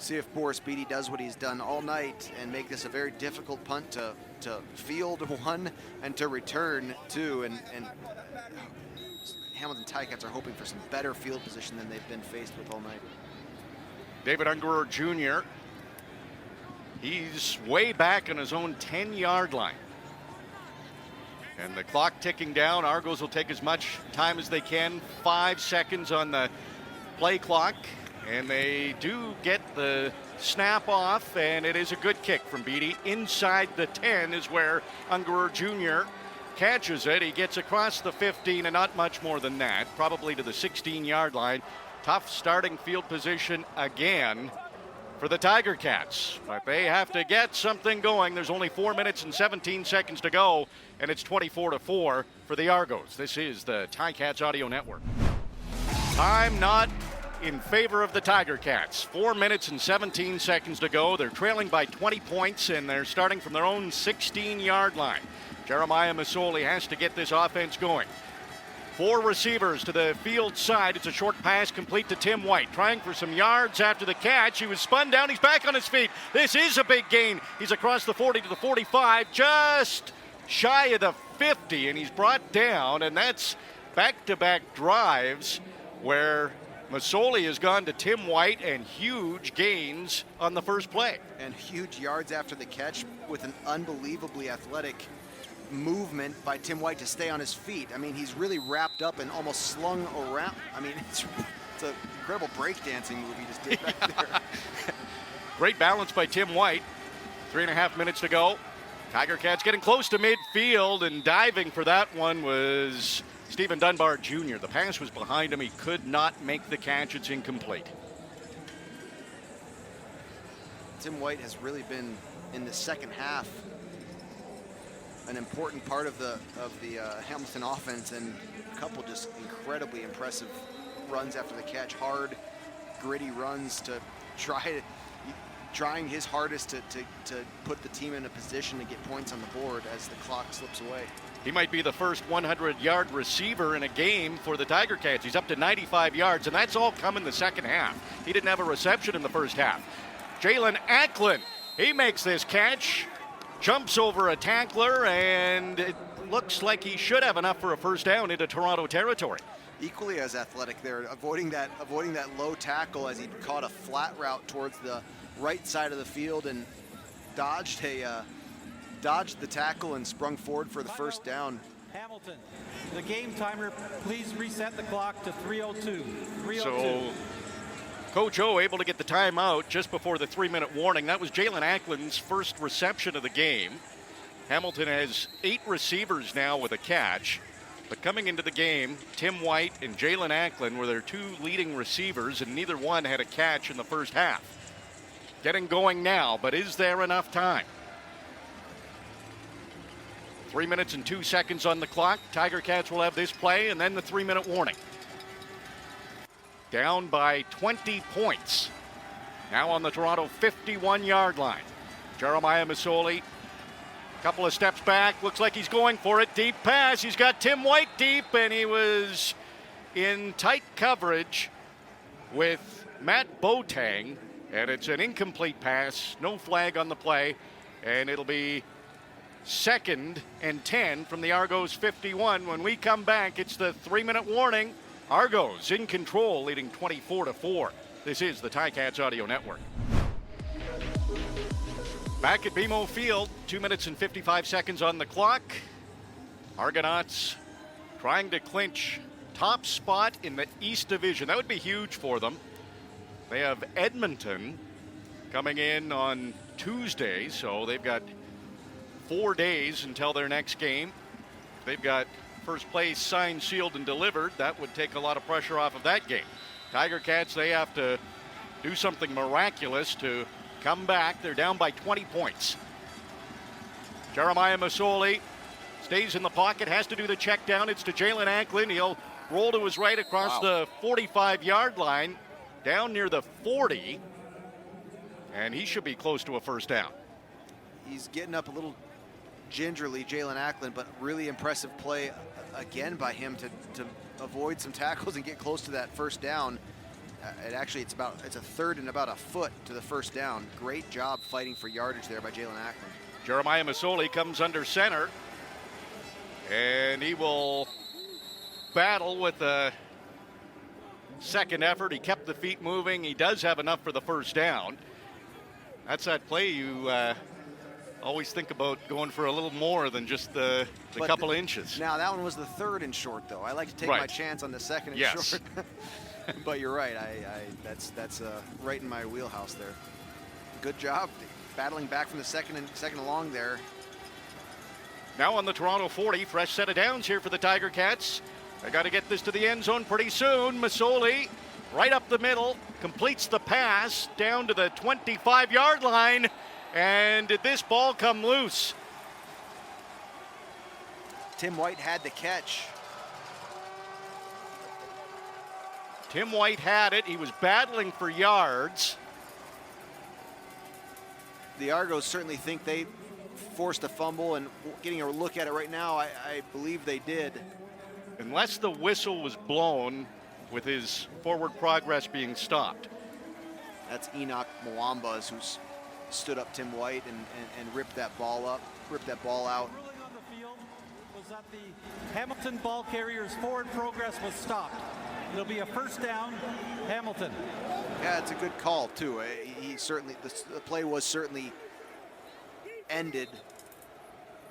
See if Boris Beatty does what he's done all night and make this a very difficult punt to field one and to return two. And Hamilton Ticats are hoping for some better field position than they've been faced with all night. David Ungerer Jr., he's way back on his own 10-yard line. And the clock ticking down. Argos will take as much time as they can. 5 seconds on the play clock. And they do get the snap off, and it is a good kick from Beatty. Inside the 10 is where Ungerer Jr. catches it. He gets across the 15 and not much more than that, probably to the 16-yard line. Tough starting field position again for the Tiger Cats, but they have to get something going. There's only 4 minutes and 17 seconds to go, and it's 24-4 for the Argos. This is the Ticats Audio Network. Time not in favor of the Tiger Cats. 4 minutes and 17 seconds to go. They're trailing by 20 points, and they're starting from their own 16-yard line. Jeremiah Masoli has to get this offense going. 4 receivers to the field side. It's a short pass complete to Tim White. Trying for some yards after the catch. He was spun down. He's back on his feet. This is a big gain. He's across the 40 to the 45, just shy of the 50, and he's brought down, and that's back-to-back drives where Masoli has gone to Tim White, and huge gains on the first play. And huge yards after the catch with an unbelievably athletic movement by Tim White to stay on his feet. I mean, he's really wrapped up and almost slung around. I mean, it's an incredible breakdancing move he just did back there. Great balance by Tim White. 3.5 minutes to go. Tiger Cats getting close to midfield, and diving for that one was Stephen Dunbar Jr. The pass was behind him. He could not make the catch. It's incomplete. Tim White has really been in the second half an important part of the Hamilton offense, and a couple just incredibly impressive runs after the catch, hard, gritty runs to trying his hardest to put the team in a position to get points on the board as the clock slips away. He might be the first 100-yard receiver in a game for the Tiger Cats. He's up to 95 yards, and that's all come in the second half. He didn't have a reception in the first half. Jalen Acklin, he makes this catch, jumps over a tackler, and it looks like he should have enough for a first down into Toronto territory. Equally as athletic there, avoiding that low tackle as he caught a flat route towards the right side of the field and dodged the tackle and sprung forward for the first down. Hamilton, the game timer, please reset the clock to 3:02. 3:02. So Coach O able to get the timeout just before the 3-minute warning. That was Jalen Acklin's first reception of the game. Hamilton has 8 receivers now with a catch. But coming into the game, Tim White and Jalen Acklin were their 2 leading receivers, and neither one had a catch in the first half. Getting going now, but is there enough time? 3 minutes and 2 seconds on the clock. Tiger Cats will have this play and then the 3-minute warning. Down by 20 points. Now on the Toronto 51-yard line. Jeremiah Masoli, couple of steps back. Looks like he's going for it. Deep pass. He's got Tim White deep, and he was in tight coverage with Matt Boateng, and it's an incomplete pass. No flag on the play, and it'll be 2nd and 10 from the Argos 51. When we come back, it's the 3-minute warning. Argos in control, leading 24-4. This is the Ticats Audio Network. Back at BMO Field, 2 minutes and 55 seconds on the clock. Argonauts trying to clinch top spot in the East Division. That would be huge for them. They have Edmonton coming in on Tuesday, so they've got 4 days until their next game. They've got first place signed, sealed, and delivered. That would take a lot of pressure off of that game. Tiger Cats, they have to do something miraculous to come back. They're down by 20 points. Jeremiah Masoli stays in the pocket, has to do the check down. It's to Jalen Acklin. He'll roll to his right across the 45-yard line, down near the 40, and he should be close to a first down. He's getting up a little gingerly, Jalen Acklin, but really impressive play again by him to avoid some tackles and get close to that first down. It's a third and about a foot to the first down. Great job fighting for yardage there by Jalen Acklin. Jeremiah Masoli comes under center, and he will battle with a second effort. He kept the feet moving. He does have enough for the first down. That's that play you always think about going for a little more than just the couple inches. Now, that one was the third and short, though. I like to take my chance on the second and short. But you're right. That's right in my wheelhouse there. Good job battling back from the second and long there. Now on the Toronto 40, fresh set of downs here for the Tiger Cats. They got to get this to the end zone pretty soon. Masoli right up the middle, completes the pass down to the 25-yard line. And did this ball come loose? Tim White had the catch. Tim White had it. He was battling for yards. The Argos certainly think they forced a fumble, and getting a look at it right now, I believe they did. Unless the whistle was blown with his forward progress being stopped. That's Enoch Mwambas who's stood up Tim White and ripped that ball out. The ruling on the field was that the Hamilton ball carrier's forward progress was stopped. It'll be a first down, Hamilton. Yeah, it's a good call too. The play was certainly ended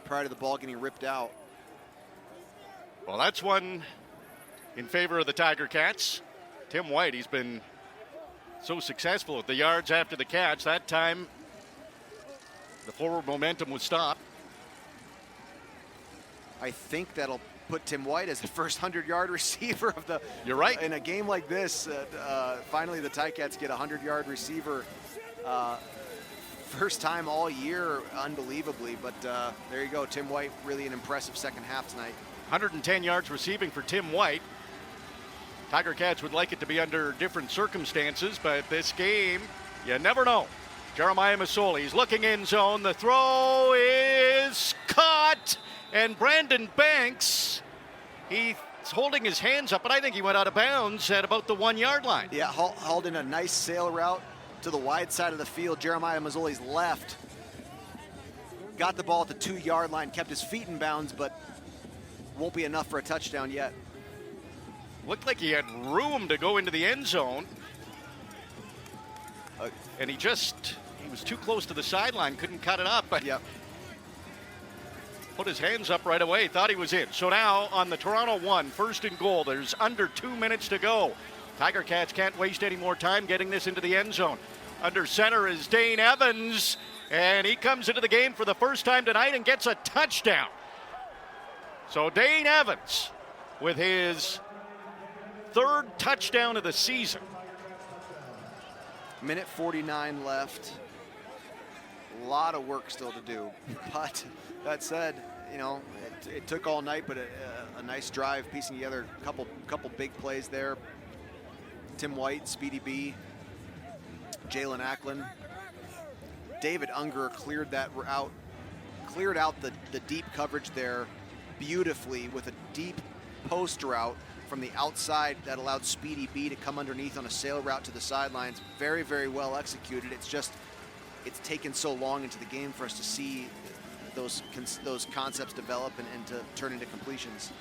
prior to the ball getting ripped out. Well, that's one in favor of the Tiger Cats. Tim White, he's been so successful with the yards after the catch. That time, the forward momentum was stopped. I think that'll put Tim White as the first 100-yard receiver of the. You're right. In a game like this, finally the Ticats get a 100-yard receiver first time all year, unbelievably. But there you go, Tim White, really an impressive second half tonight. 110 yards receiving for Tim White. Tiger Cats would like it to be under different circumstances, but this game, you never know. Jeremiah Masoli's looking in zone. The throw is caught, and Brandon Banks, he's holding his hands up, but I think he went out of bounds at about the 1 yard line. Yeah, hauled in a nice sail route to the wide side of the field. Jeremiah Masoli's left. Got the ball at the 2 yard line, kept his feet in bounds, but won't be enough for a touchdown yet. Looked like he had room to go into the end zone. And he was too close to the sideline, couldn't cut it up, but yep. Put his hands up right away, thought he was in. So now on the Toronto 1, 1st and goal, there's under 2 minutes to go. Tiger Cats can't waste any more time getting this into the end zone. Under center is Dane Evans, and he comes into the game for the first time tonight and gets a touchdown. So Dane Evans with his 3rd touchdown of the season. Minute 49 left. A lot of work still to do. But that said, it took all night, but a nice drive, piecing together a couple big plays there. Tim White, Speedy B, Jalen Acklin. David Unger cleared out the deep coverage there beautifully with a deep post route from the outside that allowed Speedy B to come underneath on a sail route to the sidelines. Very, very well executed. It's taken so long into the game for us to see those concepts develop and to turn into completions.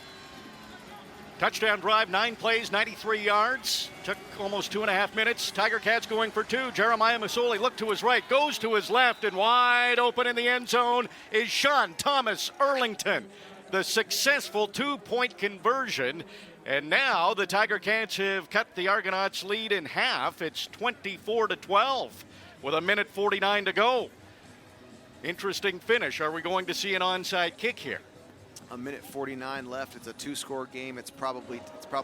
Touchdown drive, 9 plays, 93 yards. Took almost 2.5 minutes. Tiger Cats going for 2. Jeremiah Masoli looked to his right, goes to his left, and wide open in the end zone is Sean Thomas Erlington. The successful 2-point conversion. And now the Tiger Cats have cut the Argonauts' lead in half. It's 24-12 with a minute 49 to go. Interesting finish. Are we going to see an onside kick here? A minute 49 left. It's a 2-score game. It's probably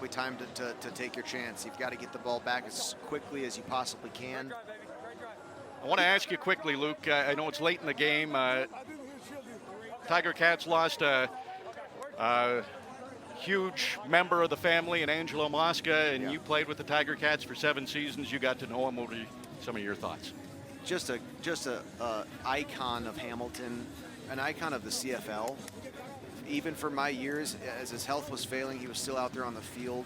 time to take your chance. You've got to get the ball back as quickly as you possibly can. I want to ask you quickly, Luke. I know it's late in the game. Tiger Cats lost a huge member of the family in Angelo Mosca, and you played with the Tiger Cats for 7 seasons. You got to know him. What are some of your thoughts? Just a icon of Hamilton, an icon of the CFL. Even for my years, as his health was failing, he was still out there on the field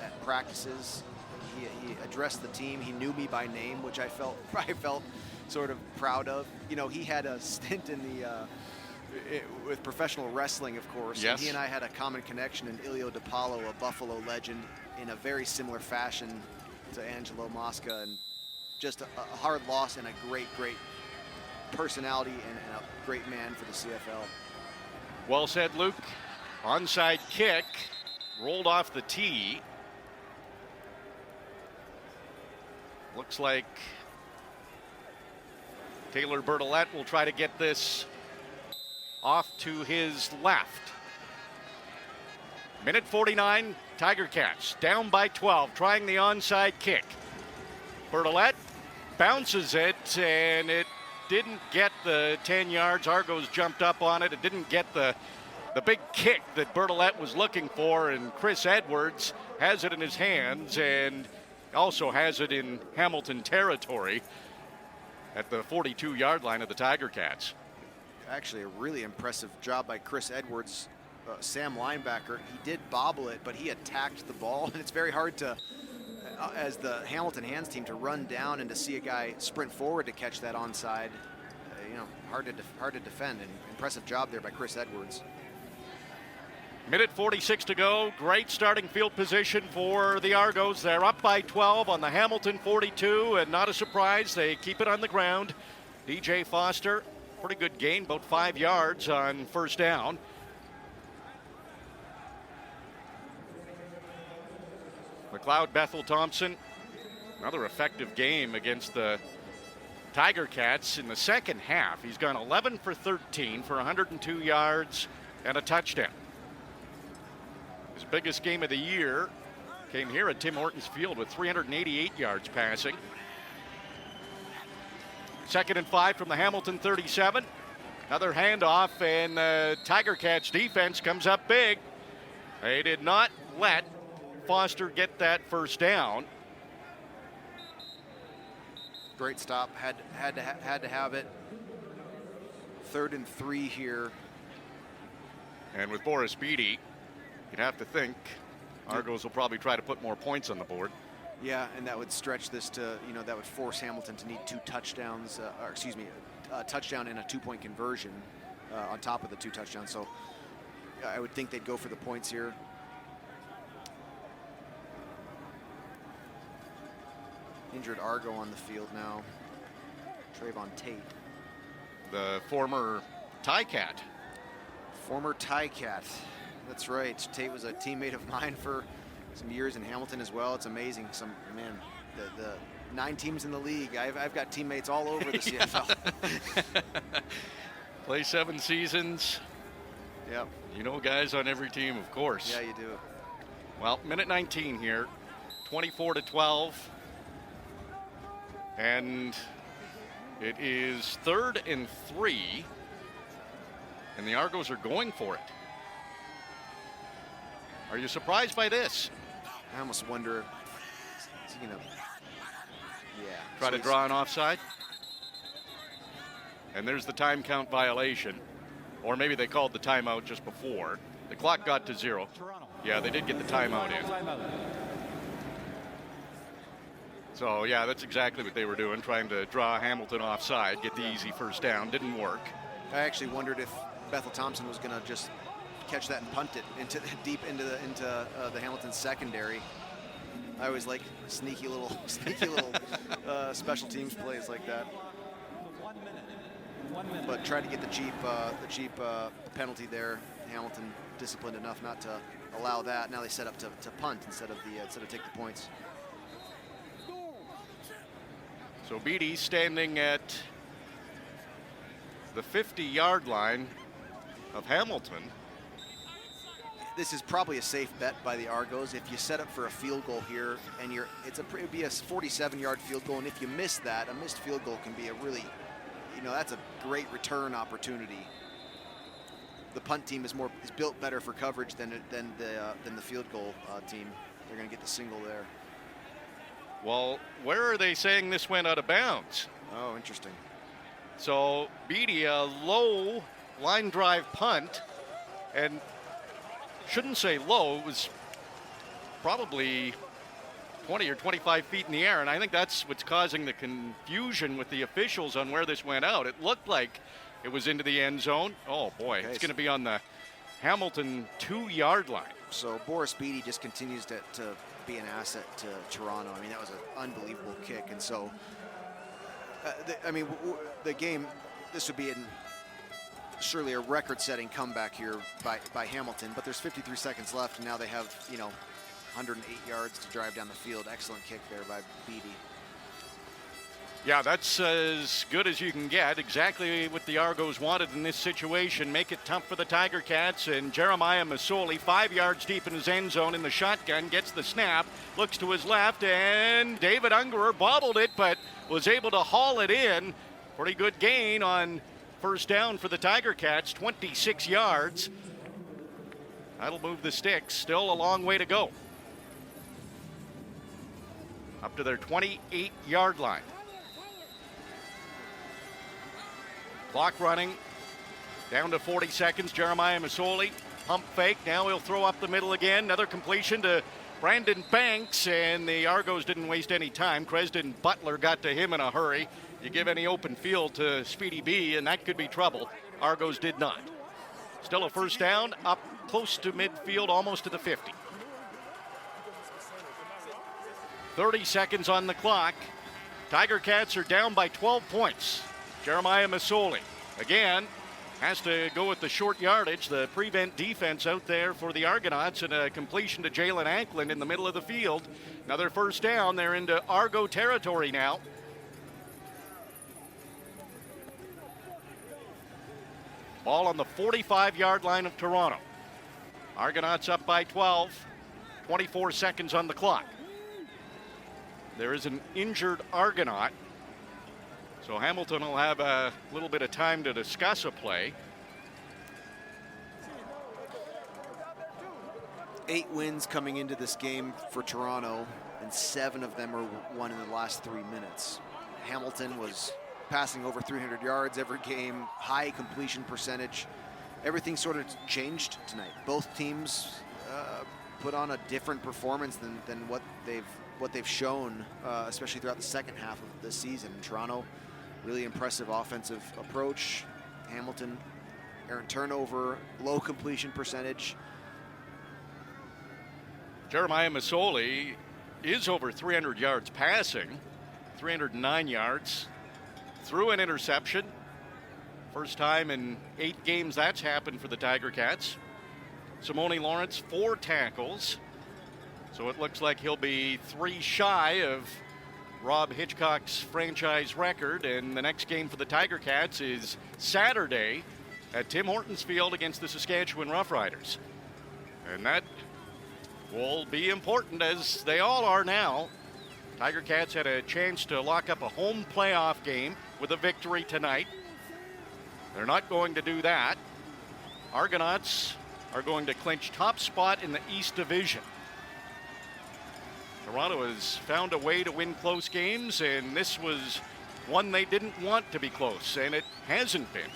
at practices. He addressed the team. He knew me by name, which I felt sort of proud of. He had a stint in with professional wrestling, of course. Yes. And he and I had a common connection in Ilio DiPaolo, a Buffalo legend, in a very similar fashion to Angelo Mosca. And just a hard loss and a great personality and a great man for the CFL. Well said, Luke. Onside kick, rolled off the tee. Looks like Taylor Bertolette will try to get this off to his left. Minute 49, Tiger Cats down by 12, trying the onside kick. Bertolette bounces it, and it didn't get the 10 yards. Argos jumped up on it. It didn't get the big kick that Bertolette was looking for, and Chris Edwards has it in his hands and also has it in Hamilton territory at the 42-yard line of the Tiger Cats. Actually, a really impressive job by Chris Edwards, Sam linebacker. He did bobble it, but he attacked the ball, and it's very hard to, as the Hamilton hands team, to run down and to see a guy sprint forward to catch that onside. Hard to defend. And impressive job there by Chris Edwards. Minute 46 to go. Great starting field position for the Argos. They're up by 12 on the Hamilton 42, and not a surprise, they keep it on the ground. DJ Foster, pretty good gain, about 5 yards on first down. McLeod Bethel Thompson, another effective game against the Tiger Cats in the second half. He's gone 11 for 13 for 102 yards and a touchdown. His biggest game of the year came here at Tim Hortons Field with 388 yards passing. 2nd and 5 from the Hamilton 37. Another handoff, and the Tiger Cats defense comes up big. They did not let Foster get that first down. Great stop. Had to have it. 3rd and 3 here. And with Boris Beatty, you'd have to think Argos will probably try to put more points on the board. Yeah, and that would stretch this to, that would force Hamilton to need 2 touchdowns, a touchdown and a 2-point conversion on top of the 2 touchdowns. So I would think they'd go for the points here. Injured Argo on the field now. Trayvon Tate. The former Ticat. Former Ticat. That's right. Tate was a teammate of mine for some years in Hamilton as well. It's amazing. The 9 teams in the league. I've got teammates all over the CFL. Play 7 seasons. Yep. You know guys on every team, of course. Yeah, you do. Well, minute 19 here. 24-12. And it is 3rd and 3. And the Argos are going for it. Are you surprised by this? I almost wonder, is he gonna, try to draw an offside? And there's the time count violation. Or maybe they called the timeout just before. The clock got to 0. Yeah, they did get the timeout in. So, yeah, that's exactly what they were doing, trying to draw Hamilton offside, get the easy first down. Didn't work. I actually wondered if Bethel Thompson was going to just catch that and punt it deep into the Hamilton secondary. I always like sneaky little special teams plays like that. 1 minute. But tried to get the cheap penalty there. Hamilton disciplined enough not to allow that. Now they set up to punt instead of take the points. So Beatty standing at the 50-yard line of Hamilton. This is probably a safe bet by the Argos. If you set up for a field goal here, and it'd be a 47-yard field goal, and if you miss that, a missed field goal can be a really, that's a great return opportunity. The punt team is built better for coverage than the field goal team. They're going to get the single there. Well, where are they saying this went out of bounds? Oh, interesting. So Beatty, a low line drive punt, and shouldn't say low, it was probably 20 or 25 feet in the air, and I think that's what's causing the confusion with the officials on where this went out. It looked like it was into the end zone. Oh boy, okay, it's going to be on the Hamilton 2-yard line. So Boris Beatty just continues to be an asset to Toronto. I mean, that was an unbelievable kick, and so the game, this would be surely a record-setting comeback here by Hamilton, but there's 53 seconds left, and now they have 108 yards to drive down the field. Excellent kick there by Beatty. Yeah, that's as good as you can get. Exactly what the Argos wanted in this situation. Make it tough for the Tiger Cats. And Jeremiah Masoli, 5 yards deep in his end zone in the shotgun, gets the snap, looks to his left, and David Ungerer bobbled it, but was able to haul it in. Pretty good gain on first down for the Tiger Cats, 26 yards. That'll move the sticks. Still a long way to go. Up to their 28-yard line. Clock running, down to 40 seconds. Jeremiah Masoli, pump fake. Now he'll throw up the middle again. Another completion to Brandon Banks, and the Argos didn't waste any time. Cresden Butler got to him in a hurry. You give any open field to Speedy B, and that could be trouble. Argos did not. Still a first down, up close to midfield, almost to the 50. 30 seconds on the clock. Tiger Cats are down by 12 points. Jeremiah Masoli, again, has to go with the short yardage. The prevent defense out there for the Argonauts, and a completion to Jalen Anklin in the middle of the field. Another first down. They're into Argo territory now. Ball on the 45-yard line of Toronto. Argonauts up by 12. 24 seconds on the clock. There is an injured Argonaut. So Hamilton will have a little bit of time to discuss a play. 8 wins coming into this game for Toronto, and 7 of them are won in the last 3 minutes. Hamilton was passing over 300 yards every game, high completion percentage. Everything sort of changed tonight. Both teams put on a different performance than what they've shown, especially throughout the second half of the season. Toronto, really impressive offensive approach. Hamilton, errant turnover, low completion percentage. Jeremiah Masoli is over 300 yards passing, 309 yards, threw an interception. First time in 8 games that's happened for the Tiger Cats. Simone Lawrence, 4 tackles. So it looks like he'll be 3 shy of Rob Hitchcock's franchise record. And the next game for the Tiger Cats is Saturday at Tim Hortons Field against the Saskatchewan Roughriders. And that will be important, as they all are now. Tiger Cats had a chance to lock up a home playoff game with a victory tonight. They're not going to do that. Argonauts are going to clinch top spot in the East Division. Toronto has found a way to win close games, and this was one they didn't want to be close, and it hasn't been.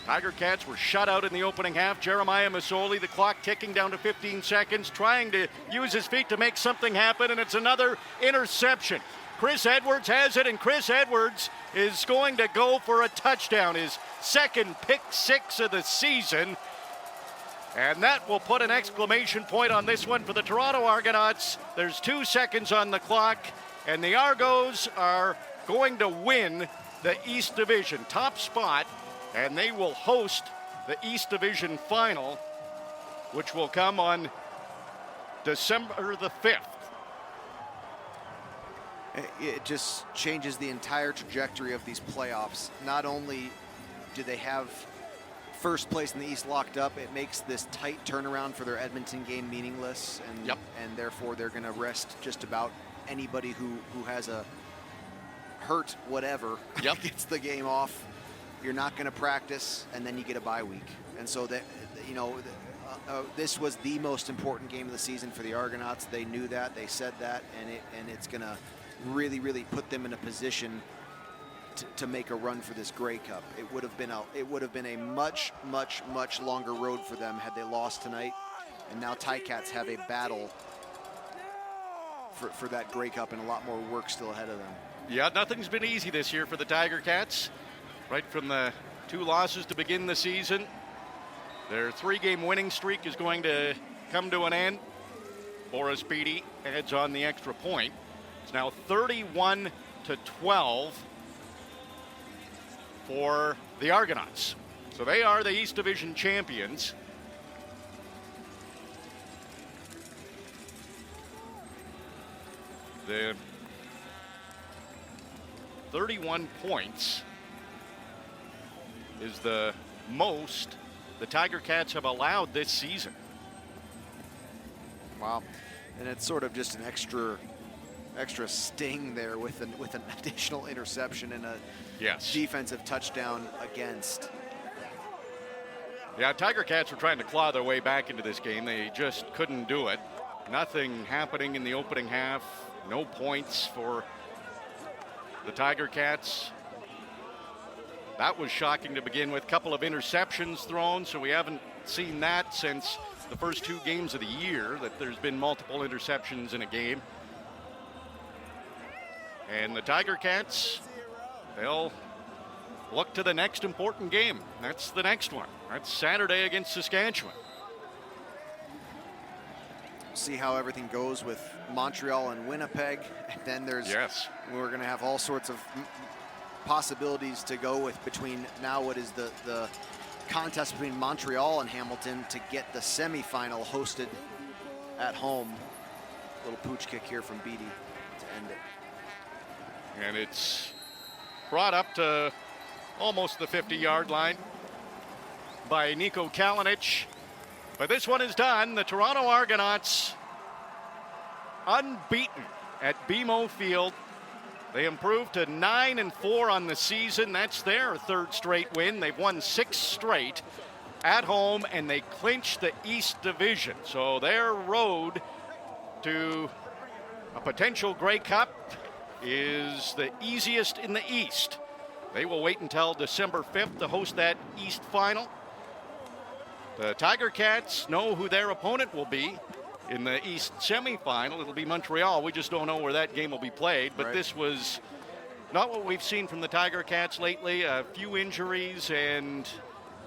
Tiger Cats were shut out in the opening half. Jeremiah Masoli, the clock ticking down to 15 seconds, trying to use his feet to make something happen, and it's another interception. Chris Edwards has it, and Chris Edwards is going to go for a touchdown, his second pick 6 of the season. And that will put an exclamation point on this one for the Toronto Argonauts. There's 2 seconds on the clock, and the Argos are going to win the East Division top spot, and they will host the East Division final, which will come on December the 5th. It just changes the entire trajectory of these playoffs. Not only do they have first place in the East locked up, it makes this tight turnaround for their Edmonton game meaningless, and therefore they're going to rest just about anybody who has a hurt whatever gets the game off. You're not going to practice, and then you get a bye week. And so that, this was the most important game of the season for the Argonauts. They knew that, they said that, and it's going to really, really put them in a position to make a run for this Grey Cup. It would have been a much, much, much longer road for them had they lost tonight. And now Ticats have a battle for that Grey Cup, and a lot more work still ahead of them. Yeah, nothing's been easy this year for the Tiger Cats. Right from the 2 losses to begin the season, their 3-game winning streak is going to come to an end. Boris Beatty adds on the extra point. It's now 31-12 for the Argonauts. So they are the East Division champions. The 31 points is the most the Tiger Cats have allowed this season. Wow. And it's sort of just an extra sting there with an additional interception and a defensive touchdown against. Yeah, Tiger Cats were trying to claw their way back into this game. They just couldn't do it. Nothing happening in the opening half. No points for the Tiger Cats. That was shocking to begin with. Couple of interceptions thrown, so we haven't seen that since the first 2 games of the year, that there's been multiple interceptions in a game. And the Tiger Cats, they'll look to the next important game. That's the next one. That's Saturday against Saskatchewan. See how everything goes with Montreal and Winnipeg. And then we're going to have all sorts of possibilities to go with between now what is the contest between Montreal and Hamilton to get the semifinal hosted at home. Little pooch kick here from Beatty to end it. And it's brought up to almost the 50-yard line by Niko Kalinic. But this one is done. The Toronto Argonauts unbeaten at BMO Field They improved to 9-4 on the season. That's their third straight win. They've won 6 straight at home, and they clinched the East Division. So their road to a potential Grey Cup is the easiest in the East. They will wait until December 5th to host that East Final. The Tiger Cats know who their opponent will be in the East semifinal. It'll be Montreal. We just don't know where that game will be played. But This was not what we've seen from the Tiger Cats lately. A few injuries, and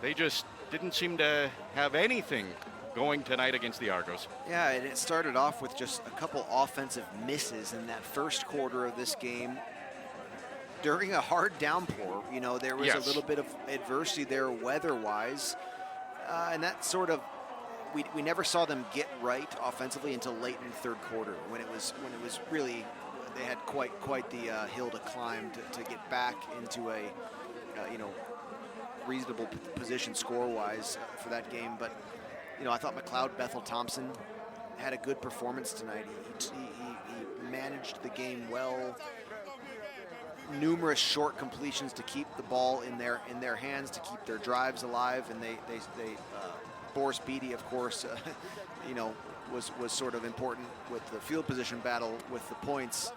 they just didn't seem to have anything going tonight against the Argos. Yeah, and it started off with just a couple offensive misses in that first quarter of this game. During a hard downpour, you know, there was a little bit of adversity there weather-wise. And that sort of, we never saw them get right offensively until late in the third quarter, when it was really, they had quite the hill to climb to get back into a reasonable position score-wise for that game. But you know, I thought McLeod Bethel Thompson had a good performance tonight. He managed the game well. Numerous short completions to keep the ball in their hands, to keep their drives alive, and they Boris Beatty, of course, was sort of important with the field position battle with the points.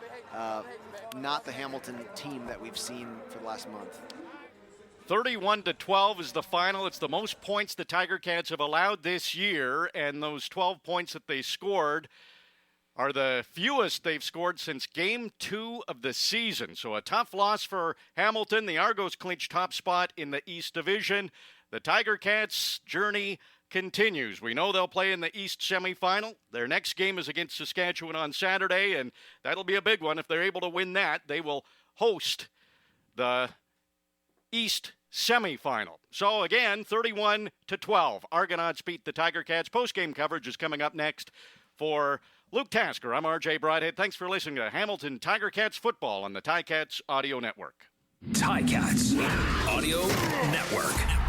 Not the Hamilton team that we've seen for the last month. 31-12 is the final. It's the most points the Tiger Cats have allowed this year, and those 12 points that they scored are the fewest they've scored since Game 2 of the season. So a tough loss for Hamilton. The Argos clinched top spot in the East Division. The Tiger Cats' journey continues. We know they'll play in the East semifinal. Their next game is against Saskatchewan on Saturday, and that'll be a big one. If they're able to win that, they will host the East semifinal. So again, 31-12. Argonauts beat the Tiger Cats. Post-game coverage is coming up next. For Luke Tasker, I'm RJ Broadhead. Thanks for listening to Hamilton Tiger Cats football on the Ticats Audio Network. Ticats Audio Network.